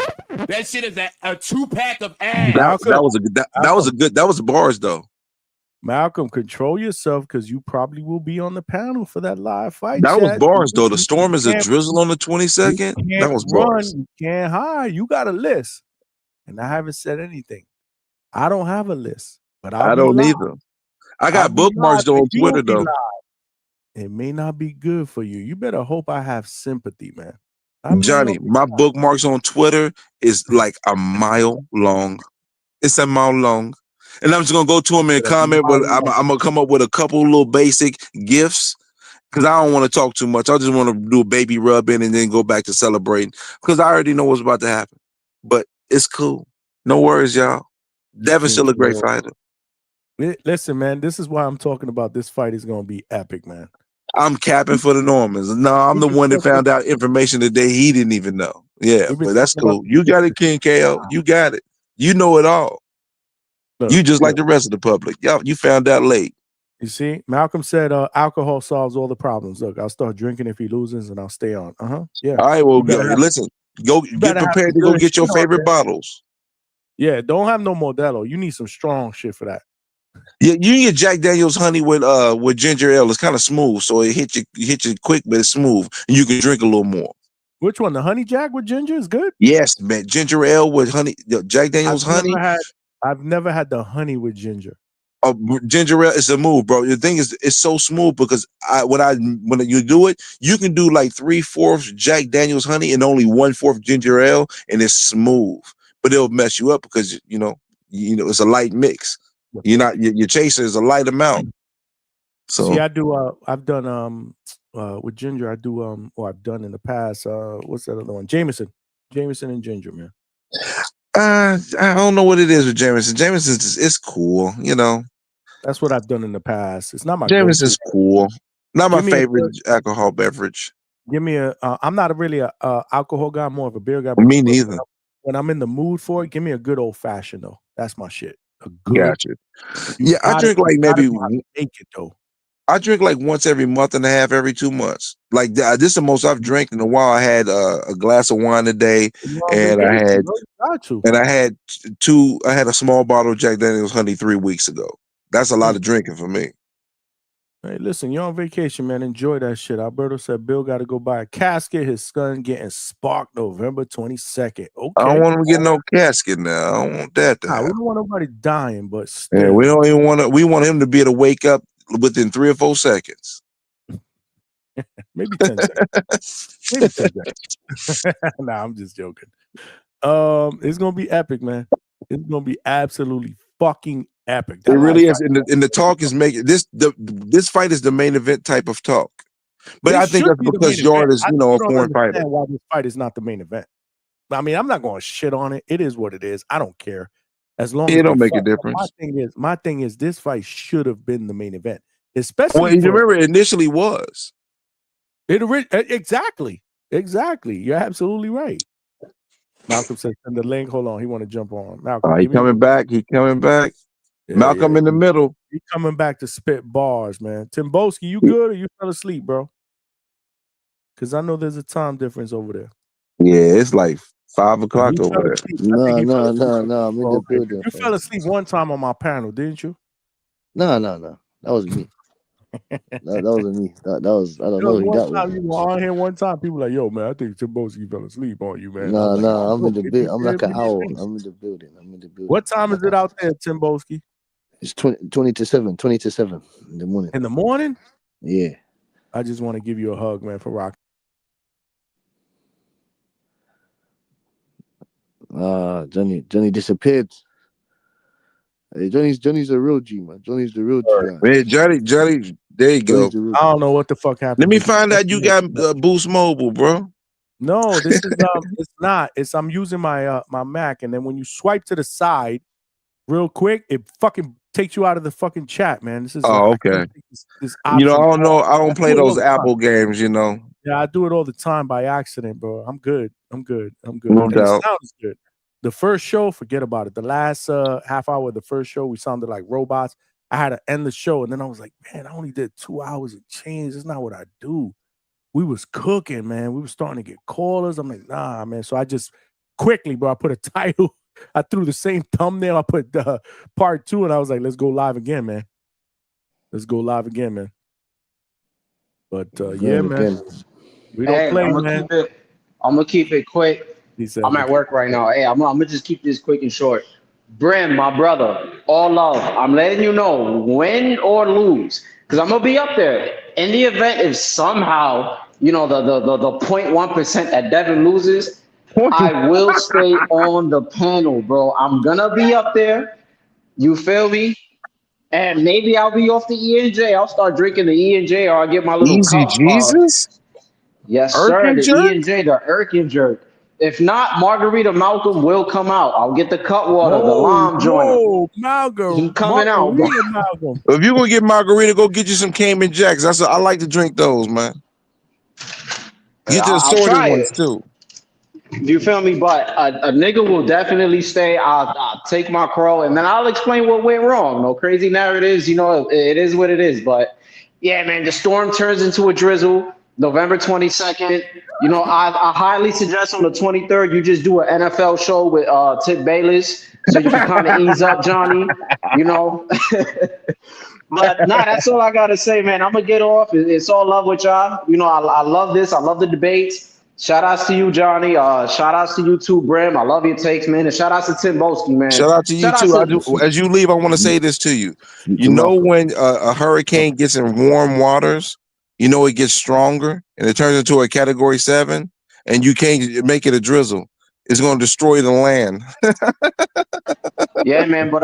That shit is a 2-pack of ass. That was bars though. Malcolm, control yourself, because you probably will be on the panel for that live fight. That was bars though. The storm is a drizzle on the 22nd. That was bars. You can't hide. You got a list, and I haven't said anything. I don't have a list, but I don't either. I got bookmarks on Twitter though. It may not be good for you. You better hope I have sympathy, man. Johnny, my bookmarks on Twitter is like a mile long. It's a mile long. And I'm just gonna go to him and comment, but I'm gonna come up with a couple little basic gifts, because I don't want to talk too much. I just want to do a baby rub in and then go back to celebrating, because I already know what's about to happen. But it's cool. No worries, y'all. Devin's still a great fighter. Listen, man, this is why I'm talking about this fight is gonna be epic, man. I'm capping for the Normans. No, I'm the one that found out information today he didn't even know. Yeah, but that's cool. You got it, King KO. You got it. You know it all. You just like the rest of the public. Y'all, you found out late. You see, Malcolm said alcohol solves all the problems. Look, I'll start drinking if he loses, and I'll stay on. Yeah. All right, well, listen. Go get prepared to go get your favorite bottles. Yeah, don't have no Modelo. You need some strong shit for that. Yeah, you can get Jack Daniel's honey with ginger ale. It's kind of smooth, so it hit you quick, but it's smooth, and you can drink a little more. Which one? The honey Jack with ginger is good? Yes, man. Ginger ale with honey. Jack Daniel's honey. I've never had the honey with ginger. Oh, ginger ale is a move, bro. The thing is, it's so smooth because when you do it, you can do like 3/4 Jack Daniel's honey and only 1/4 ginger ale, and it's smooth. But it'll mess you up because you know it's a light mix. Your chaser is a light amount. So see, I've done with ginger. I do or I've done in the past. What's that other one? Jameson and ginger, man. I don't know what it is with Jameson. Jameson it's cool, you know. That's what I've done in the past. It's not my Jameson's go-to. cool. Not my Give me a favorite alcohol beverage. Give me a. I'm not really a alcohol guy, more of a beer guy. Me neither. When I'm in the mood for it, give me a good old fashioned though. That's my shit. A good. Gotcha. Yeah, I drink like maybe. Make it though. I drink like once every month and a half, every 2 months. Like this is the most I've drank in a while. I had a glass of wine a day, and I had I had a small bottle of Jack Daniel's Honey 3 weeks ago. That's a lot of drinking for me. Hey, listen, you're on vacation, man. Enjoy that shit. Alberto said Bill got to go buy a casket. His son getting sparked November 22nd. Okay. I don't want him to get no casket now. I don't want that to happen. We don't want nobody dying, but still. Yeah, we don't even want to. We want him to be able to wake up within 3 or 4 seconds. Maybe 10 seconds. Maybe 10 seconds. Nah, I'm just joking. It's gonna be epic, man. It's gonna be absolutely fucking epic. It really is. And the talk is making this fight is the main event type of talk. But I think that's because Jordan is, you know, a foreign fighter. Why this fight is not the main event? I mean, I'm not going to shit on it. It is what it is. I don't care. As long as it don't make a difference. My thing is this fight should have been the main event. Especially well, you remember it initially was. Exactly. You're absolutely right. Malcolm says send the link. Hold on, he want to jump on. Malcolm, he coming back. He coming back. Yeah, Malcolm in the middle. He coming back to spit bars, man. Timboski, you good or you fell asleep, bro? Because I know there's a time difference over there. Yeah, it's like 5 o'clock over there. No. I'm in the building. You fell asleep one time on my panel, didn't you? No. That wasn't me. that wasn't me. That was I don't know who that was. You were on here one time. People like, yo, man, I think Timboski fell asleep on you, man. No, I'm in the building. I'm like an owl. I'm in the building. What time is it out there, Timboski? It's 20 to 7 in the morning. In the morning? Yeah. I just want to give you a hug, man, for rocking. Johnny disappeared. Hey, Johnny's a real G, man. Johnny's the real G. Man, Johnny, there you go. I don't know what the fuck happened. Let me find out you got Boost Mobile, bro. No, this is it's not. It's I'm using my my Mac, and then when you swipe to the side real quick, it fucking takes you out of the fucking chat, man. This is okay. This you know, I don't know. I don't play those Apple games, you know. Yeah, I do it all the time by accident, bro. I'm good. No and doubt. The sound is good. The first show, forget about it. The last half hour of the first show, we sounded like robots. I had to end the show, and then I was like, man, I only did 2 hours of change. That's not what I do. We was cooking, man. We were starting to get callers. I'm like, nah, man. So I just quickly, bro, I put a title. I threw the same thumbnail. I put part 2, and I was like, let's go live again, man. But yeah, man. We don't play, man. I'm gonna keep it quick. I'm at work right now. Hey, I'm gonna just keep this quick and short. Brim, my brother, all love. I'm letting you know, win or lose, because I'm gonna be up there. In the event if somehow, you know, the 0.1% that Devin loses, I will stay on the panel, bro. I'm gonna be up there. You feel me? And maybe I'll be off the E&J. I'll start drinking the E&J, or I'll get my little Easy cup. Jesus? Yes, sir. The E&J, the Erkin jerk. If not, Margarita Malcolm will come out. I'll get the cut water, the lime joint. Oh, Malcolm. He coming out, bro. Malcolm. If you're going to get Margarita, go get you some Cayman Jacks. I like to drink those, man. Get the assorted ones, too. You feel me? But a nigga will definitely stay. I'll take my crow, and then I'll explain what went wrong. No crazy narratives. You know, it is what it is. But, yeah, man, the storm turns into a drizzle. November 22nd. You know, I highly suggest on the 23rd, you just do an NFL show with Tip Bayless so you can kind of ease up, Johnny, you know. But, nah, that's all I got to say, man. I'm going to get off. It's all love with y'all. You know, I love this. I love the debates. Shout outs to you, Johnny. Shout outs to you too, Brim. I love your takes, man. And shout outs to Timboski, man. Shout out to you too. As you leave, I want to say this to you. You know, when a hurricane gets in warm waters, you know it gets stronger and it turns into a Category 7, and you can't make it a drizzle. It's going to destroy the land. Yeah, man. But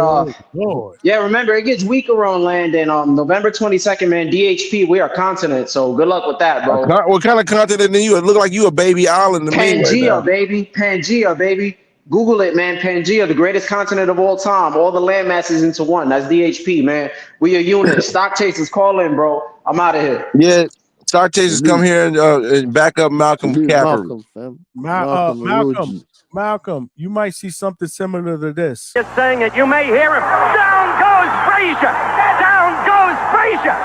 yeah, remember it gets weaker on land. And November 22nd, man. DHP, we are continent. So good luck with that, bro. What kind of continent are you? It look like you a baby island to me. Pangea, baby. Pangea, baby. Google it, man. Pangea, the greatest continent of all time. All the land masses into one. That's DHP, man. We a unit. Stock chasers, call in, bro. I'm out of here. Yeah, stock chasers come here and back up Malcolm Caffrey. Malcolm, fam. Malcolm, Malcolm, you might see something similar to this. Just saying it. You may hear him. Down goes Frazier. Down goes Frazier.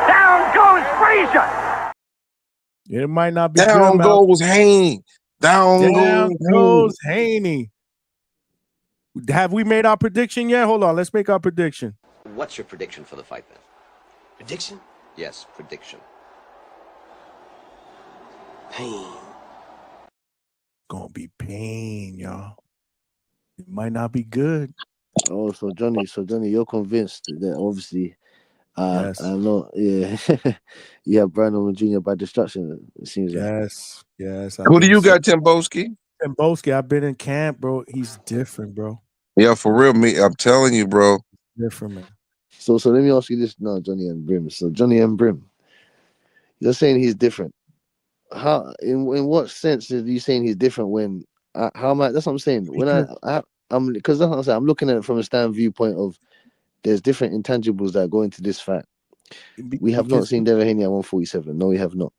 Down goes Frazier. It might not be down good, goes Haney. Down goes Haney. Have we made our prediction yet? Hold on, let's make our prediction. What's your prediction for the fight, then? Prediction? Yes, prediction. Pain. Gonna be pain, y'all. It might not be good. Oh, so Johnny, you're convinced that obviously, Yes. I know, yeah, you have Brandon Jr. by destruction. It seems like. Yes. Who do you got, Timboski? Timboski, I've been in camp, bro. He's different, bro. Yeah, for real, I'm telling you, bro. Different, man. So let me ask you this now, Johnny and Brim. So Johnny and Brim, you're saying he's different. How? In what sense are you saying he's different? When? How am I? That's what I'm saying. When I'm because that's what I'm saying. I'm looking at it from a stand viewpoint of there's different intangibles that go into this fight. We have not seen Devin Haney at 147. No, we have not.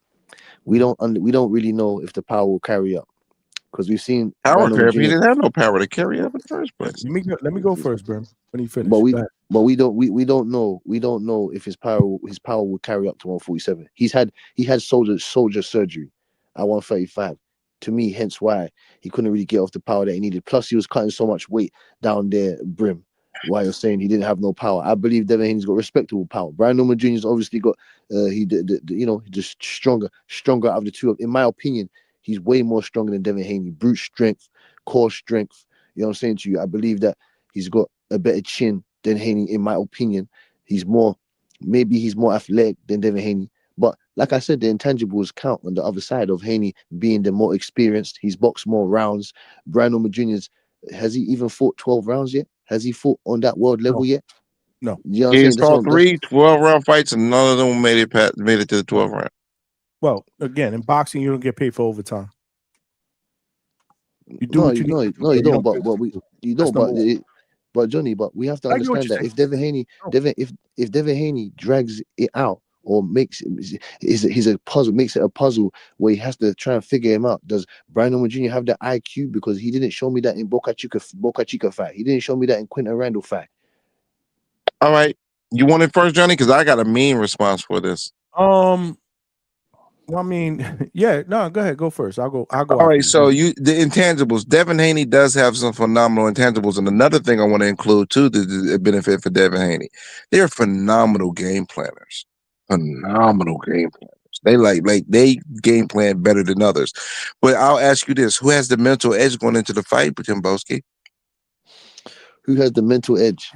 We don't really know if the power will carry up because we've seen power carry. He didn't have no power to carry up in the first place. Let me go first, Brim. When you finish, but we don't know if his power will carry up to 147. He had soldier surgery at 135. To me, hence why he couldn't really get off the power that he needed. Plus, he was cutting so much weight down there, Brim. Why you're saying he didn't have no power? I believe Devin Haney's got respectable power. Brian Norman Jr.'s obviously got just stronger out of the two. In my opinion, he's way more stronger than Devin Haney. Brute strength, core strength. You know what I'm saying to you? I believe that he's got a better chin than Haney. In my opinion, maybe he's more athletic than Devin Haney. But like I said, the intangibles count on the other side of Haney being the more experienced. He's boxed more rounds. Brian Norman Jr.'s, has he even fought 12 rounds yet? Has he fought on that world level yet? No. You know what I'm saying? He's fought 3 12-round fights and none of them made it to the 12th round. Well, again, in boxing, you don't get paid for overtime. You do no, what you no, need. no, you don't. But Johnny, but we have to understand that if Devin Haney, if Devin Haney drags it out or makes it a puzzle where he has to try and figure him out. Does Brian Norman Jr. have the IQ? Because he didn't show me that in Boca Chica fight. He didn't show me that in Quinton Randall fight. All right, you want it first, Johnny? Because I got a mean response for this. I mean, yeah, no, go ahead, go first. I'll go. All right, so the intangibles. Devin Haney does have some phenomenal intangibles, and another thing I want to include too, the benefit for Devin Haney, they're phenomenal game planners. Phenomenal game planners. They game plan better than others. But I'll ask you this: who has the mental edge going into the fight, Timboski? Who has the mental edge?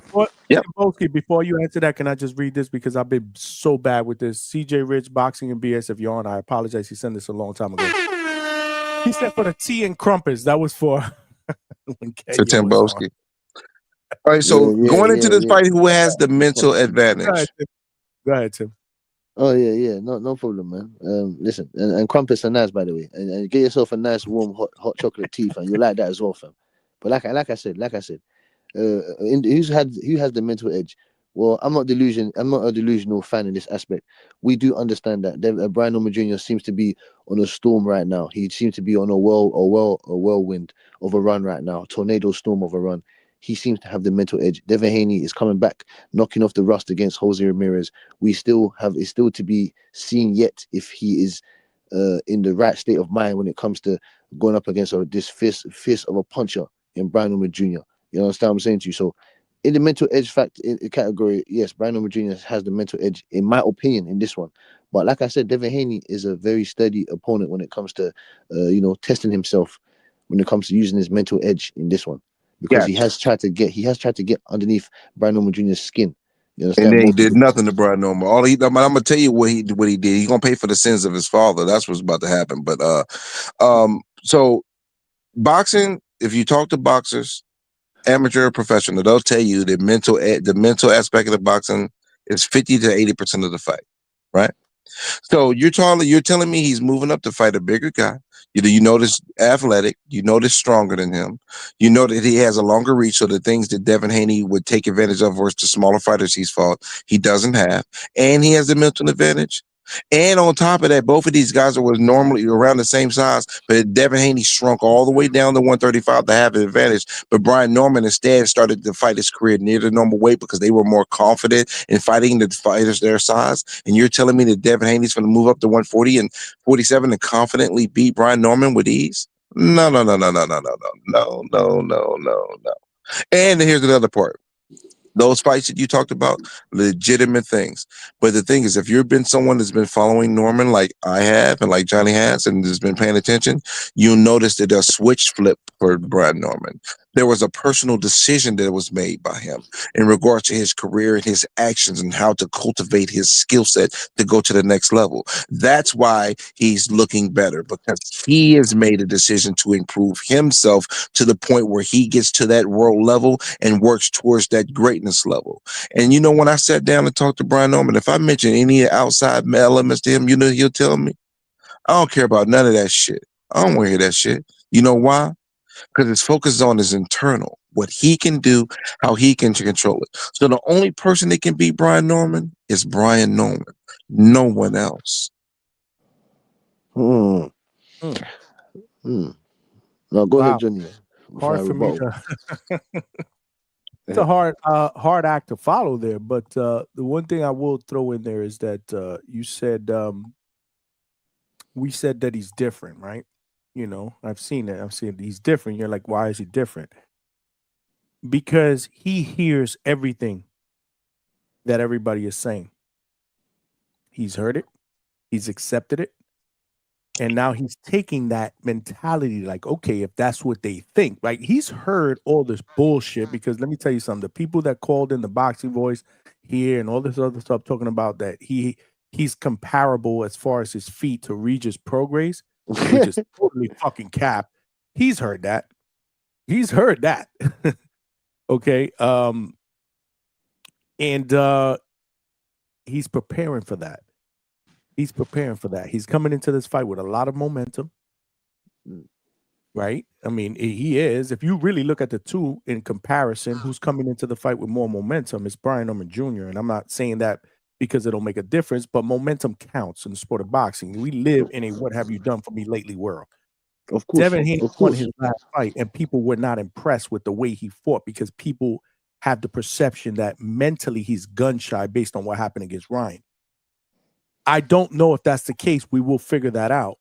Yep. Timboski, before you answer that, can I just read this because I've been so bad with this? CJ Rich, Boxing and BS. If you're on, I apologize. He sent this a long time ago. He said for the tea and crumpets. That was for Timboski. All right, so going into this fight, who has the mental advantage? Go ahead, Tim. Oh yeah, no problem, man. Listen, and crumpets are nice, by the way, and get yourself a nice warm hot chocolate tea, fam. You like that as well, fam. But like I said, who has the mental edge? Well, I'm not a delusional fan in this aspect. We do understand that Brian Norman Jr. seems to be on a storm right now. He seems to be on a whirlwind of a run right now, tornado storm of a run. He seems to have the mental edge. Devin Haney is coming back, knocking off the rust against Jose Ramirez. It's still to be seen yet if he is in the right state of mind when it comes to going up against this fist of a puncher in Brian Norman Jr. You understand what I'm saying to you? So, in the mental edge category, yes, Brian Norman Jr. has the mental edge, in my opinion, in this one. But like I said, Devin Haney is a very sturdy opponent when it comes to, testing himself when it comes to using his mental edge in this one, because he has tried to get underneath Brian Norman Jr.'s skin. You understand? And then he did nothing to Brian Norman. I'm gonna tell you what he did. He's gonna pay for the sins of his father. That's what's about to happen. But so boxing. If you talk to boxers, amateur or professional, they'll tell you the mental aspect of the boxing is 50 to 80% of the fight, right? So you're telling me he's moving up to fight a bigger guy. You notice athletic, you notice stronger than him. You know that he has a longer reach, so the things that Devin Haney would take advantage of versus the smaller fighters he's fought, he doesn't have. And he has the mental advantage. And on top of that, both of these guys were normally around the same size, but Devin Haney shrunk all the way down to 135 to have an advantage. But Brian Norman instead started to fight his career near the normal weight because they were more confident in fighting the fighters their size. And you're telling me that Devin Haney's going to move up to 140 and 47 and confidently beat Brian Norman with ease? No. And here's another part. Those fights that you talked about, legitimate things. But the thing is, if you've been someone that's been following Norman like I have and like Johnny has and has been paying attention, you'll notice that a switch flipped for Brian Norman. There was a personal decision that was made by him in regards to his career and his actions and how to cultivate his skill set to go to the next level. That's why he's looking better, because he has made a decision to improve himself to the point where he gets to that world level and works towards that greatness level. And when I sat down and talked to Brian Norman, if I mention any outside elements to him, he'll tell me, I don't care about none of that shit. I don't want to hear that shit. You know why? Because his focus is on his internal, what he can do, how he can control it. So the only person that can beat Brian Norman is Brian Norman, no one else. No, go ahead, Johnny. Hard for me to. It's a hard act to follow there, but the one thing I will throw in there is that you said we said that he's different, right? I've seen it. I've seen he's different. You're like, why is he different? Because he hears everything that everybody is saying. He's heard it. He's accepted it. And now he's taking that mentality like, okay, if that's what they think, like he's heard all this bullshit. Because let me tell you something, the people that called in the boxing voice here and all this other stuff talking about that he's comparable as far as his feet to Regis Prograis, which is totally fucking cap. He's heard that. He's heard that. Okay. And he's preparing for that. He's preparing for that. He's coming into this fight with a lot of momentum, right? I mean, he is. If you really look at the two in comparison, who's coming into the fight with more momentum is Brian Norman Jr. And I'm not saying that because it'll make a difference, but momentum counts in the sport of boxing. We live in a what have you done for me lately world. Of course. Devin Haney won his last fight, and people were not impressed with the way he fought because people have the perception that mentally he's gun shy based on what happened against Ryan. I don't know if that's the case. We will figure that out.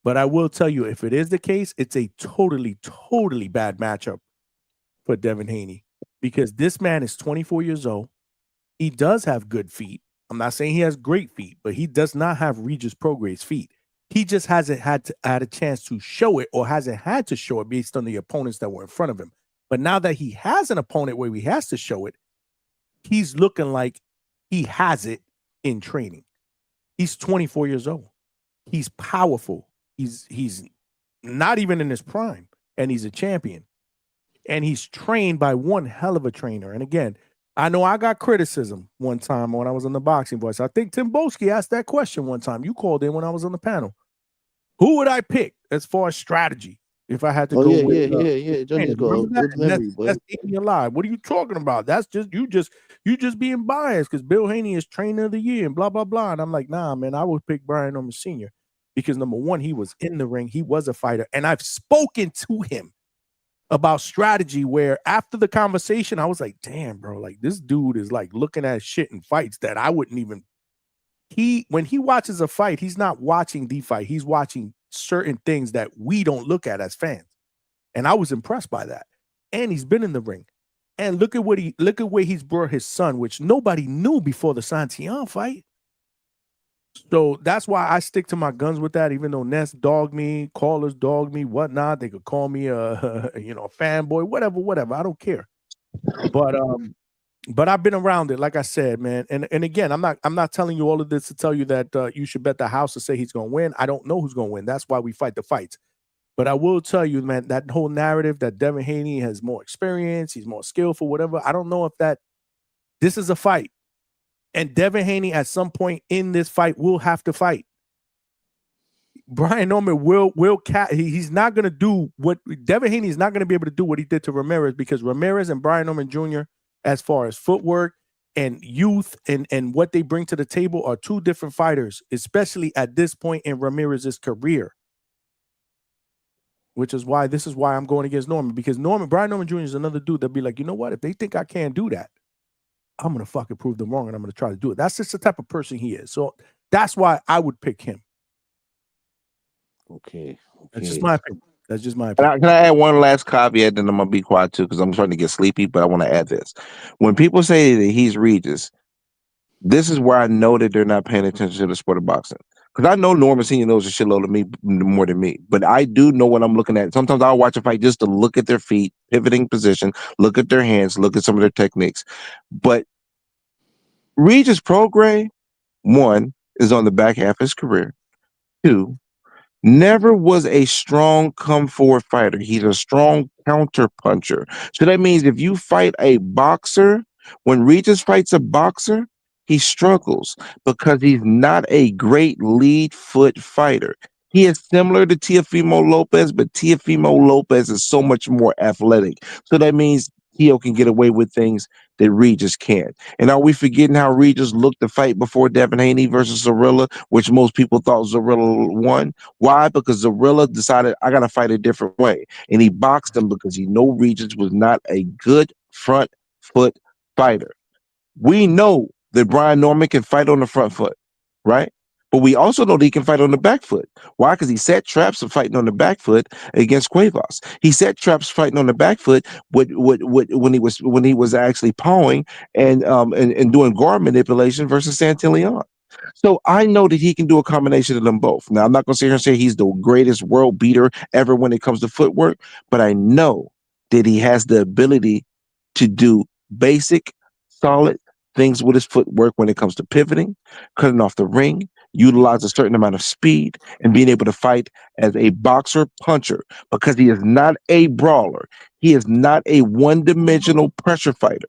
But I will tell you, if it is the case, it's a totally, totally bad matchup for Devin Haney because this man is 24 years old. He does have good feet. I'm not saying he has great feet, but he does not have Regis Prograis' feet. He just hasn't had a chance to show it or hasn't had to show it based on the opponents that were in front of him. But now that he has an opponent where he has to show it, he's looking like he has it in training. He's 24 years old. He's powerful. He's not even in his prime, and he's a champion. And he's trained by one hell of a trainer. And again, I know I got criticism one time when I was on the Boxing Voice. I think Tim Boski asked that question one time. You called in when I was on the panel. Who would I pick as far as strategy if I had to go with? Yeah. Johnny's got a good memory, boy. That's Haney alive. What are you talking about? That's just you just being biased because Bill Haney is trainer of the year and blah blah blah. And I'm like, nah, man, I would pick Brian Norman Sr. because number one, he was in the ring, he was a fighter, and I've spoken to him about strategy. Where after the conversation, I was like, damn, bro, like this dude is like looking at shit in fights that I wouldn't even. When he watches a fight, he's not watching the fight. He's watching certain things that we don't look at as fans. And I was impressed by that. And he's been in the ring. And look at where he's brought his son, which nobody knew before the Santillan fight. So that's why I stick to my guns with that, even though Ness dogged me, callers dogged me, whatnot. They could call me a fanboy, whatever. I don't care. But I've been around it, like I said, man. And again, I'm not telling you all of this to tell you that you should bet the house to say he's going to win. I don't know who's going to win. That's why we fight the fights. But I will tell you, man, that whole narrative that Devin Haney has more experience, he's more skillful, whatever. I don't know if this is a fight. And Devin Haney at some point in this fight will have to fight. Brian Norman he's not going to do what Devin Haney is not going to be able to do what he did to Ramirez, because Ramirez and Brian Norman Jr., as far as footwork and youth and what they bring to the table, are two different fighters, especially at this point in Ramirez's career. Which is why I'm going against Norman, because Brian Norman Jr. is another dude that'd be like, you know what? If they think I can't do that, I'm going to fucking prove them wrong and I'm going to try to do it. That's just the type of person he is. So that's why I would pick him. Okay. That's just my opinion. That's just my opinion. Can I add one last caveat, then I'm going to be quiet too, because I'm starting to get sleepy, but I want to add this. When people say that he's Regis, this is where I know that they're not paying attention to the sport of boxing. Because I know Norman Senior knows a shitload of me more than me, but I do know what I'm looking at. Sometimes I'll watch a fight just to look at their feet, pivoting position, look at their hands, look at some of their techniques. But Regis Prograis, one, is on the back half of his career. Two, never was a strong come forward fighter. He's a strong counter puncher. So that means if you fight a boxer, when Regis fights a boxer, he struggles because he's not a great lead foot fighter. He is similar to Teofimo Lopez, but Teofimo Lopez is so much more athletic. So that means Teo can get away with things that Regis can't. And are we forgetting how Regis looked to fight before Devin Haney versus Zorilla, which most people thought Zorilla won? Why? Because Zorilla decided, I got to fight a different way. And he boxed him because he knew Regis was not a good front foot fighter. We know that Brian Norman can fight on the front foot, right? But we also know that he can fight on the back foot. Why? Because he set traps of fighting on the back foot against Cuevas. He set traps fighting on the back foot when he was actually pawing and doing guard manipulation versus Santillan. So I know that he can do a combination of them both. Now, I'm not going to sit here and say he's the greatest world beater ever when it comes to footwork, but I know that he has the ability to do basic, solid things with his footwork when it comes to pivoting, cutting off the ring, utilize a certain amount of speed, and being able to fight as a boxer puncher, because he is not a brawler. He is not a one-dimensional pressure fighter.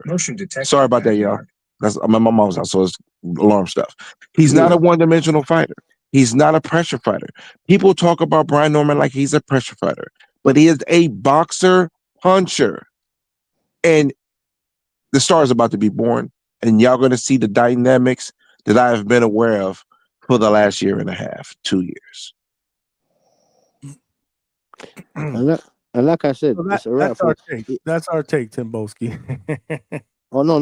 Sorry about that, y'all. That's my mom's house, so it's alarm stuff. He's not a one-dimensional fighter. He's not a pressure fighter. People talk about Brian Norman like he's a pressure fighter, but he is a boxer puncher. And the star is about to be born, and y'all going to see the dynamics that I have been aware of for the last year and a half, 2 years. And like I said, So it's a wrap. That's our take, Tim Boski. Oh no.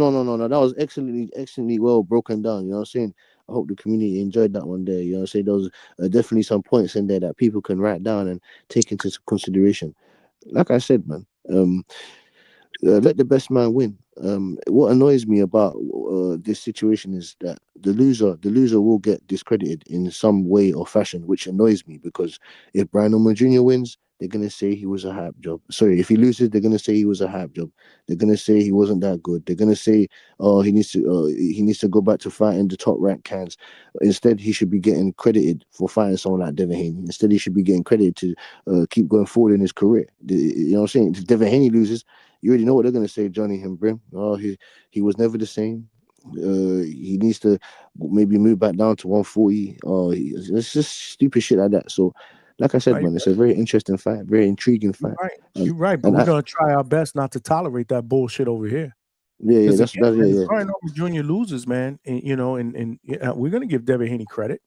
That was excellently well broken down. You know what I'm saying? I hope the community enjoyed that one day. You know what I'm saying? There was definitely some points in there that people can write down and take into consideration. Like I said, man, let the best man win. What annoys me about this situation is that the loser will get discredited in some way or fashion, which annoys me, because if Brian Norman Jr. wins, they're gonna say he was a hype job. Sorry, if he loses, they're gonna say he was a hype job. They're gonna say he wasn't that good. They're gonna say, oh, he needs to go back to fighting the top ranked cans. Instead, he should be getting credited for fighting someone like Devin Haney. Instead, he should be getting credited to keep going forward in his career. You know what I'm saying? If Devin Haney loses, you already know what they're gonna say, Johnny Himbrim. Oh, he was never the same. He needs to maybe move back down to 140. It's just stupid shit like that. So, like I said, man, it's a very interesting fight, very intriguing fight. You're right, but we're gonna try our best not to tolerate that bullshit over here. Yeah, that's Brian Norman Jr. loses, man, and we're gonna give Devin Haney credit.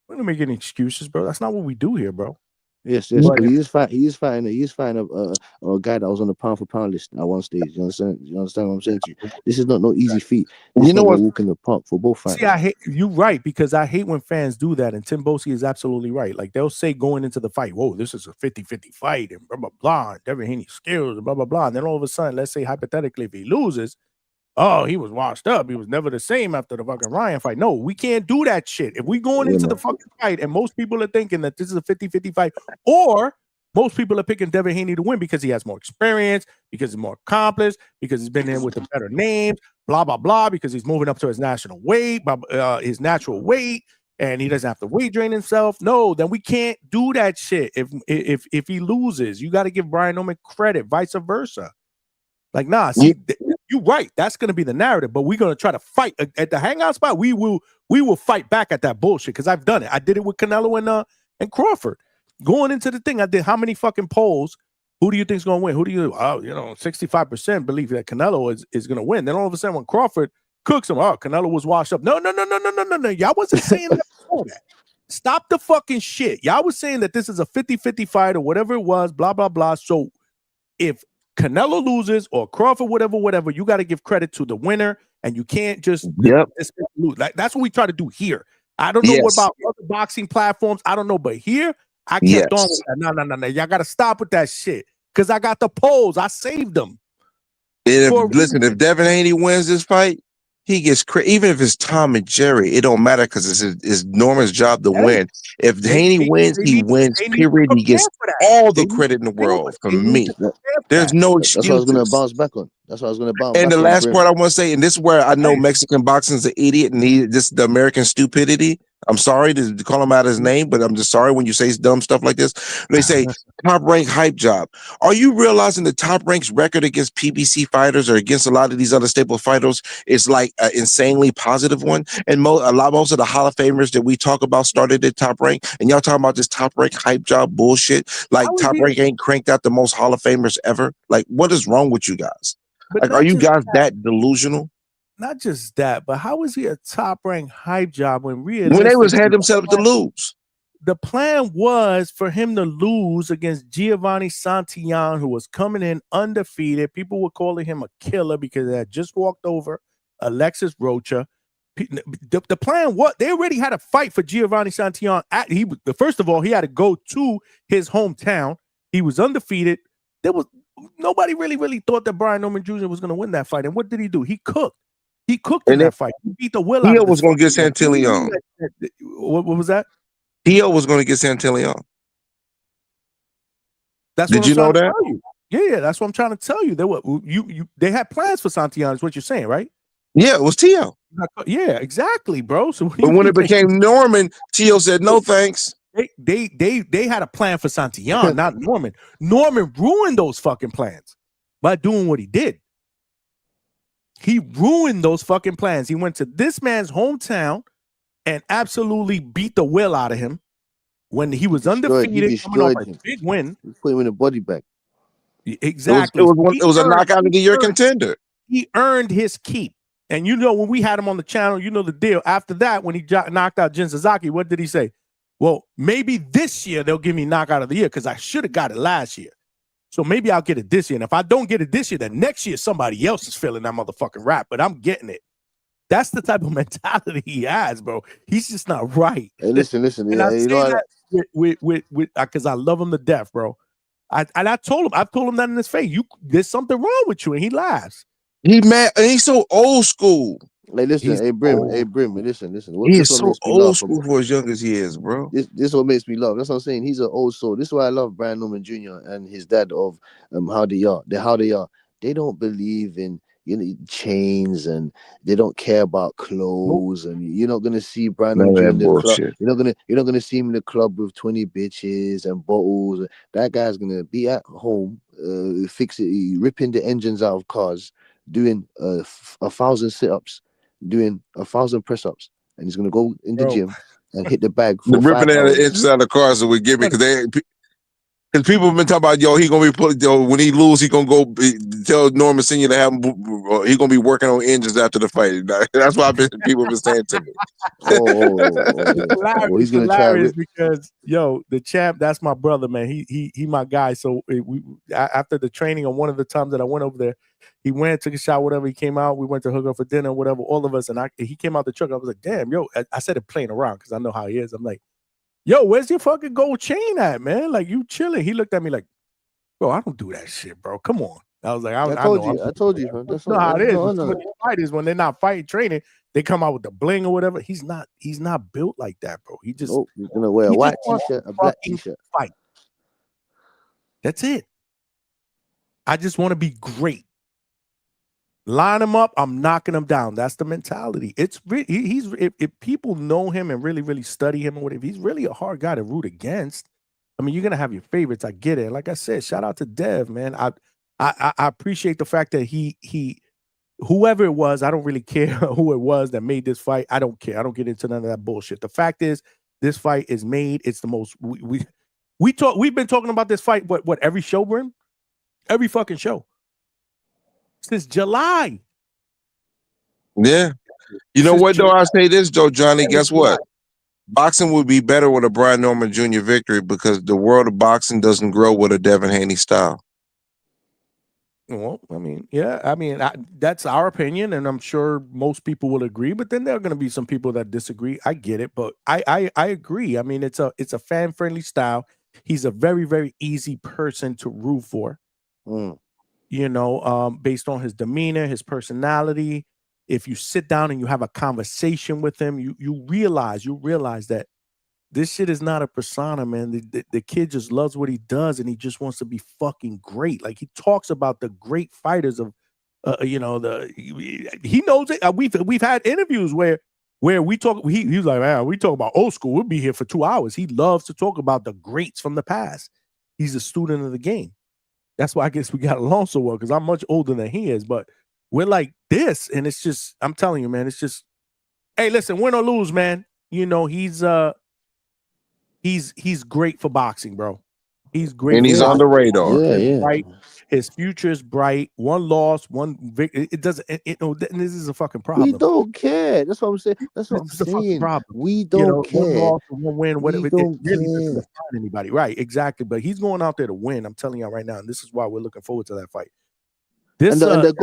We're gonna make any excuses, bro. That's not what we do here, bro. Yes, but he is fighting a guy that was on the pound for pound list at one stage. You understand what I'm saying to you? This is not no easy feat. You know what? Walk in the park for both fights. See, I hate you, right? Because I hate when fans do that, and Tim Boski is absolutely right. Like, they'll say going into the fight, "Whoa, this is a 50-50 fight," and blah blah blah. And Devin Haney skills, and blah blah blah. And then all of a sudden, let's say hypothetically, if he loses, oh, he was washed up. He was never the same after the fucking Ryan fight. No, we can't do that shit. If we going into the fucking fight and most people are thinking that this is a 50-50 fight, or most people are picking Devin Haney to win because he has more experience, because he's more accomplished, because he's been in with the better names, blah, blah, blah, because he's moving up to his national weight, his natural weight, and he doesn't have to weight drain himself. No, then we can't do that shit. If he loses, you got to give Brian Norman credit, vice versa. Like, nah, see, you're right. That's going to be the narrative, but we're going to try to fight at the Hangout spot. We will fight back at that bullshit because I've done it. I did it with Canelo and Crawford. Going into the thing, I did how many fucking polls? Who do you think's going to win? Who do you? 65% believe that Canelo is going to win. Then all of a sudden, when Crawford cooks him, Canelo was washed up. No. Y'all wasn't saying that before that. Stop the fucking shit. Y'all was saying that this is a 50-50 fight or whatever it was, blah, blah, blah. So if Canelo loses or Crawford, whatever, you got to give credit to the winner, and you can't just lose. Like, that's what we try to do here. I don't know what about other boxing platforms. I don't know, but here I kept on with that. No. Y'all got to stop with that shit because I got the polls. I saved them. Listen, if Devin Haney wins this fight, he gets even if it's Tom and Jerry, it don't matter because it's Norman's job to win. If Haney wins, he wins. Period. He gets all the credit in the world from me. There's no excuse. That's what I was going to bounce back on. And the last part I want to say, and this is where I know Mexican boxing's an idiot, and this the American stupidity. I'm sorry to call him out his name, but I'm just sorry when you say dumb stuff like this. They say top rank hype job. Are you realizing the top rank's record against PBC fighters or against a lot of these other staple fighters is like an insanely positive one? And most of the Hall of Famers that we talk about started at top rank, and y'all talking about this top rank hype job bullshit. Like top rank ain't cranked out the most Hall of Famers ever. Like, what is wrong with you guys? Like, are you guys that delusional? Not just that, but how is he a top ranked hype job when they was had themselves to lose? The plan was for him to lose against Giovanni Santillán, who was coming in undefeated. People were calling him a killer because they had just walked over Alexis Rocha. The plan was they already had a fight for Giovanni Santillán. First of all, he had to go to his hometown. He was undefeated. Nobody really thought that Brian Norman Jr. was going to win that fight. And what did he do? He cooked. He cooked in that fight. He beat the will out of Tio was going to get Santillán. What was that? Tio was going to get Santillán. Did you know that? Yeah, that's what I'm trying to tell you. They had plans for Santillán, is what you're saying, right? Yeah, it was Tio. Yeah, exactly, bro. So but when it became Norman, Tio said no thanks. They had a plan for Santillán, not Norman. Norman ruined those fucking plans by doing what he did. He ruined those fucking plans. He went to this man's hometown and absolutely beat the will out of him when he was undefeated, coming off a big win. He put him in a body bag. Exactly. It was a knockout of the year contender. He earned his keep. And when we had him on the channel, you know the deal. After that, when he knocked out Jin Sasaki, what did he say? Well, maybe this year they'll give me knockout of the year because I should have got it last year. So maybe I'll get it this year. And if I don't get it this year, then next year somebody else is filling that motherfucking rap, but I'm getting it. That's the type of mentality he has, bro. He's just not right. Hey, listen. And I say that because I love him to death, bro. I've told him that in his face. There's something wrong with you, and he laughs. He mad, and he's so old school. Hey, listen, Brim, listen. He's so old school for as young as he is, bro. This is what makes me laugh. That's what I'm saying. He's an old soul. This is why I love Brian Norman Jr. and his dad of how they are. They don't believe in chains, and they don't care about clothes. And you're not gonna see Brian Norman Jr. in the club. You're not gonna see him in the club with 20 bitches and bottles. That guy's gonna be at home, ripping the engines out of cars, doing 1,000 sit-ups, doing 1,000 press-ups, and he's gonna go in the gym and hit the bag for ripping out the engines out of the cars that we give me because people have been talking about he gonna be when he lose he gonna go tell Norman Senior to have him he gonna be working on engines after the fight. That's why people have been saying to me. Well, he's gonna try because the champ, that's my brother, man. He my guy. So after the training on one of the times that I went over there, he went, took a shot, whatever. He came out. We went to hook up for dinner, whatever. All of us, and he came out the truck. I was like, damn, I said it playing around because I know how he is. I'm like, yo, where's your fucking gold chain at, man? Like, you chilling. He looked at me like, bro, I don't do that shit, bro. Come on. I was like, I told you, man. That's how it is. The fighters, when they're not fighting, training, they come out with the bling or whatever. He's not built like that, bro. He just he's gonna wear a white t-shirt, a black t-shirt. Fight. That's it. I just want to be great. Line him up, I'm knocking him down. That's the mentality. It's if people know him and really, really study him, or whatever, he's really a hard guy to root against. I mean, you're gonna have your favorites. I get it. Like I said, shout out to Dev, man. I appreciate the fact that he whoever it was, I don't really care who it was that made this fight. I don't care. I don't get into none of that bullshit. The fact is, this fight is made. It's the most we've been talking about this fight. What every show, Brim? Every fucking show since July. Yeah. You know what though? I say this though, Johnny. Guess what? Boxing would be better with a Brian Norman Jr. victory because the world of boxing doesn't grow with a Devin Haney style. Well, I mean, yeah, I mean, that's our opinion, and I'm sure most people will agree. But then there are going to be some people that disagree. I get it, but I agree. I mean, it's a fan friendly style. He's a very, very easy person to root for. You know, based on his demeanor, his personality. If you sit down and you have a conversation with him, you realize that this shit is not a persona, man. The kid just loves what he does, and he just wants to be fucking great. Like he talks about the great fighters of, he knows it. We've had interviews where we talk. He was like, man, we talk about old school. We'll be here for 2 hours. He loves to talk about the greats from the past. He's a student of the game. That's why I guess we got along so well because I'm much older than he is, but we're like this, and it's just, I'm telling you, man, it's just, hey, listen, win or lose, man. You know, he's great for boxing, bro. He's great, and he's on the radar. Yeah. Right. His future is bright. One loss, one victory. It doesn't. This is a fucking problem. We don't care. That's what I'm saying. That's what I'm saying. We don't care. One loss, one win, whatever. It don't really care. doesn't define anybody. Right. Exactly. But he's going out there to win. I'm telling you right now, and this is why we're looking forward to that fight. The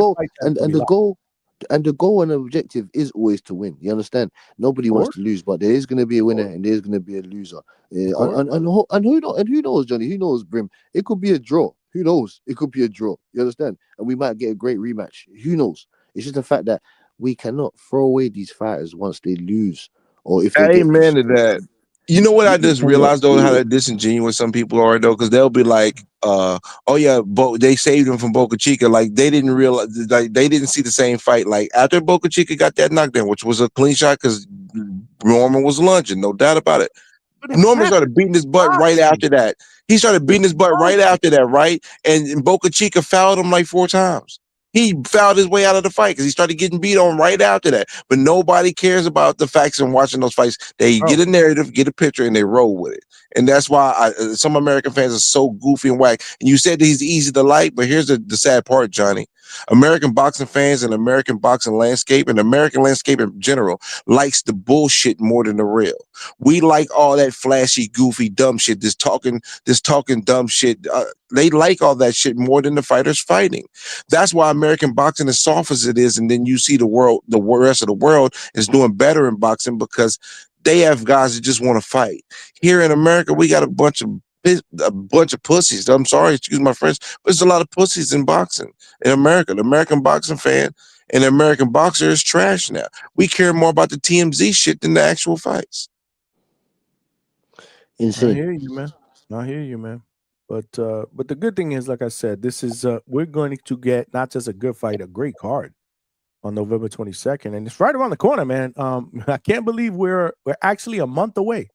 goal and the objective is always to win. You understand? Nobody wants to lose, but there is going to be a winner and there's going to be a loser. And who knows, Johnny? Who knows, Brim? It could be a draw. Who knows? It could be a draw. You understand? And we might get a great rematch. Who knows? It's just the fact that we cannot throw away these fighters once they lose or if they Amen to that. You know what I just realized though, how disingenuous some people are though, because they'll be like, oh yeah, they saved him from Boca Chica. Like they didn't realize, like they didn't see the same fight. Like after Boca Chica got that knockdown, which was a clean shot because Norman was lunging, no doubt about it. Norman started beating his butt right after that. He started beating his butt right after that, right? And Boca Chica fouled him like 4 times. He fouled his way out of the fight because he started getting beat on right after that. But nobody cares about the facts and watching those fights. They get a narrative, get a picture, and they roll with it. And that's why some American fans are so goofy and whack. And you said that he's easy to like, but here's the sad part, Johnny. American boxing fans and American boxing landscape and American landscape in general likes the bullshit more than the real. We like all that flashy, goofy, dumb shit. This talking dumb shit. They like all that shit more than the fighters fighting. That's why American boxing is soft as it is, and then you see the rest of the world is doing better in boxing because they have guys that just want to fight. Here in America, we got a bunch of pussies. I'm sorry, excuse my French, but there's a lot of pussies in boxing in America. The American boxing fan and the American boxer is trash now. We care more about the TMZ shit than the actual fights. Insane. I hear you, man. But the good thing is, like I said, this is we're going to get not just a good fight, a great card on November 22nd, and it's right around the corner, man. I can't believe we're actually a month away.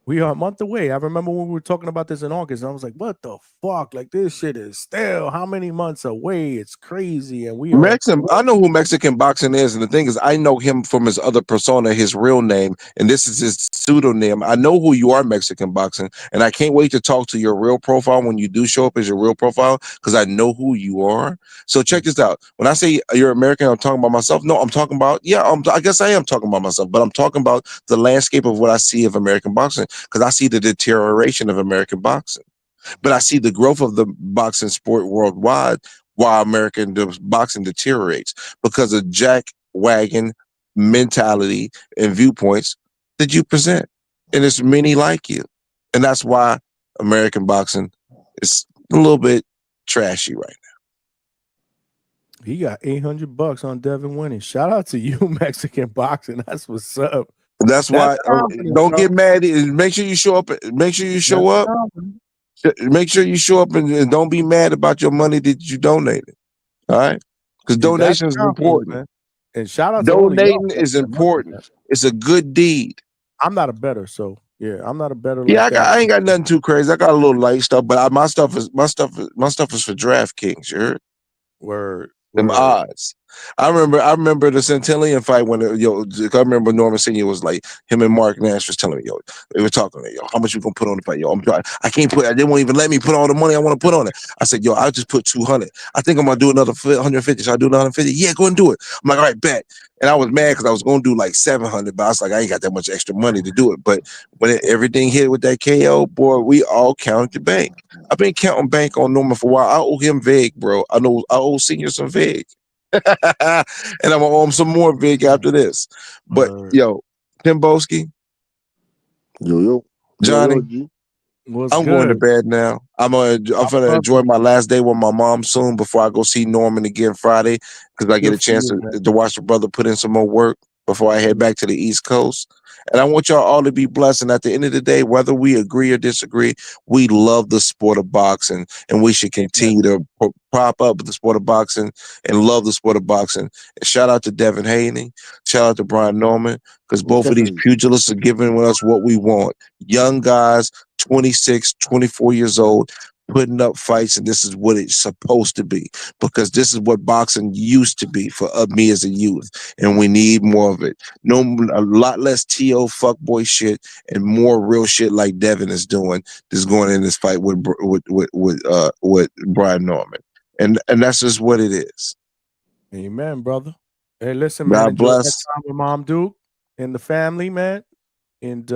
We are a month away. I remember when we were talking about this in August, and I was like, what the fuck? Like, this shit is still how many months away? It's crazy. And we I know who Mexican boxing is, and the thing is, I know him from his other persona, his real name, and this is his pseudonym. I know who you are, Mexican boxing, and I can't wait to talk to your real profile when you do show up as your real profile, because I know who you are. So check this out. When I say you're American, I'm talking about myself. No, I'm talking about, I guess I am talking about myself, but I'm talking about the landscape of what I see of American boxing. Because I see the deterioration of American boxing, but I see the growth of the boxing sport worldwide while American boxing deteriorates because of jack wagon mentality and viewpoints that you present. And there's many like you. And that's why American boxing is a little bit trashy right now. He got $800 on Devin winning. Shout out to you, Mexican boxing. That's what's up. That's why don't get mad. Make sure you show up. Make sure you show up. Make sure you show up and don't be mad about your money that you donated. All right, because donation is important. Man. And shout out donating is important. It's a good deed. I'm not a bettor, so yeah, I'm not a bettor. Yeah, I ain't got nothing too crazy. I got a little light stuff, but my stuff is for DraftKings. You heard? Word. Them odds. I remember the Centillion fight when I remember Norman Senior was like him and Mark Nash was telling me, yo, they were talking to me, yo, how much you gonna put on the fight? Yo, I can't put. They won't even let me put all the money I want to put on it. I said, yo, I'll just put 200. I think I'm gonna do another 150. So I do another 150. Yeah, go and do it. I'm like, all right, bet. And I was mad because I was gonna do like 700, but I was like, I ain't got that much extra money to do it. But when everything hit with that KO, boy, we all counted the bank. I've been counting bank on Norman for a while. I owe him vig, bro. I owe Senior some vig. And I'm gonna owe him some more vig after this. But yo, Tim Boski, yo, Johnny, G. I'm going to bed now. I'm gonna enjoy my last day with my mom soon before I go see Norman again Friday because I get a chance to watch the brother put in some more work before I head back to the East Coast. And I want y'all all to be blessed. And at the end of the day, whether we agree or disagree, we love the sport of boxing, and we should continue to prop up the sport of boxing and love the sport of boxing. And shout out to Devin Haney, shout out to Brian Norman, because both of these pugilists are giving us what we want. Young guys, 26, 24 years old, putting up fights, and this is what it's supposed to be, because this is what boxing used to be for me as a youth, and we need more of it. A lot less TO fuckboy shit and more real shit like Devin is doing. This going in this fight with Brian Norman, and that's just what it is. Amen, brother. Hey, listen, man. God Enjoy bless. that time with Mom Duke and the family, man, and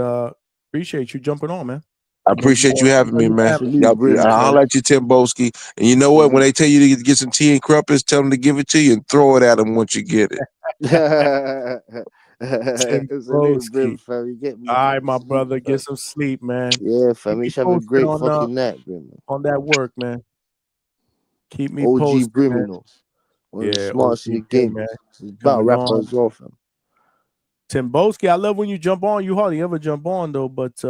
appreciate you jumping on, man. I appreciate you having me, man. I'll let you, Tim Boski. And you know what? When they tell you to get some tea and crumpets, tell them to give it to you and throw it at them once you get it. All right, my brother. Get some sleep, man. Yeah, fam. You have a great fucking night, Grim. On that work, man. Keep me OG posted, Briminal. One of the smartest in the game, man. He's about rapper as well, fam. Tim Boski, I love when you jump on. You hardly ever jump on though, but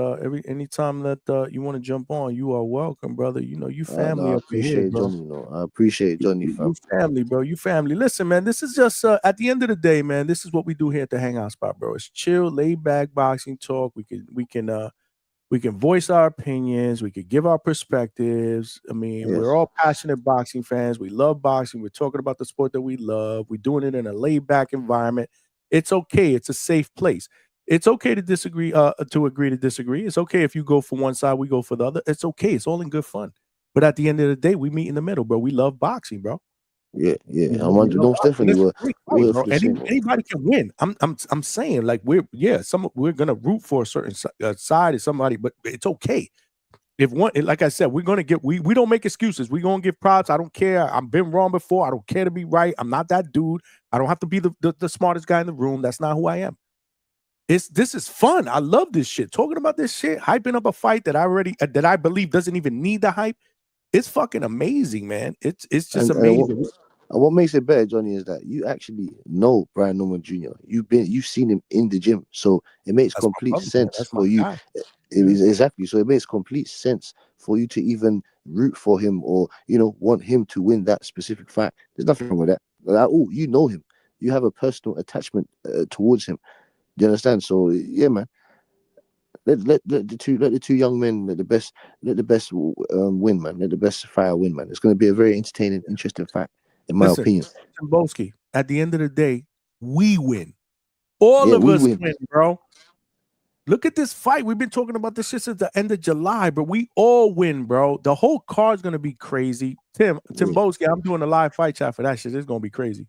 anytime that you want to jump on, you are welcome, brother. You know, you family up here, bro. I appreciate Johnny, fam. You family, bro. You family. Listen, man, this is just at the end of the day, man, this is what we do here at the Hangout spot, bro. It's chill, laid back boxing talk. We can voice our opinions. We could give our perspectives. I mean, we're all passionate boxing fans. We love boxing. We're talking about the sport that we love. We're doing it in a laid back environment. It's okay. It's a safe place. It's okay to disagree, to agree to disagree. It's okay if you go for one side, we go for the other. It's okay. It's all in good fun. But at the end of the day, we meet in the middle, bro. We love boxing, bro. Yeah. Underdogs definitely anybody can win. I'm saying, like, we're gonna root for a certain side or somebody, but it's okay. If one, like I said, we're gonna get we don't make excuses. We're gonna give props. I don't care. I've been wrong before. I don't care to be right. I'm not that dude. I don't have to be the smartest guy in the room. That's not who I am. This is fun. I love this shit. Talking about this shit, hyping up a fight that I believe doesn't even need the hype. It's fucking amazing, man. It's just amazing. And what makes it better, Johnny, is that you actually know Brian Norman Jr. You've seen him in the gym, so it makes complete sense for you. Exactly. So it makes complete sense for you to even root for him or want him to win that specific fight. There's nothing wrong with that. Oh, you know him. You have a personal attachment towards him. Do you understand? So yeah, man. Let the two young men let the best win, man. Let the best fighter win, man. It's going to be a very entertaining, interesting fight. In my opinion, Boski, at the end of the day, we win. All of us win, bro. Look at this fight. We've been talking about this shit since the end of July, but we all win, bro. The whole card's gonna be crazy. Tim Boski, I'm doing a live fight chat for that shit. It's gonna be crazy.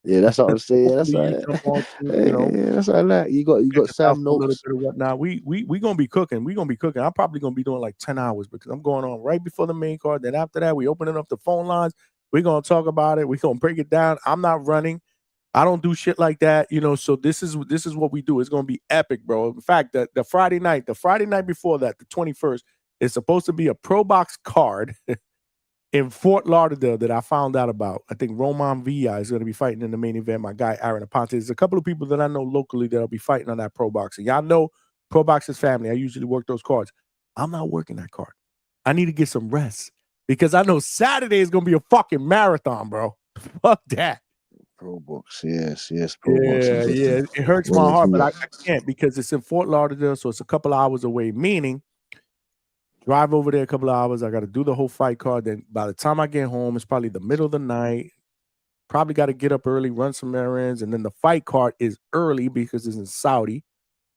Yeah, that's what I'm saying. That's what that's what I like. You got Sam Notes. A little bit of whatnot. We gonna be cooking. We gonna be cooking. I'm probably gonna be doing like 10 hours because I'm going on right before the main card. Then after that, we opening up the phone lines. We're going to talk about it. We're going to break it down. I'm not running. I don't do shit like that, so this is what we do. It's going to be epic, bro. In fact, the Friday night before that, the 21st, is supposed to be a pro box card in Fort Lauderdale that I found out about. I think Roman Villa is going to be fighting in the main event. My guy, Aaron Aponte. There's a couple of people that I know locally that'll be fighting on that pro box. And y'all know pro box is family. I usually work those cards. I'm not working that card. I need to get some rest. Because I know Saturday is going to be a fucking marathon, bro. Fuck that. Pro box, yes. Pro box. Yeah. It hurts my heart, but I can't because it's in Fort Lauderdale, so it's a couple of hours away. Meaning, drive over there a couple of hours. I got to do the whole fight card. Then by the time I get home, it's probably the middle of the night. Probably got to get up early, run some errands, and then the fight card is early because it's in Saudi.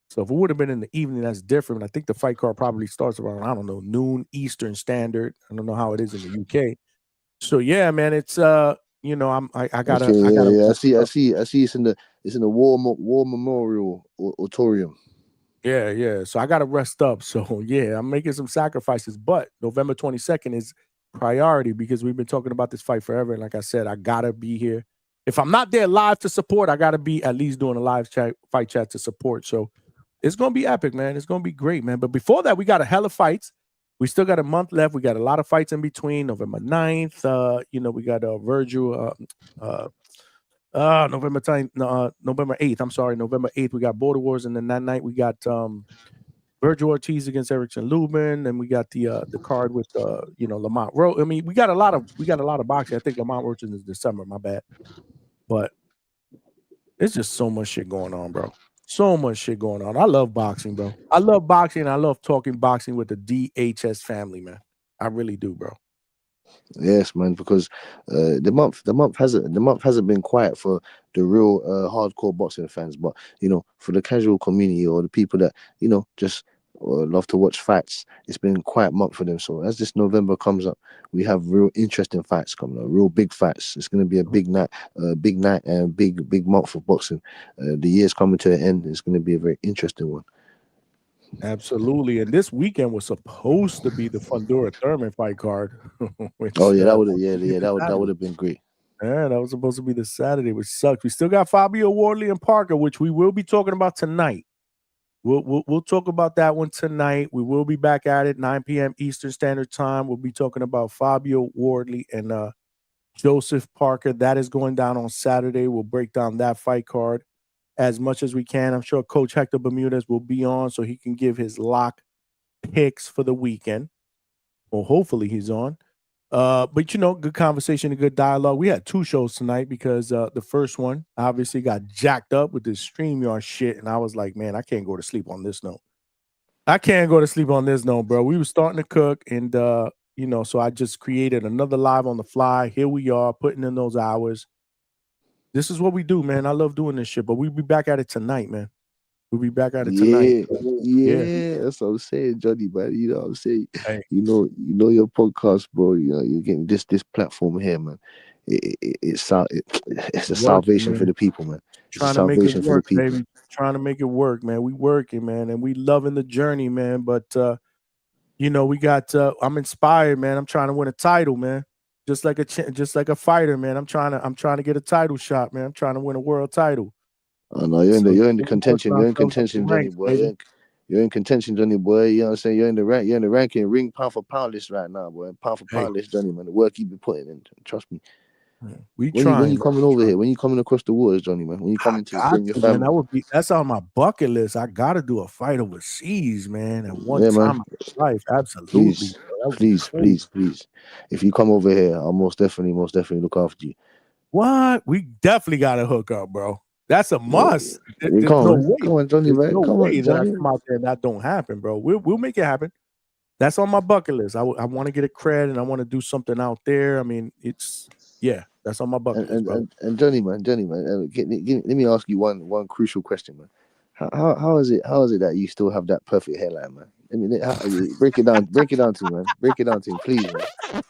So if it would have been in the evening, that's different. I think the fight card probably starts around, I don't know, noon Eastern Standard. I don't know how it is in the UK. So yeah, man, it's I gotta Okay, yeah. rest I up. see. It's in the War Memorial Auditorium. Yeah. So I gotta rest up. So yeah, I'm making some sacrifices, but November 22nd is priority because we've been talking about this fight forever. And like I said, I gotta be here. If I'm not there live to support, I gotta be at least doing a live fight chat to support. So it's gonna be epic, man. It's gonna be great, man. But before that, we got a hell of fights. We still got a month left. We got a lot of fights in between. November 9th. We got Virgil. November 8th. I'm sorry, November 8th. We got Border Wars, and then that night we got Virgil Ortiz against Erickson Lubin, and we got the card with Lamont Roach. I mean, we got a lot of boxing. I think Lamont Roach is December. My bad, but it's just so much shit going on, bro. So much shit going on. I love boxing, bro. I love boxing. I love talking boxing with the DHS family, man. I really do, bro. Yes, man, because the month hasn't been quiet for the real hardcore boxing fans, but for the casual community or the people that just love to watch fights, it's been a quiet month for them. So as this November comes up, we have real interesting fights coming up, real big fights. It's going to be a big night and big month for boxing. The year's coming to an end. It's going to be a very interesting one. Absolutely. And this weekend was supposed to be the Fundora Thurman fight card. Which, that would have been great. Yeah, that was supposed to be the Saturday, which sucks. We still got Fabio Wardley and Parker, which we will be talking about tonight. We'll talk about that one tonight. We will be back at it 9 p.m. Eastern Standard Time. We'll be talking about Fabio Wardley and Joseph Parker. That is going down on Saturday. We'll break down that fight card as much as we can. I'm sure Coach Hector Bermudez will be on so he can give his lock picks for the weekend. Well, hopefully he's on. But good conversation and good dialogue. We had 2 shows tonight because the first one obviously got jacked up with this StreamYard shit, and I was like, man, I can't go to sleep on this note. Bro. We were starting to cook, and so I just created another live on the fly. Here we are, putting in those hours. This is what we do, man. I love doing this shit, but we'll be back at it tonight, man. We'll be back at it tonight. Yeah, that's what I'm saying, Johnny, man. You know what I'm saying? Hey. You know your podcast, bro. You're getting this platform here, man. It's a salvation for the people, man. Trying to make it work, baby. Trying to make it work, man. We working, man, and we loving the journey, man. But we got. I'm inspired, man. I'm trying to win a title, man. Just like a fighter, man. I'm trying to get a title shot, man. I'm trying to win a world title. Oh no, you're in the contention. You're in contention, Johnny boy. You're in contention, Johnny boy. You know what I'm saying? You're in the ranking ring pound for pound list right now, boy. Pound for pound list, Johnny, man. The work you've been putting in, trust me. When you coming over here? When you coming across the waters, Johnny, man? When you coming to bring your family? Man, that's on my bucket list. I gotta do a fight overseas, man. At one time in my life, absolutely. Please. If you come over here, I'll most definitely look after you. What? We definitely gotta hook up, bro. That's a must. Come on, Johnny, man. No way Johnny. that I come out there and that don't happen, bro. We'll make it happen. That's on my bucket list. I want to get a cred and I want to do something out there. I mean, that's on my bucket list, bro. And Johnny, man, let me ask you one crucial question, man. How is it that you still have that perfect hairline, man? I mean, break it down to me, man. Break it down to me, please, man.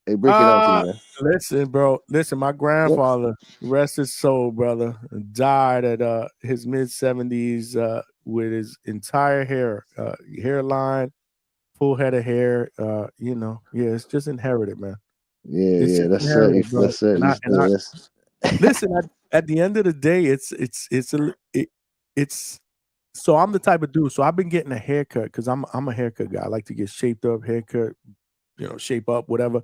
Hey, break it down to me, man. Listen, bro. My grandfather, rest his soul, brother, died at his mid-70s with his entire hairline, full head of hair. It's just inherited, man. Yeah, that's certainly. Listen, at the end of the day, it's. So I'm the type of dude. So I've been getting a haircut because I'm a haircut guy. I like to get shaped up, haircut, shape up, whatever.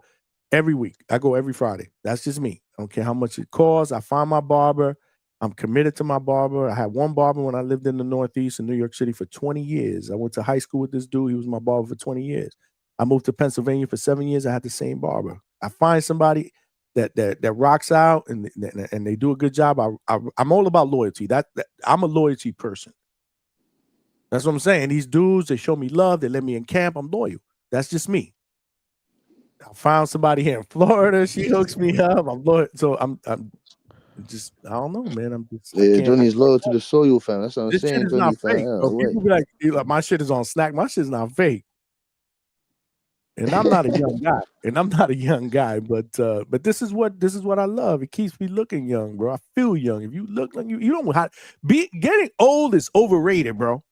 Every week. I go every Friday. That's just me. I don't care how much it costs. I find my barber. I'm committed to my barber. I had one barber when I lived in the Northeast in New York City for 20 years. I went to high school with this dude. He was my barber for 20 years. I moved to Pennsylvania for 7 years. I had the same barber. I find somebody that rocks out and they do a good job. I'm all about loyalty. That I'm a loyalty person. That's what I'm saying. These dudes, they show me love. They let me in camp. I'm loyal. That's just me. I found somebody here in Florida. She hooks me up. I'm loyal. So I'm just, I don't know, man. I'm just, Yeah, Johnny's loyal to the soil, fam. That's what I'm this shit saying, is Johnny, not fam. fake, bro. People be like, my shit is on Slack. My shit's not fake. And I'm not a young guy. But this is what I love. It keeps me looking young, bro. I feel young. If you look like you don't know how getting old is overrated, bro.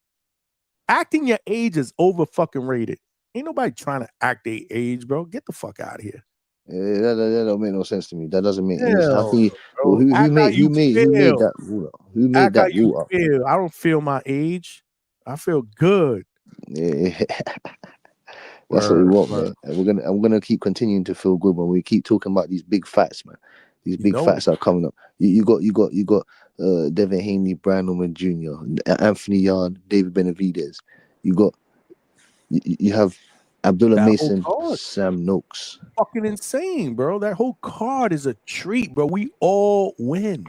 Acting your age is over fucking rated. Ain't nobody trying to act their age, bro. Get the fuck out of here. Yeah, that don't make no sense to me. That doesn't make any sense. How Hell, can you, bro. who Act how made you feel. that rule? Who made Act how that you rule? feel. I don't feel my age. I feel good. Yeah. That's what we want, man. And I'm gonna keep continuing to feel good when we keep talking about these big facts, man. These big facts are coming up. You got Devin Haney, Brian Norman Jr., Anthony Yarn, David Benavidez. You have Abdullah Mason, Sam Noakes. Fucking insane, bro. That whole card is a treat, bro. We all win.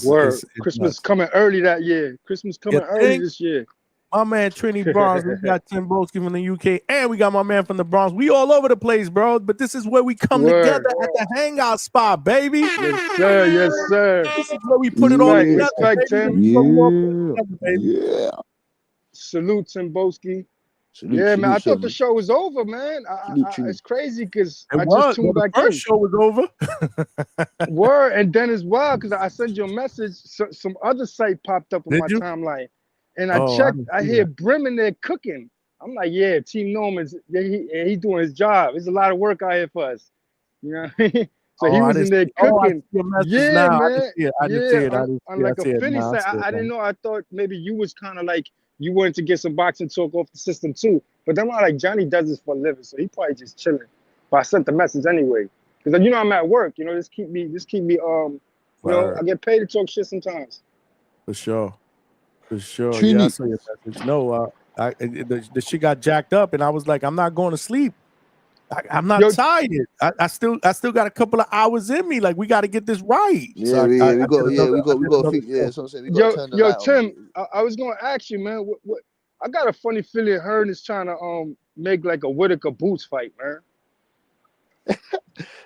Word. Christmas coming early that year. Christmas coming early this year. My man Trini Barnes, we got Tim Broski from the UK, and we got my man from the Bronx. We all over the place, bro. But this is where we come together at the Hangout spot, baby. Yes, sir. Yes, sir. This is where we put it all together. Respect, Tim. Yeah. Salute, Tim Broski. Yeah, man. I thought the show was over, man. It's crazy because I just tuned back in. The first show was over. Word, and then as well, because I sent you a message, some other site popped up on my timeline. And I checked, I hear Brim in there cooking. I'm like, yeah, Team Norman's, he doing his job. There's a lot of work out here for us. You know what I mean? So he was in there cooking. Yeah, man. On like a Finny site. I didn't know. I thought maybe you was kind of like, you wanted to get some boxing talk off the system too. But then I'm like, Johnny does this for a living, so he probably just chilling. But I sent the message anyway. Because you know I'm at work, you know, just keep me you know, I get paid to talk shit sometimes. For sure. Yeah, I saw your message. No, the shit got jacked up, and I was like, I'm not going to sleep. I'm not tired. I still got a couple of hours in me. Like, we got to get this right. Yeah, we got to fix. Yeah, so I'm saying we got to turn the light Tim, I was gonna ask you, man. What? I got a funny feeling Hearns is trying to make like a Whitaker Boots fight, man.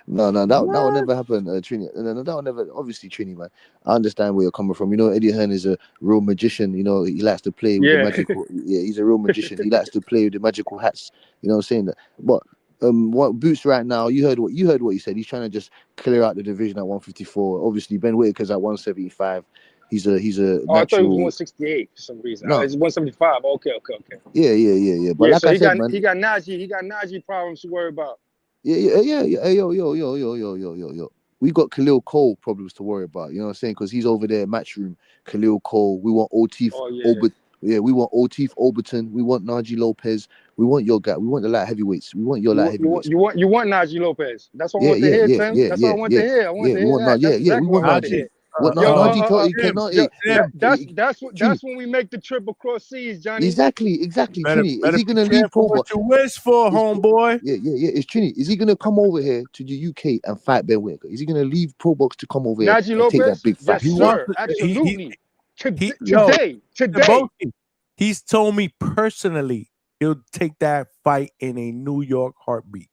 No, that will never happen, Trini. No, that will never. Obviously, Trini, man. I understand where you're coming from. You know, Eddie Hearn is a real magician. You know, he likes to play with the magical. Yeah, he's a real magician. He likes to play with the magical hats. You know what I'm saying? That, but what Boots right now? You heard what he said. He's trying to just clear out the division at 154. Obviously, Ben Whitaker's at 175. He's a natural. I thought he was 168 for some reason. No, it's 175. Okay. Yeah. But yeah, like so I said, man, he got Najee problems to worry about. Yeah. Yo. We got Khalil Cole problems to worry about. You know what I'm saying? Because he's over there, Matchroom. Khalil Cole. We want O'Teef. We want O'Teef Overton. We want Najee Lopez. We want your guy. We want the light heavyweights. We want your light heavyweights. You want Najee Lopez. That's what I want to hear, Tim. That's what I want to hear. I want to hear that. We want Najee. That's when we make the trip across seas, Johnny. Exactly. Trini, is he gonna leave Pro Box? What you wish for, homeboy? Yeah. It's Trini. Is he gonna come over here to the UK and fight Ben Whitaker? Is he gonna leave Pro Box to come over here and take that big fight? Yes, sir. Absolutely. Today. He's told me personally he'll take that fight in a New York heartbeat.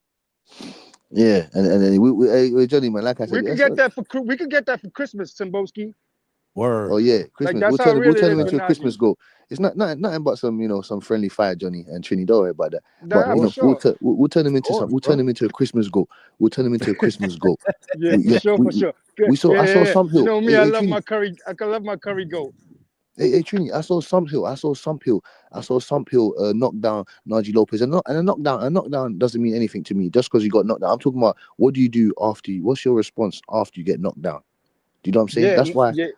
Yeah, and we Johnny, man, like I said, we could get that for Christmas, Timboski. Word. Oh yeah, Christmas. Like, we'll turn him into a Christmas goal. It's nothing but some friendly fire, Johnny and Trini. Don't worry about that. But we'll turn him into We'll turn him into a Christmas goal. We'll turn him into a Christmas goal. For sure. I saw some hill. You know me, I love my curry. I love my curry goat. Hey, Trini, I saw some hill knock down Najee Lopez. And a knockdown doesn't mean anything to me just because you got knocked down. I'm talking about what do you do after what's your response after you get knocked down? Do you know what I'm saying? That's why. Yeah.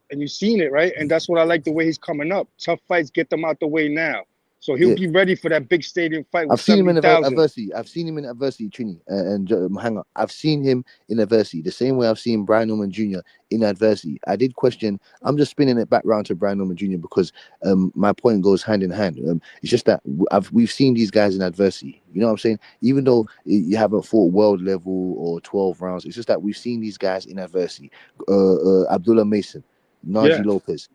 And you've seen it, right? And that's what I like the way he's coming up. Tough fights, get them out the way now. So he'll be ready for that big stadium fight. I've seen him in adversity. Trini, and Hangout. I've seen him in adversity the same way I've seen Brian Norman Jr. in adversity. I did question. I'm just spinning it back round to Brian Norman Jr. because my point goes hand in hand. It's just that we've seen these guys in adversity. You know what I'm saying? Even though you haven't fought world level or 12 rounds, it's just that we've seen these guys in adversity. Abdullah Mason, Najee Lopez.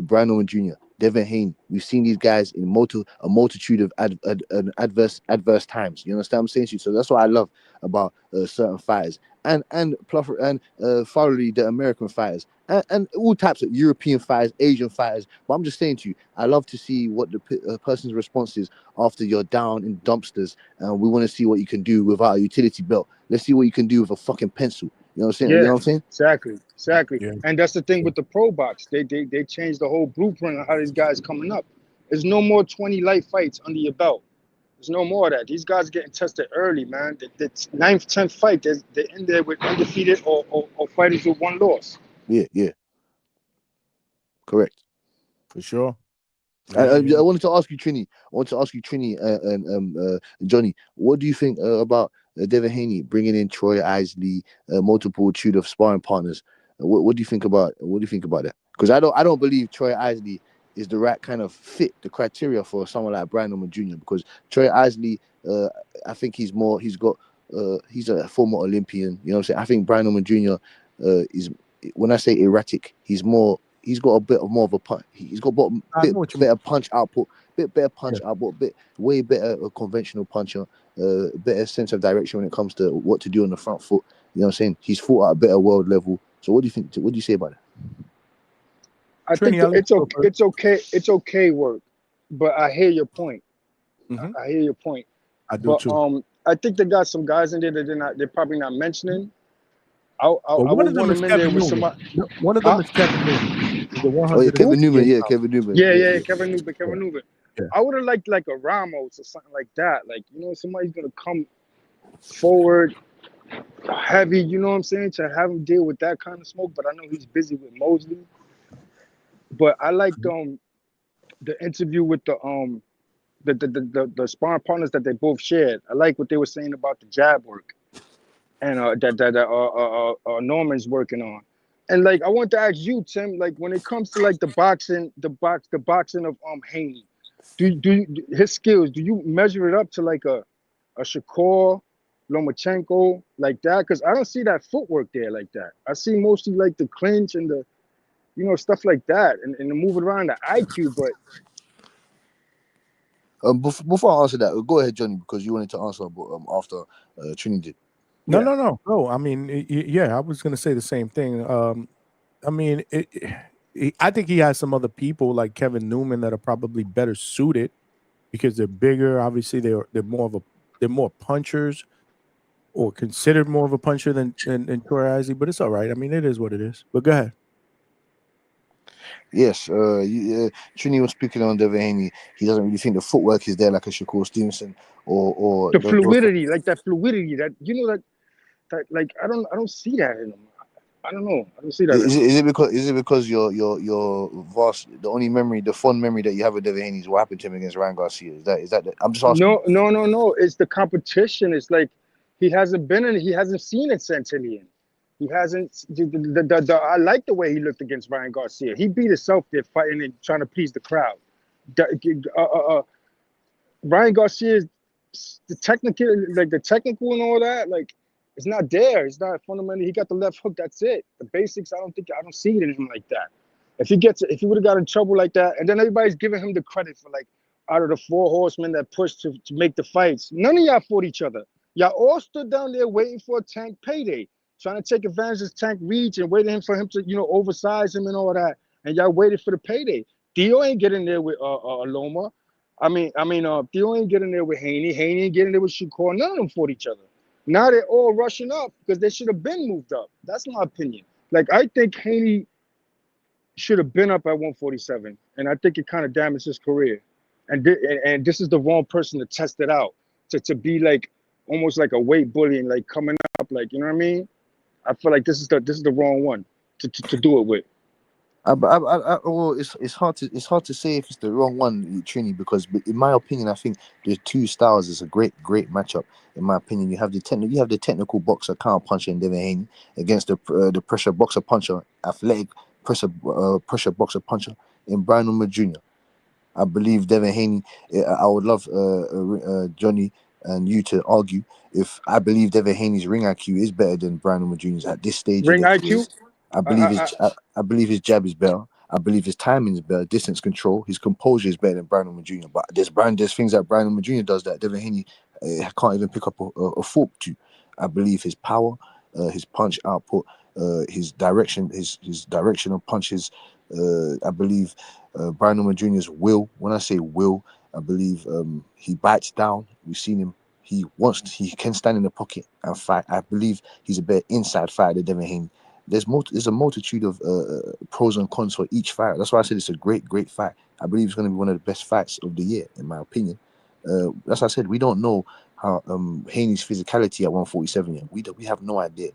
Brian Norman Jr., Devin Haney. We've seen these guys in a multitude of adverse times. You understand what I'm saying to you? So that's what I love about certain fighters and thoroughly the American fighters and all types of European fighters, Asian fighters. But I'm just saying to you, I love to see what the person's response is after you're down in dumpsters, and we want to see what you can do without a utility belt. Let's see what you can do with a fucking pencil. You know what I'm saying? Yeah, You know what I'm saying? exactly. Yeah. And that's the thing with the pro box. They changed the whole blueprint of how these guys coming up. There's no more 20 light fights under your belt. There's no more of that. These guys getting tested early, man. The 9th, 10th fight, they're in there with undefeated or fighters with 1 loss. Yeah. Correct. For sure. I wanted to ask you, Trini. And Johnny. What do you think about Devin Haney bringing in Troy Isley, multitude of sparring partners? What do you think about? What do you think about that? Because I don't believe Troy Isley is the right kind of fit, the criteria for someone like Brian Norman Jr. Because Troy Isley, I think he's a former Olympian. You know what I'm saying? I think Brian Norman Jr. Is, when I say erratic, he's got a bit more of a punch. He's got better punch output, way better conventional puncher, better sense of direction when it comes to what to do on the front foot. You know what I'm saying? He's fought at a better world level. So what do you think? What do you say about that? I think it's okay work, but I hear your point. I hear your point. I do too. I think they got some guys in there that they're probably not mentioning. I one of would them want is them in there Kevin with Newman. somebody. One of them is Kevin Newman. The 100 Kevin Newman. Yeah, Kevin Newman. Yeah, Kevin Newman. Yeah. I would have liked like a Ramos or something like that. Like, you know, somebody's gonna come forward heavy, you know what I'm saying, to have him deal with that kind of smoke. But I know he's busy with Mosley. But I liked the interview with the sparring partners that they both shared. I like what they were saying about the jab work and that Norman's working on. And like I want to ask you, Tim, like when it comes to like the boxing of Haney, do his skills, do you measure it up to like a Shakur, Lomachenko, like that? Because I don't see that footwork there like that. I see mostly like the clinch and the, you know, stuff like that, and the moving around the IQ. But before I answer that, go ahead, Johnny, because you wanted to answer after Trini did. No. I mean, yeah, I was going to say the same thing. I mean, I think he has some other people like Kevin Newman that are probably better suited because they're bigger. Obviously, they're more punchers, or considered more of a puncher than Troy Isley. But it's all right. I mean, it is what it is. But go ahead. Yes, Trini was speaking on Devin Haney. He doesn't really think the footwork is there like a Shakur Stevenson or the fluidity, like that fluidity that, you know, that like I don't see that in him. I don't know. I don't see that. Is it because your vast, the fond memory that you have of Devin Haney is what happened to him against Ryan Garcia? Is that I'm just asking. No. It's the competition. It's like he hasn't seen it Centillion. He hasn't. I like the way he looked against Ryan Garcia. He beat himself there fighting and trying to please the crowd. Ryan Garcia, the technical and all that, like, it's not there. It's not fundamentally. He got the left hook. That's it. The basics. I don't see it in him like that. If he would have got in trouble like that, and then everybody's giving him the credit for like out of the 4 horsemen that pushed to make the fights, none of y'all fought each other. Y'all all stood down there waiting for a Tank payday, trying to take advantage of Tank reach and waiting for him to, you know, oversize him and all that. And y'all waited for the payday. Theo ain't getting there with Loma. Theo ain't getting there with Haney. Haney ain't getting there with Shakur. None of them fought each other. Now they're all rushing up because they should have been moved up. That's my opinion. Like, I think Haney should have been up at 147, and I think it kind of damaged his career. And this is the wrong person to test it out, to be like almost like a weight bully and like coming up, like, you know what I mean? I feel like this is the wrong one to do it with. Well, it's hard to say if it's the wrong one, Trini, because in my opinion, I think the two styles is a great matchup. In my opinion, you have the technical boxer counter puncher in Devin Haney against the pressure boxer puncher, athletic pressure boxer puncher in Brian Norman Jr. I believe Devin Haney. I would love Johnny and you to argue if I believe Devin Haney's ring IQ is better than Brian Norman Jr.'s at this stage. Ring IQ. I believe his jab is better. I believe his timing is better, distance control, his composure is better than Brian Norman Jr. But there's things that Brian Norman Jr. does that Devin Haney can't even pick up a fork to. I believe his power, his punch output, his direction, his direction of punches. I believe Brian Norman Jr.'s will. When I say will, I believe he bites down. We've seen him. He can stand in the pocket and fight. I believe he's a better inside fighter than Devin Haney. There's a multitude of pros and cons for each fight. That's why I said it's a great fight. I believe it's going to be one of the best fights of the year, in my opinion. That's why I said we don't know how Haney's physicality at 147 yet. We have no idea.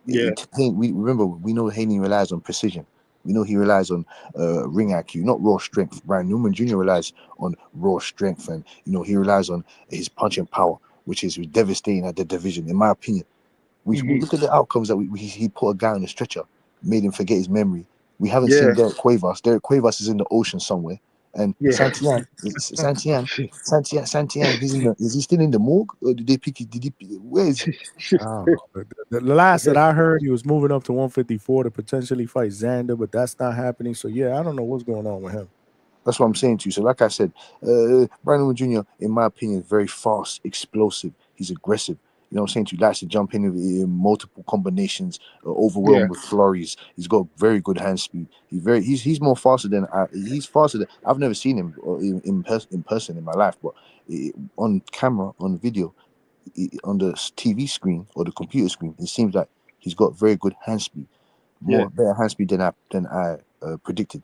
Yeah. We know Haney relies on precision. We know he relies on ring IQ, not raw strength. Brian Norman Jr. relies on raw strength, and he relies on his punching power, which is devastating at the division, in my opinion. We look at the outcomes that he put a guy on a stretcher, made him forget his memory. We haven't seen Derek Cuevas. Derek Cuevas is in the ocean somewhere, and Santillan, is he still in the morgue? Or did they pick it? Where is he? The last that I heard, he was moving up to 154 to potentially fight Xander, but that's not happening. So yeah, I don't know what's going on with him. That's what I'm saying to you. So like I said, Brian Norman Jr., in my opinion, is very fast, explosive. He's aggressive. You know what I'm saying to you? Likes to jump in multiple combinations, overwhelmed with flurries. He's got very good hand speed. He's more faster than I've never seen him in person in my life, but on camera, on video, on the TV screen or the computer screen, it seems like he's got very good hand speed, better hand speed than I predicted.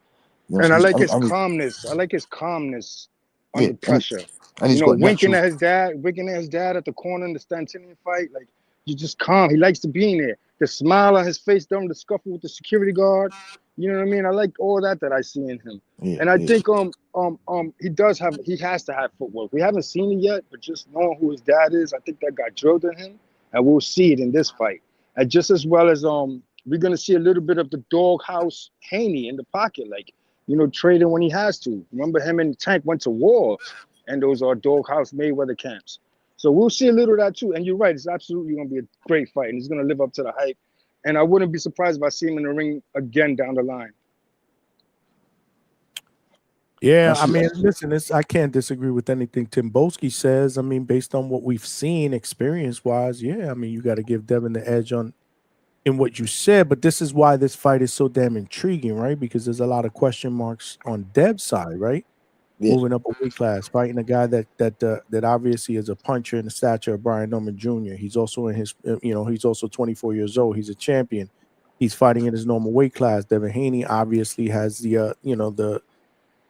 You know, and I like his calmness. I like his calmness under pressure. And he's got winking at his dad at the corner in the Stantinian fight. Like, he's just calm. He likes to be in there. The smile on his face during the scuffle with the security guard. You know what I mean? I like all that I see in him. And I think he has to have footwork. We haven't seen it yet, but just knowing who his dad is, I think that got drilled in him, and we'll see it in this fight. And just as well as we're gonna see a little bit of the doghouse Haney in the pocket, like, trading when he has to. Remember, him and Tank went to war, and those are doghouse Mayweather camps. So we'll see a little of that too. And you're right, it's absolutely going to be a great fight, and he's going to live up to the hype. And I wouldn't be surprised if I see him in the ring again down the line. Yeah, I mean, listen, I can't disagree with anything Tim Boski says. I mean, based on what we've seen experience-wise, yeah, I mean, you got to give Devin the edge in what you said, but this is why this fight is so damn intriguing, right? Because there's a lot of question marks on Dev's side, right? Yeah. Moving up a weight class, fighting a guy that obviously is a puncher in the stature of Brian Norman Jr. He's also he's also 24 years old. He's a champion. He's fighting in his normal weight class. Devin Haney obviously has the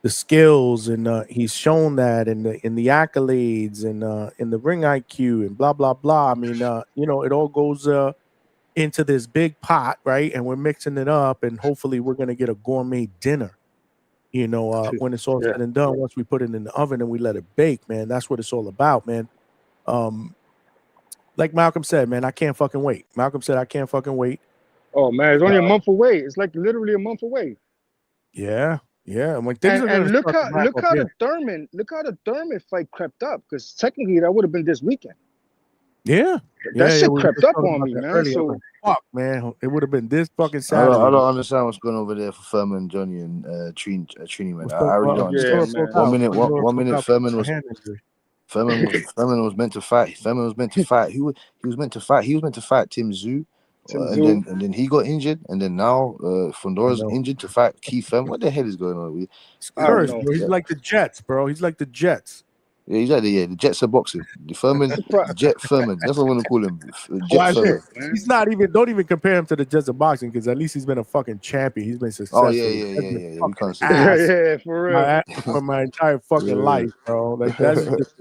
skills, and he's shown that in the accolades and in the ring IQ and blah blah blah. I mean, it all goes into this big pot, right? And we're mixing it up, and hopefully we're gonna get a gourmet dinner. When it's all said and done, once we put it in the oven and we let it bake, man, that's what it's all about, man. Like Malcolm said, man, I can't fucking wait. Malcolm said, I can't fucking wait. Oh, man, it's only a month away. It's like literally a month away. Yeah. When and look how the Thurman fight crept up, because technically that would have been this weekend. Yeah. That shit crept up on me, man. So fuck, man, it would have been this fucking Saturday. I don't understand what's going over there for Furman, Johnny, and Trini, man. I really don't understand. 1 minute, Furman was meant to fight. Furman was meant to fight. He was meant to fight. He was meant to fight Tim Tszyu. And then he got injured, and then now Fondora's injured to fight Keith Furman. What the hell is going on? He's like the Jets, bro. He's like the Jets. Yeah, he's like the Jets of boxing. The Furman, Jet Furman. That's what I'm gonna call him. Jet Furman. He's not even. Don't even compare him to the Jets of boxing, because at least he's been a fucking champion. He's been successful. Oh yeah. We can't say yeah, for real. For my entire fucking life, bro. Like that's just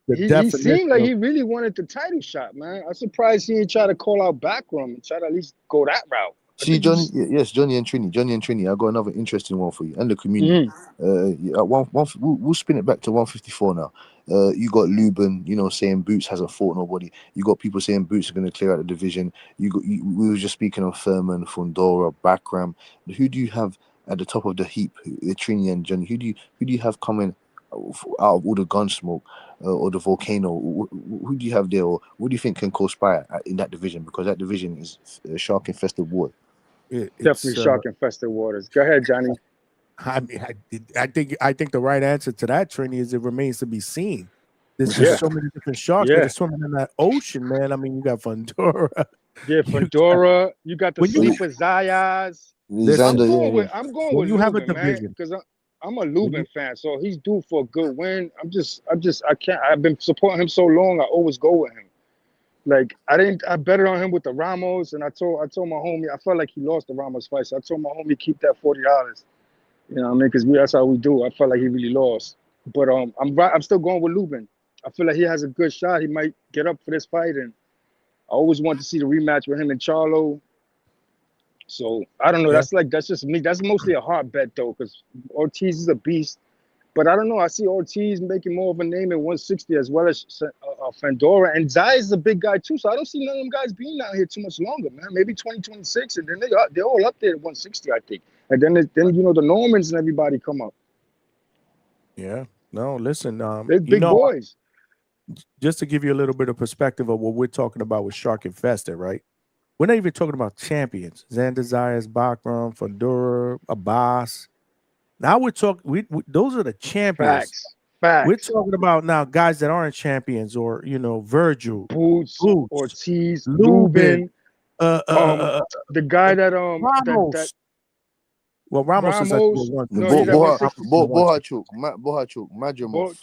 he seemed like he really wanted the title shot, man. I'm surprised he didn't try to call out backroom and try to at least go that route. See, Johnny, Johnny and Trini. I got another interesting one for you and the community. We'll spin it back to 154 now. You got Lubin, saying Boots hasn't fought nobody. You got people saying Boots are going to clear out the division. We were just speaking of Furman, Fundora, Bakram. Who do you have at the top of the heap? Trini and Johnny. Who do you have coming out of all the gun smoke or the volcano? Who do you have there, or what do you think can co-spire in that division? Because that division is a shark infested water. Definitely shark infested waters. Go ahead, Johnny. I mean, I think the right answer to that, Trini, is it remains to be seen. There's just so many different sharks that are swimming in that ocean, man. I mean, you got Fundora. Yeah, Fundora. You got the super Zayas. I'm going with Lubin, man, because I'm a Lubin fan, so he's due for a good win. I can't. I've been supporting him so long. I always go with him. Like I betted on him with the Ramos, and I told my homie I felt like he lost the Ramos fight, so I told my homie keep that $40. You know what I mean? Because that's how we do. I felt like he really lost, but I'm still going with Lubin. I feel like he has a good shot. He might get up for this fight, and I always want to see the rematch with him and Charlo. So I don't know. That's just me. That's mostly a hard bet though, because Ortiz is a beast. But I don't know. I see Ortiz making more of a name at 160 as well as Fundora. And Zay is a big guy too. So I don't see none of them guys being out here too much longer, man. Maybe 2026. And then they're all up there at 160, I think. And then the Normans and everybody come up. Yeah. No, listen. They're big boys. Just to give you a little bit of perspective of what we're talking about with Shark Infested, right? We're not even talking about champions. Xander Zayas, Bakram, Fundora, Abbas. Now we're talking. Those are the champions. Facts. We're talking about now guys that aren't champions, or Virgil, Boots, Ortiz, Lubin, the guy that Ramos. Well, Ramos is like Bohachuk, Madrimov.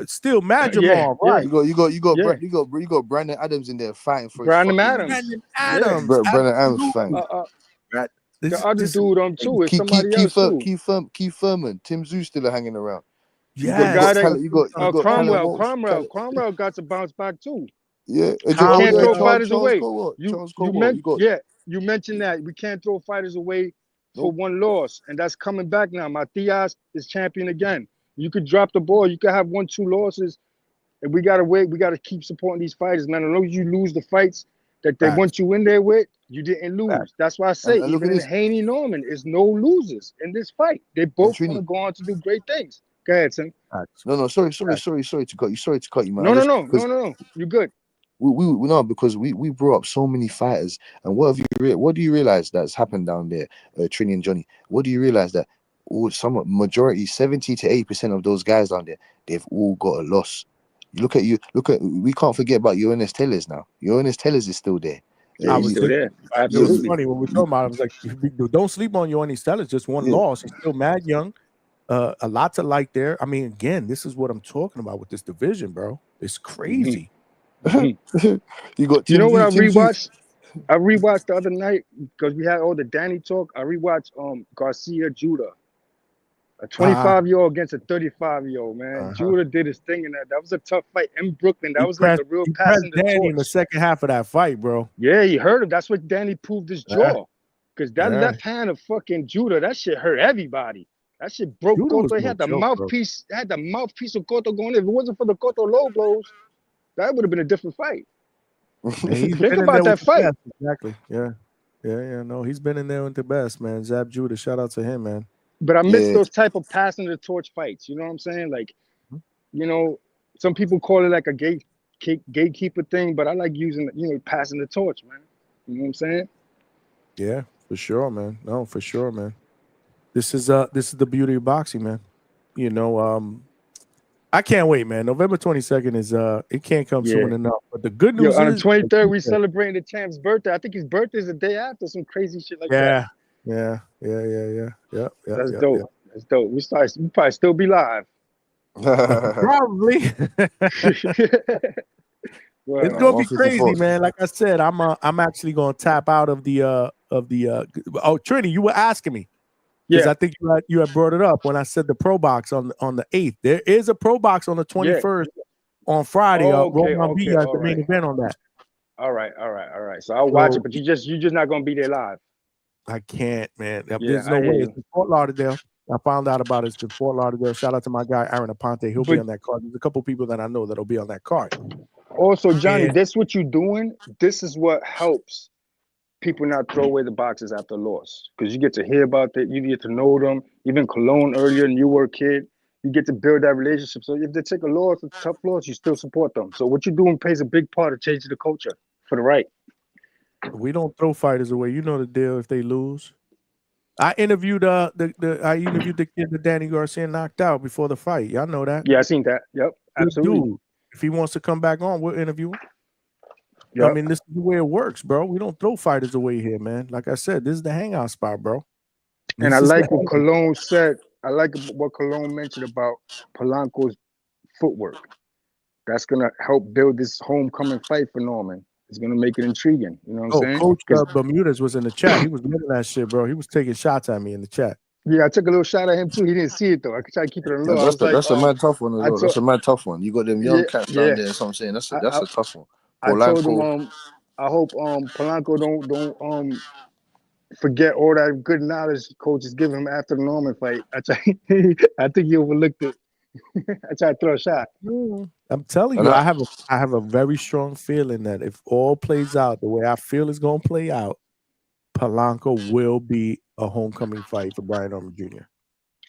Still Madrimov, right? You got Brandon Adams in there fighting for Brandon Adams. Brandon Adams fighting. The other dude too is somebody else too. Keith Furman, Tim Zoo still hanging around. Yeah, Cromwell got to bounce back too. Yeah, you can't throw fighters away. You mentioned that we can't throw fighters away for one loss, and that's coming back now. Matias is champion again. You could drop the ball. You could have 1-2 losses, and we gotta wait. We gotta keep supporting these fighters, man. As long as you lose the fights that they want you in there with, you didn't lose. That's why I say even in Haney Norman, there's no losers in this fight. They both want to go on to do great things. Go ahead, Tim. No, sorry to cut you. Sorry to cut you, man. No. You're good. We know because we brought up so many fighters, and what do you realize that's happened down there, Trini and Johnny? What do you realize that majority, 70 to 80% of those guys down there, they've all got a loss. Look at we can't forget about Yoenis Tellez now. Yoenis Tellez is still there. Yeah, he's still there. Absolutely. It was funny when we talking about it. I was like, don't sleep on Yoenis Tellez, just one loss. He's still mad young. A lot to like there. I mean, again, this is what I'm talking about with this division, bro. It's crazy. You know what I rewatched? I rewatched the other night because we had all the Danny talk. I rewatched Garcia Judah, a 25-year-old against a 35-year-old, man. Judah did his thing in that. That was a tough fight in Brooklyn. That was like a real passing the Danny torch. in the second half of that fight, bro. Yeah, he hurt him. That's what Danny proved his jaw. Because that left hand of fucking Judah, that shit hurt everybody. That shit broke Cotto. He had the mouthpiece. Had the mouthpiece of Cotto going. If it wasn't for the Cotto low blows, that would have been a different fight. Think about that fight. Exactly. Yeah. No, he's been in there with the best, man. Zab Judah, shout out to him, man. But I miss those type of passing the torch fights. You know what I'm saying? Like, some people call it like a gatekeeper thing, but I like using, passing the torch, man. You know what I'm saying? Yeah, for sure, man. No, for sure, man. This is the beauty of boxing, man. I can't wait, man. November 22nd is it can't come soon enough. But the good news on is the 23rd, we celebrating the champ's birthday. I think his birthday is the day after, some crazy shit like that. Yeah. That's dope. That's dope. We probably still be live. Probably. It's gonna be crazy, man. Like I said, I'm actually gonna tap out of the Trini, you were asking me. Because I think you had brought it up when I said the Pro Box on the 8th. There is a Pro Box on the 21st on Friday. Roman B has the main event on that. All right. So I'll watch it, but you're just not gonna be there live. I can't, man. There's no way. It's in Fort Lauderdale. I found out about it. It's in Fort Lauderdale. Shout out to my guy Aaron Aponte. He'll be on that card. There's a couple people that I know that'll be on that card. Also, Johnny, this what you're doing. This is what helps people not throw away the boxes after a loss, because you get to hear about it, you get to know them. Even Cologne earlier, and you were a kid, you get to build that relationship. So if they take a loss, a tough loss, you still support them. So what you're doing plays a big part of changing the culture for the right. We don't throw fighters away. You know the deal if they lose. I interviewed the kid that Danny Garcia knocked out before the fight. Y'all know that. Yeah, I seen that. Yep, Good absolutely. dude. If he wants to come back on, we'll interview him. Yep. I mean, this is the way it works, bro. We don't throw fighters away here, man. Like I said, this is the hangout spot, bro. And I like what Cologne said. I like what Cologne mentioned about Polanco's footwork. That's gonna help build this homecoming fight for Norman. It's gonna make it intriguing. You know what I'm saying? Coach Bermudez was in the chat. He was living that shit, bro. He was taking shots at me in the chat. Yeah, I took a little shot at him too. He didn't see it though. I tried to keep it on low. That's a mad tough one as well. That's a mad tough one. You got them young cats down there. That's what I'm saying. That's a tough one. I told him I hope Polanco don't forget all that good knowledge coach is giving him after the Norman fight. I think he overlooked it. I tried to throw a shot. I'm telling you, I have a very strong feeling that if all plays out the way I feel it's gonna play out, Polanco will be a homecoming fight for Brian Norman Jr.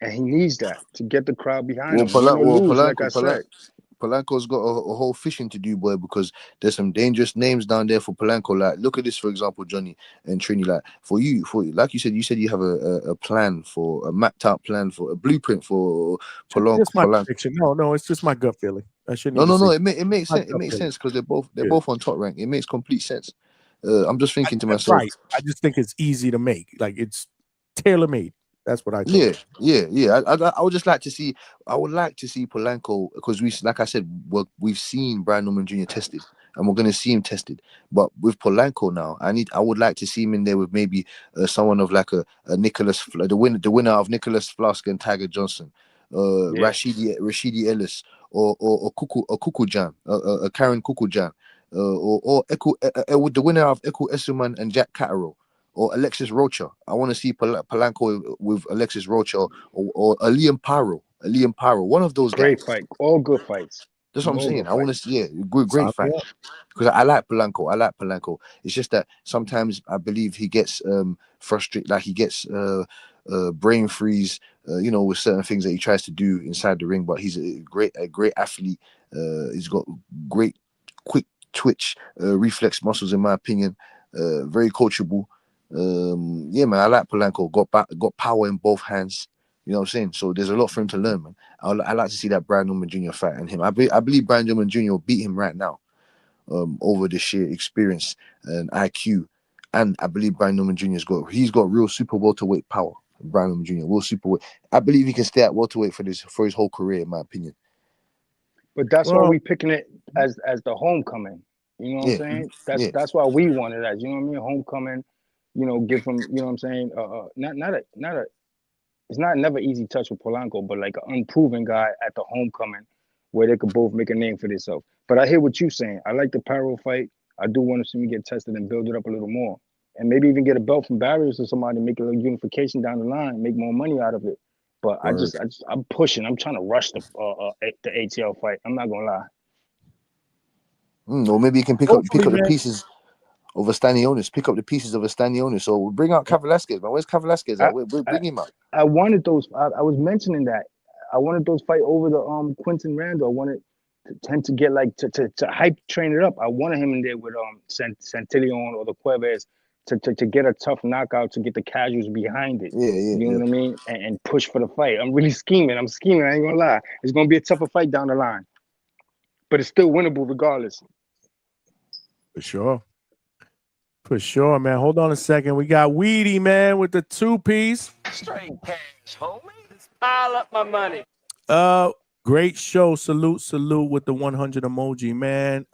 And he needs that to get the crowd behind him. Like I said. Polanco's got a whole fishing to do, boy, because there's some dangerous names down there for Polanco. Like, look at this, for example, Johnny and Trini. Like, for you, like you said you have a plan for a mapped out plan for a blueprint for Polanco. It's my prediction. No, it's just my gut feeling. I shouldn't. No. It makes sense. It makes sense because they're both on top rank. It makes complete sense. I'm just thinking to myself. Right. I just think it's easy to make. Like it's tailor made. That's what I think. Yeah. I would just like to see. I would like to see Polanco because like I said, we've seen Brian Norman Jr. tested, and we're going to see him tested. But with Polanco now, I would like to see him in there with maybe someone of like a Nicholas, the winner of Nicholas Flask and Tiger Johnson, Rashidi Ellis, or Kukujan, Karen Kukujan, or with the winner of Eku Esuman and Jack Catterall. Or Alexis Rocha. I want to see Polanco with Alexis Rocha or Liam Paro. One of those great guys. Fight. All good fights. That's what I'm saying. I want to see great fight. Because I like Polanco. It's just that sometimes I believe he gets frustrated, like he gets brain freeze, with certain things that he tries to do inside the ring. But he's a great athlete. He's got great quick twitch reflex muscles, in my opinion. Very coachable. Man, I like Polanco. Got power in both hands. You know what I'm saying? So there's a lot for him to learn, man. I like to see that Brian Norman Jr. fight and him. I believe Brian Norman Jr. will beat him right now, over the sheer experience and IQ. And I believe Brian Norman Jr. he's got real super welterweight power. Brian Norman Jr. real superweight. I believe he can stay at welterweight for his whole career, in my opinion. But that's why we picking it as the homecoming. You know what I'm saying? That's why we want it as, you know what I mean? Homecoming. Give him, you know what I'm saying? It's not never easy touch with Polanco, but like an unproven guy at the homecoming where they could both make a name for themselves. But I hear what you're saying. I like the Paro fight. I do want to see him get tested and build it up a little more. And maybe even get a belt from Barriers or somebody, make a little unification down the line, make more money out of it. But I'm pushing. I'm trying to rush the ATL fight. I'm not gonna lie. Or maybe you can pick up the pieces of a Stanionis. Pick up the pieces of a Stanionis. So we'll bring out Velasquez, man. Where's Velasquez at? We'll bring him up. I wanted those. I was mentioning that. I wanted those fight over the Quinton Randall. I wanted him to get like to hype train it up. I wanted him in there with Santillion or the Cuevas to get a tough knockout, to get the casuals behind it. You know what I mean? And push for the fight. I'm really scheming. I ain't gonna lie. It's gonna be a tougher fight down the line, but it's still winnable regardless. For sure, man. Hold on a second. We got Weedy, man, with the 2-piece. Straight cash, homie. Let's pile up my money. Great show. Salute with the 100 emoji, man.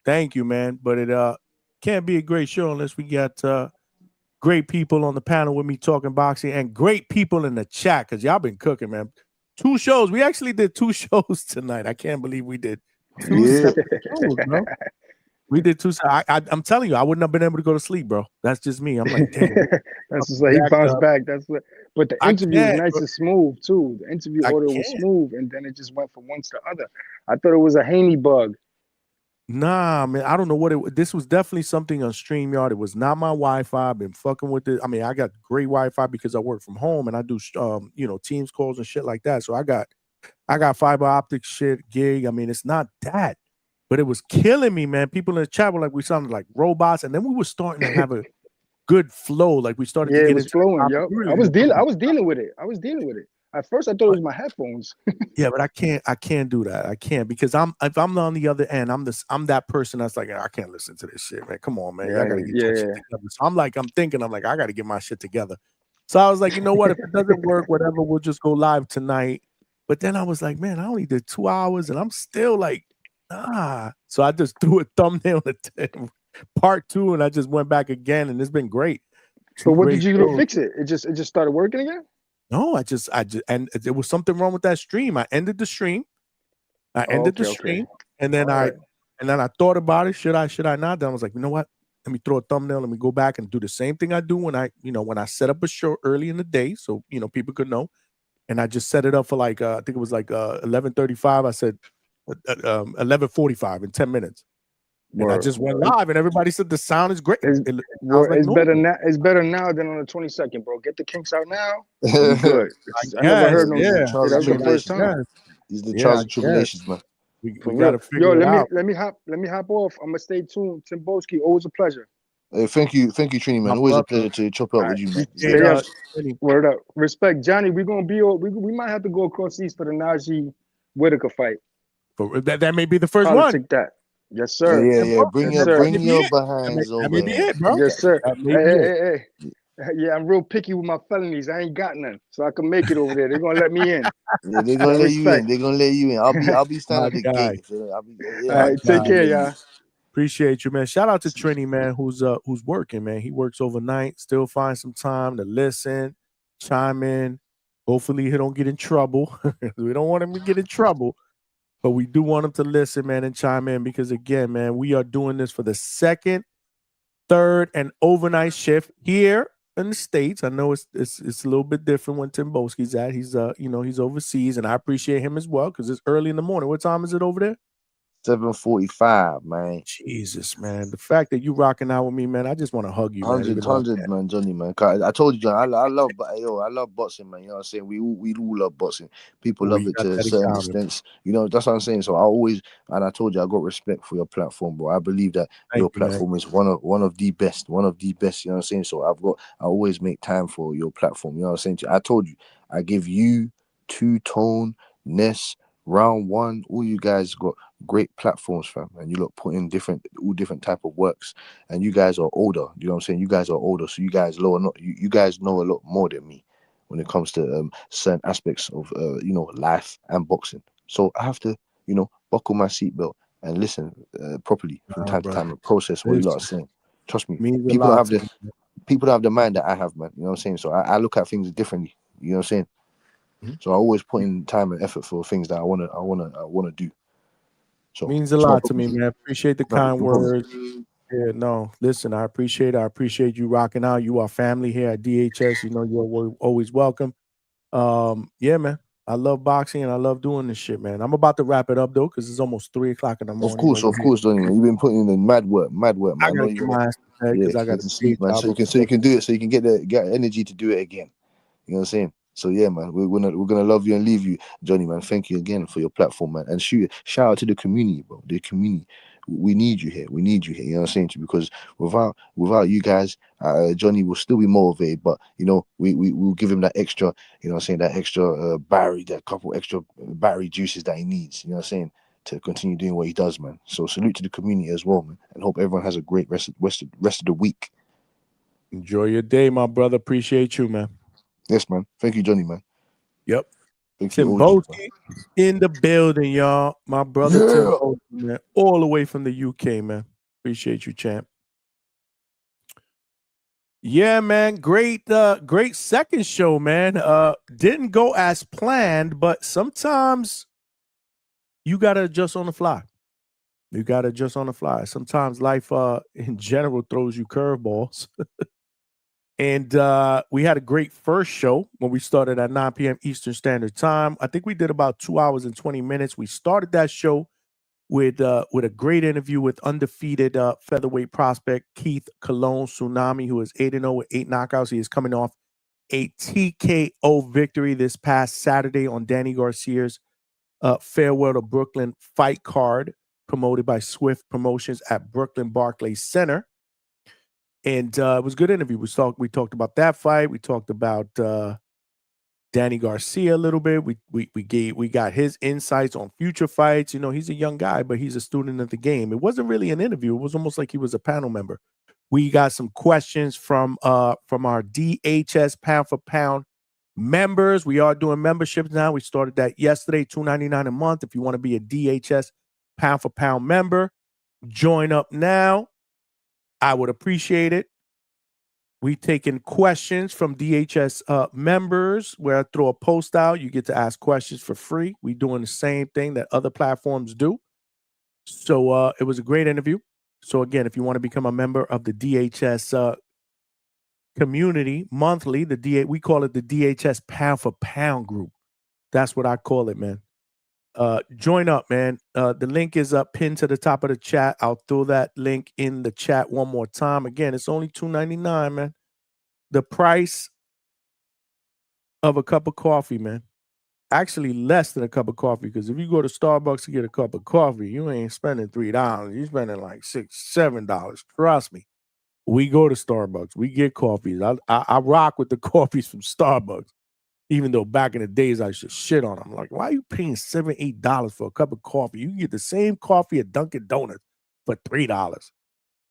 Thank you, man. But it can't be a great show unless we got great people on the panel with me talking boxing and great people in the chat, because y'all been cooking, man. 2 shows. We actually did 2 shows tonight. I can't believe we did 2 shows, bro. We did 2. I'm telling you, I wouldn't have been able to go to sleep, bro. That's just me. I'm like, damn. That's just like he bounced back. But the interview was nice and smooth too. The interview order was smooth, and then it just went from one to the other. I thought it was a Haney bug. Nah, man. I don't know what this was. Definitely something on StreamYard. It was not my Wi-Fi. I've been fucking with it. I mean, I got great Wi-Fi because I work from home and I do Teams calls and shit like that. So I got fiber optic shit, gig. I mean, it's not that. but it was killing me, man. People in the chat were like, we sounded like robots, and then we were starting to have a good flow. Like we started to Yeah, get it was into flowing. Yep. I was dealing with it. At first, I thought it was my headphones. Yeah, but I can't do that. I can't, because if I'm on the other end, I'm that person that's like, I can't listen to this shit, man. Come on, man. Y'all gotta get your shit together. So I'm thinking, I gotta get my shit together. So I was like, you know what? If it doesn't work, whatever, we'll just go live tonight. But then I was like, man, I only did 2 hours and I'm still like, nah. So I just threw a thumbnail at part 2 and I just went back again, and it's been great. So what did you do to fix it? It just started working again? No, I just, and there was something wrong with that stream. I ended the stream. And then I thought about it. Should I not? Then I was like, you know what? Let me throw a thumbnail. Let me go back and do the same thing I do when I set up a show early in the day, so people could know. And I just set it up for like I think it was like 11:35. I said 11:45 in 10 minutes. And I just went live, and everybody said the sound is great. It's better now. It's better now than on the 22nd, bro. Get the kinks out now. It'll be good. I never heard no. Yeah, That was the first time. These are the trials and tribulations, man. We gotta figure it out. Let me hop off. I'm gonna stay tuned. Tim Boski, always a pleasure. Thank you, Trini, man. Always a pleasure to chop up with you, man. Stay up. Word up. Respect, Johnny. We're gonna be. We might have to go across east for the Najee Whitaker fight. That may be the first one. Take that. Yes, sir. Yeah. Bring your behinds over. That may be it, bro. Yes, sir. Hey. Yeah, I'm real picky with my felonies. I ain't got none, so I can make it over there. They're gonna let me in. Yeah, they're gonna let you in. They're gonna let you in. I'll be standing at the gate. So All right, take care, y'all. Appreciate you, man. Shout out to Trini, man, who's working, man. He works overnight, still find some time to listen, chime in. Hopefully he don't get in trouble. We don't want him to get in trouble, but we do want him to listen, man, and chime in, because again, man, we are doing this for the second, third, and overnight shift here in the States. I know it's a little bit different when Tim Boski's at. He's he's overseas, and I appreciate him as well, because it's early in the morning. What time is it over there? 7:45, man. Jesus, man. The fact that you rocking out with me, man, I just want to hug you, 100, man, Johnny, man. I told you, John, I love boxing, man. You know what I'm saying? We all love boxing. People love it to a certain extent. That's what I'm saying. So I told you, I got respect for your platform, bro. I believe that your platform is one of the best. You know what I'm saying? So I always make time for your platform. You know what I'm saying? I told you, I give you Two-Tone, Ness, Round One, all you guys got great platforms, fam, and you look put in all different type of works, and you guys are older. You know what I'm saying? You guys are older, so you guys you guys know a lot more than me when it comes to certain aspects of life and boxing. So I have to buckle my seatbelt and listen properly from time to time and process what you lot are saying. Trust me, people don't have the mind that I have, man. You know what I'm saying? So I look at things differently. You know what I'm saying? So I always put in time and effort for things that I wanna do. So means a lot to me, man. Appreciate the kind words. Yeah, no, listen, I appreciate you rocking out. You are family here at DHS. You're always welcome. Yeah, man. I love boxing and I love doing this shit, man. I'm about to wrap it up though, because it's almost 3 o'clock in the morning. Of course, Donnie. You've been putting in the mad work, man. I gotta get my ass to bed because I got to sleep, man. So you can do it. So you can get energy to do it again. You know what I'm saying? So yeah, man, we're gonna love you and leave you, Johnny, man. Thank you again for your platform, man. And shout out to the community, bro. The community, we need you here. You know what I'm saying? Because without you guys, Johnny will still be motivated. But we'll give him that extra, you know what I'm saying, that extra that couple extra battery juices that he needs. You know what I'm saying, to continue doing what he does, man. So salute to the community as well, man. And hope everyone has a great rest of the week. Enjoy your day, my brother. Appreciate you, man. Yes, man. Thank you, Johnny, man. Yep. Tim Boski in the building, y'all. My brother Tim Boski, man, all the way from the UK, man. Appreciate you, champ. Yeah, man. Great second show, man. Didn't go as planned, but sometimes you gotta adjust on the fly. Sometimes life in general throws you curveballs. And we had a great first show when we started at 9 p.m. Eastern Standard Time. I think we did about 2 hours and 20 minutes. We started that show with a great interview with undefeated featherweight prospect Keith Cologne Tsunami, who is 8-0 with 8 knockouts. He is coming off a TKO victory this past Saturday on Danny Garcia's Farewell to Brooklyn fight card. promoted by Swift Promotions at Brooklyn Barclays Center. And it was a good interview. We talked about that fight. We talked about Danny Garcia a little bit. We got his insights on future fights. You know, he's a young guy, but he's a student of the game. It wasn't really an interview. It was almost like he was a panel member. We got some questions from our DHS pound for pound members. We are doing memberships now. We started that yesterday, $2.99 a month. If you want to be a DHS pound for pound member, join up now. I would appreciate it. We taking questions from DHS members where I throw a post out. You get to ask questions for free. We doing the same thing that other platforms do. So it was a great interview. So again, if you want to become a member of the DHS community monthly, we call it the DHS pound for pound group. That's what I call it, man. Join up, man. The link is up pinned to the top of the chat. I'll throw that link in the chat one more time. Again, it's only $2.99, man. The price of a cup of coffee, man. Actually, less than a cup of coffee, because if you go to Starbucks to get a cup of coffee, you ain't spending $3. You're spending like $6, $7. Trust me. We go to Starbucks. We get coffees. I rock with the coffees from Starbucks. Even though back in the days I used to shit on them. Like, why are you paying $7, $8 for a cup of coffee? You can get the same coffee at Dunkin' Donuts for $3.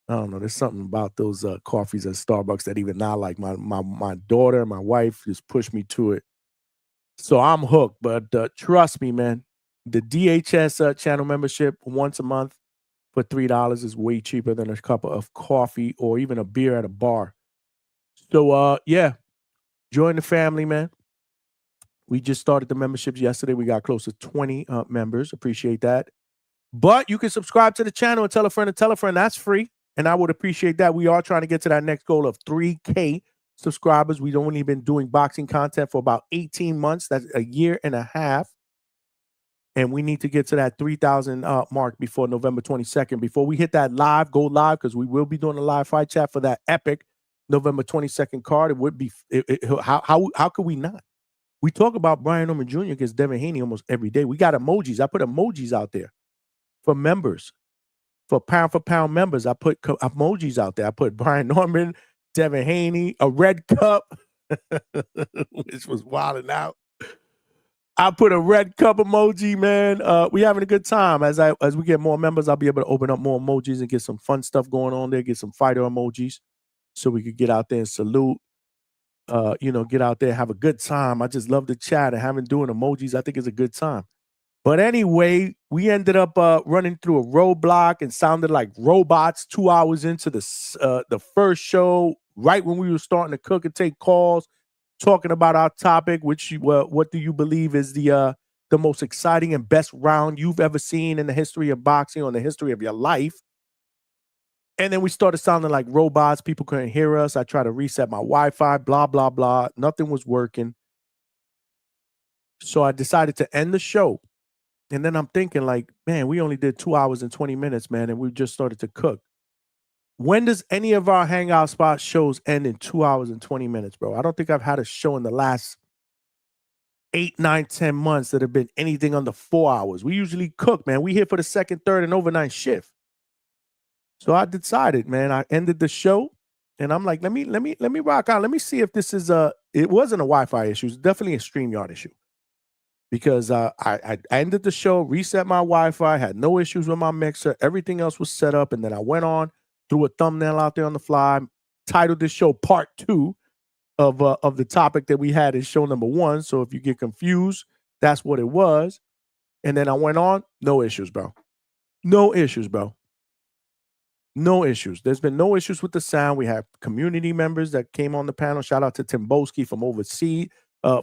I don't know. There's something about those coffees at Starbucks that even now, like my daughter, my wife just pushed me to it. So I'm hooked. But trust me, man, the DHS channel membership once a month for $3 is way cheaper than a cup of coffee or even a beer at a bar. So yeah, join the family, man. We just started the memberships yesterday. We got close to 20 members. Appreciate that. But you can subscribe to the channel and tell a friend to tell a friend. That's free. And I would appreciate that. We are trying to get to that next goal of 3K subscribers. We've only been doing boxing content for about 18 months. That's a year and a half. And we need to get to that 3,000 mark before November 22nd. Before we hit that go live, because we will be doing a live fight chat for that epic November 22nd card. It would be, how could we not? We talk about Brian Norman Jr. against Devin Haney almost every day. We got emojis. I put emojis out there for members, for pound members. I put emojis out there. I put Brian Norman, Devin Haney, a red cup, which was wilding out. I put a red cup emoji, man. We having a good time. As we get more members, I'll be able to open up more emojis and get some fun stuff going on there. Get some fighter emojis so we could get out there and salute. Get out there, have a good time. I just love the chat and having doing emojis. I think it's a good time. But anyway, we ended up running through a roadblock and sounded like robots 2 hours into the first show, right when we were starting to cook and take calls, talking about our topic, which what do you believe is the most exciting and best round you've ever seen in the history of boxing or in the history of your life? And then we started sounding like robots. People couldn't hear us. I tried to reset my Wi-Fi, blah, blah, blah. Nothing was working. So I decided to end the show. And then I'm thinking like, man, we only did 2 hours and 20 minutes, man, and we just started to cook. When does any of our Hangout Spot shows end in 2 hours and 20 minutes, bro? I don't think I've had a show in the last 8, 9, 10 months that have been anything under 4 hours. We usually cook, man. We here for the second, third, and overnight shift. So I decided, man, I ended the show and I'm like, let me rock out. Let me see if this is it wasn't a Wi-Fi issue. It's definitely a StreamYard issue. Because I ended the show, reset my Wi-Fi, had no issues with my mixer. Everything else was set up. And then I went on, threw a thumbnail out there on the fly, titled this show Part 2 of the topic that we had in show number 1. So if you get confused, that's what it was. And then I went on, no issues, bro. No issues, bro. No issues. There's been no issues with the sound. We have community members that came on the panel. Shout out to Tim Boski from overseas,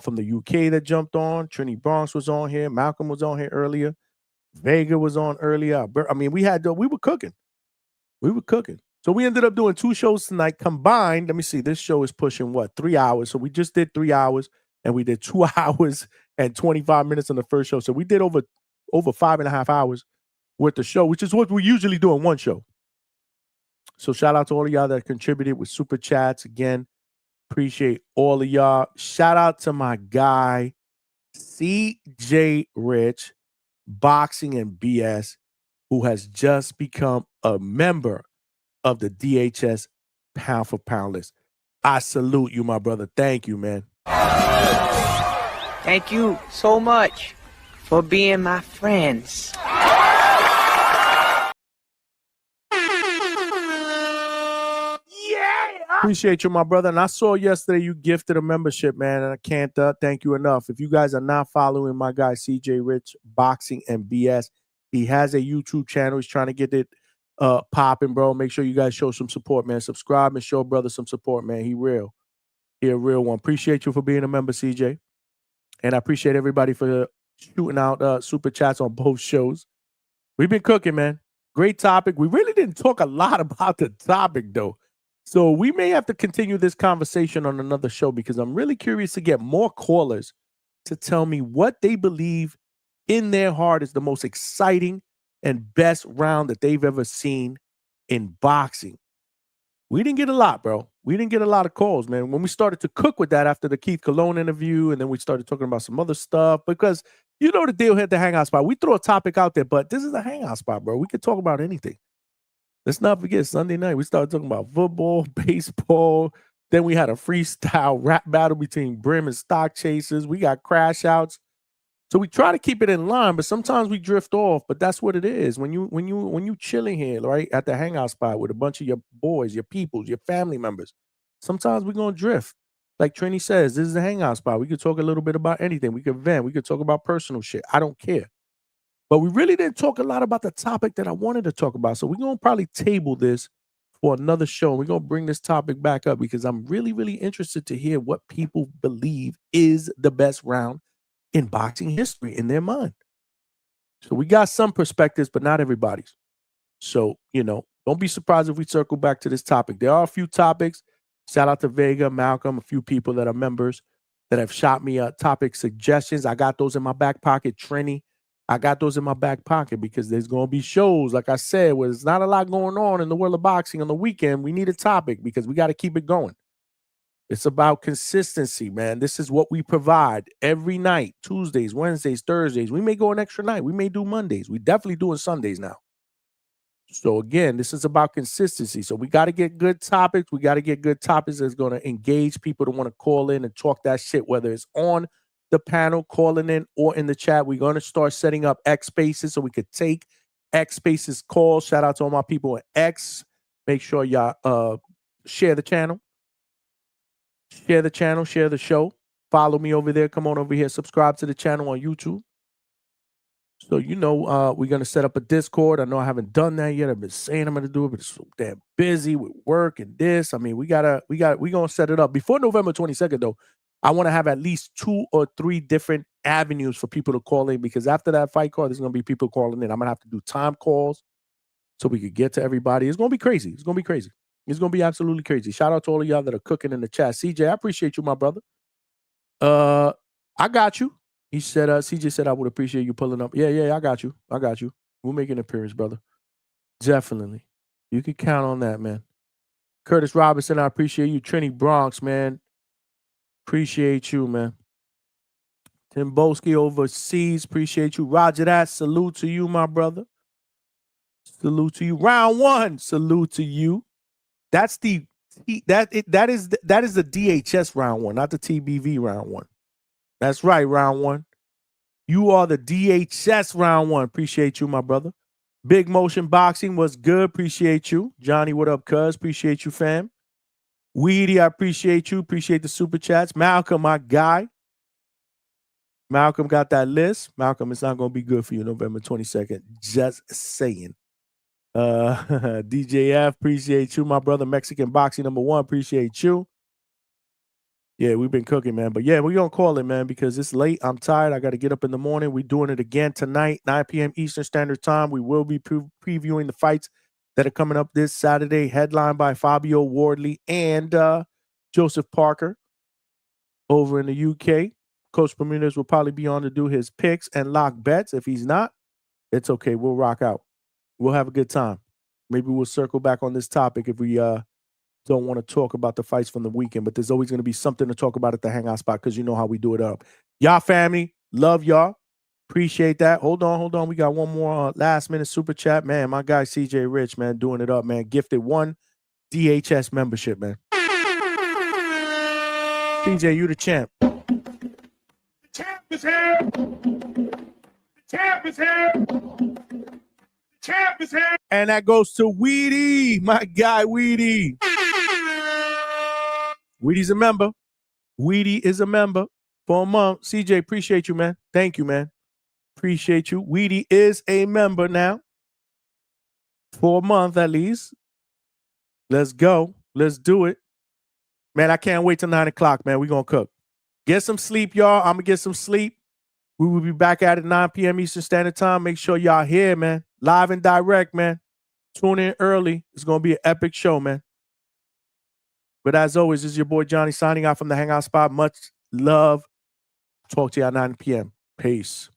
from the UK that jumped on. Trini Bronx was on here. Malcolm was on here earlier. Vega was on earlier. I mean, we were cooking. We were cooking. So we ended up doing 2 shows tonight combined. Let me see. This show is pushing 3 hours. So we just did 3 hours and we did 2 hours and 25 minutes on the first show. So we did over 5.5 hours worth of show, which is what we usually do in one show. So shout out to all of y'all that contributed with super chats. Again, appreciate all of y'all. Shout out to my guy, CJ Rich, Boxing and BS. who has just become a member of the DHS pound for pound list. I salute you, my brother. Thank you, man. Thank you so much for being my friends. Appreciate you, my brother. And I saw yesterday you gifted a membership, man, and I can't thank you enough. If you guys are not following my guy, CJ Rich, Boxing and BS, he has a YouTube channel. He's trying to get it popping, bro. Make sure you guys show some support, man. Subscribe and show brother some support, man. He real. He a real one. Appreciate you for being a member, CJ. And I appreciate everybody for shooting out super chats on both shows. We've been cooking, man. Great topic. We really didn't talk a lot about the topic, though. So we may have to continue this conversation on another show because I'm really curious to get more callers to tell me what they believe in their heart is the most exciting and best round that they've ever seen in boxing. We didn't get a lot, bro. We didn't get a lot of calls, man. When we started to cook with that after the Keith Cologne interview, and then we started talking about some other stuff, because you know the deal here at the Hangout Spot. We throw a topic out there, but this is a Hangout Spot, bro. We could talk about anything. Let's not forget, Sunday night, we started talking about football, baseball. Then we had a freestyle rap battle between Brim and Stock Chasers. We got crash outs. So we try to keep it in line, but sometimes we drift off. But that's what it is. When you chilling here, right, at the Hangout Spot with a bunch of your boys, your peoples, your family members, sometimes we're going to drift. Like Trini says, this is the Hangout Spot. We could talk a little bit about anything. We could vent. We could talk about personal shit. I don't care. But we really didn't talk a lot about the topic that I wanted to talk about. So we're going to probably table this for another show. We're going to bring this topic back up because I'm really, really interested to hear what people believe is the best round in boxing history in their mind. So we got some perspectives, but not everybody's. So, don't be surprised if we circle back to this topic. There are a few topics. Shout out to Vega, Malcolm, a few people that are members that have shot me topic suggestions. I got those in my back pocket. Trini, I got those in my back pocket because there's going to be shows, like I said, where there's not a lot going on in the world of boxing on the weekend. We need a topic because we got to keep it going. It's about consistency, man. This is what we provide every night, Tuesdays, Wednesdays, Thursdays. We may go an extra night. We may do Mondays. We definitely doing Sundays now. So again, this is about consistency. So we got to get good topics. We got to get good topics that's going to engage people to want to call in and talk that shit, whether it's on the panel, calling in, or in the chat. We're going to start setting up X Spaces so we could take X Spaces calls. Shout out to all my people at X. Make sure y'all share the channel. Share the channel, share the show. Follow me over there. Come on over here. Subscribe to the channel on YouTube. So, we're going to set up a Discord. I know I haven't done that yet. I've been saying I'm going to do it, but it's so damn busy with work and this. I mean, we're going to set it up. Before November 22nd, though, I want to have at least 2 or 3 different avenues for people to call in because after that fight card, there's going to be people calling in. I'm going to have to do time calls so we could get to everybody. It's going to be crazy. It's going to be crazy. It's going to be absolutely crazy. Shout out to all of y'all that are cooking in the chat. CJ, I appreciate you, my brother. I got you. He said, CJ said, I would appreciate you pulling up. Yeah, I got you. We'll make an appearance, brother. Definitely. You can count on that, man. Curtis Robinson, I appreciate you. Trini Bronx, man. Appreciate you, man. Tim Boski overseas, appreciate you. Roger that. Salute to you, my brother. Salute to you. Round 1, salute to you. That's that is the DHS round 1, not the TBV round 1. That's right, round 1. You are the DHS round 1. Appreciate you, my brother. Big Motion Boxing was good. Appreciate you. Johnny, what up, cuz? Appreciate you, fam. Weedy, I appreciate you. Appreciate the super chats. Malcolm, my guy. Malcolm got that list. Malcolm, it's not going to be good for you November 22nd. Just saying. DJF, appreciate you, my brother. Mexican Boxing #1, appreciate you. Yeah, we've been cooking, man. But yeah, we're going to call it, man, because it's late. I'm tired. I got to get up in the morning. We're doing it again tonight, 9 p.m. Eastern Standard Time. We will be previewing the fights that are coming up this Saturday, headlined by Fabio Wardley and Joseph Parker over in the UK. Coach Bermudez will probably be on to do his picks and lock bets. If he's not, it's okay. We'll rock out. We'll have a good time. Maybe we'll circle back on this topic if we don't want to talk about the fights from the weekend, but there's always going to be something to talk about at the Hangout Spot because you know how we do it up. Y'all family, love y'all. Appreciate that. Hold on. We got one more last minute super chat. Man, my guy CJ Rich, man, doing it up, man. Gifted 1 DHS membership, man. CJ, you the champ. The champ is here. The champ is here. The champ is here. And that goes to Weedy, my guy Weedy. Weedy's a member. Weedy is a member for a month. CJ, appreciate you, man. Thank you, man. Appreciate you. Weedy is a member now. For a month at least. Let's go. Let's do it. Man, I can't wait till 9 o'clock, man. We're going to cook. Get some sleep, y'all. I'm going to get some sleep. We will be back at it 9 p.m. Eastern Standard Time. Make sure y'all here, man. Live and direct, man. Tune in early. It's going to be an epic show, man. But as always, this is your boy Johnny signing out from the Hangout spot. Much love. Talk to you at 9 p.m. Peace.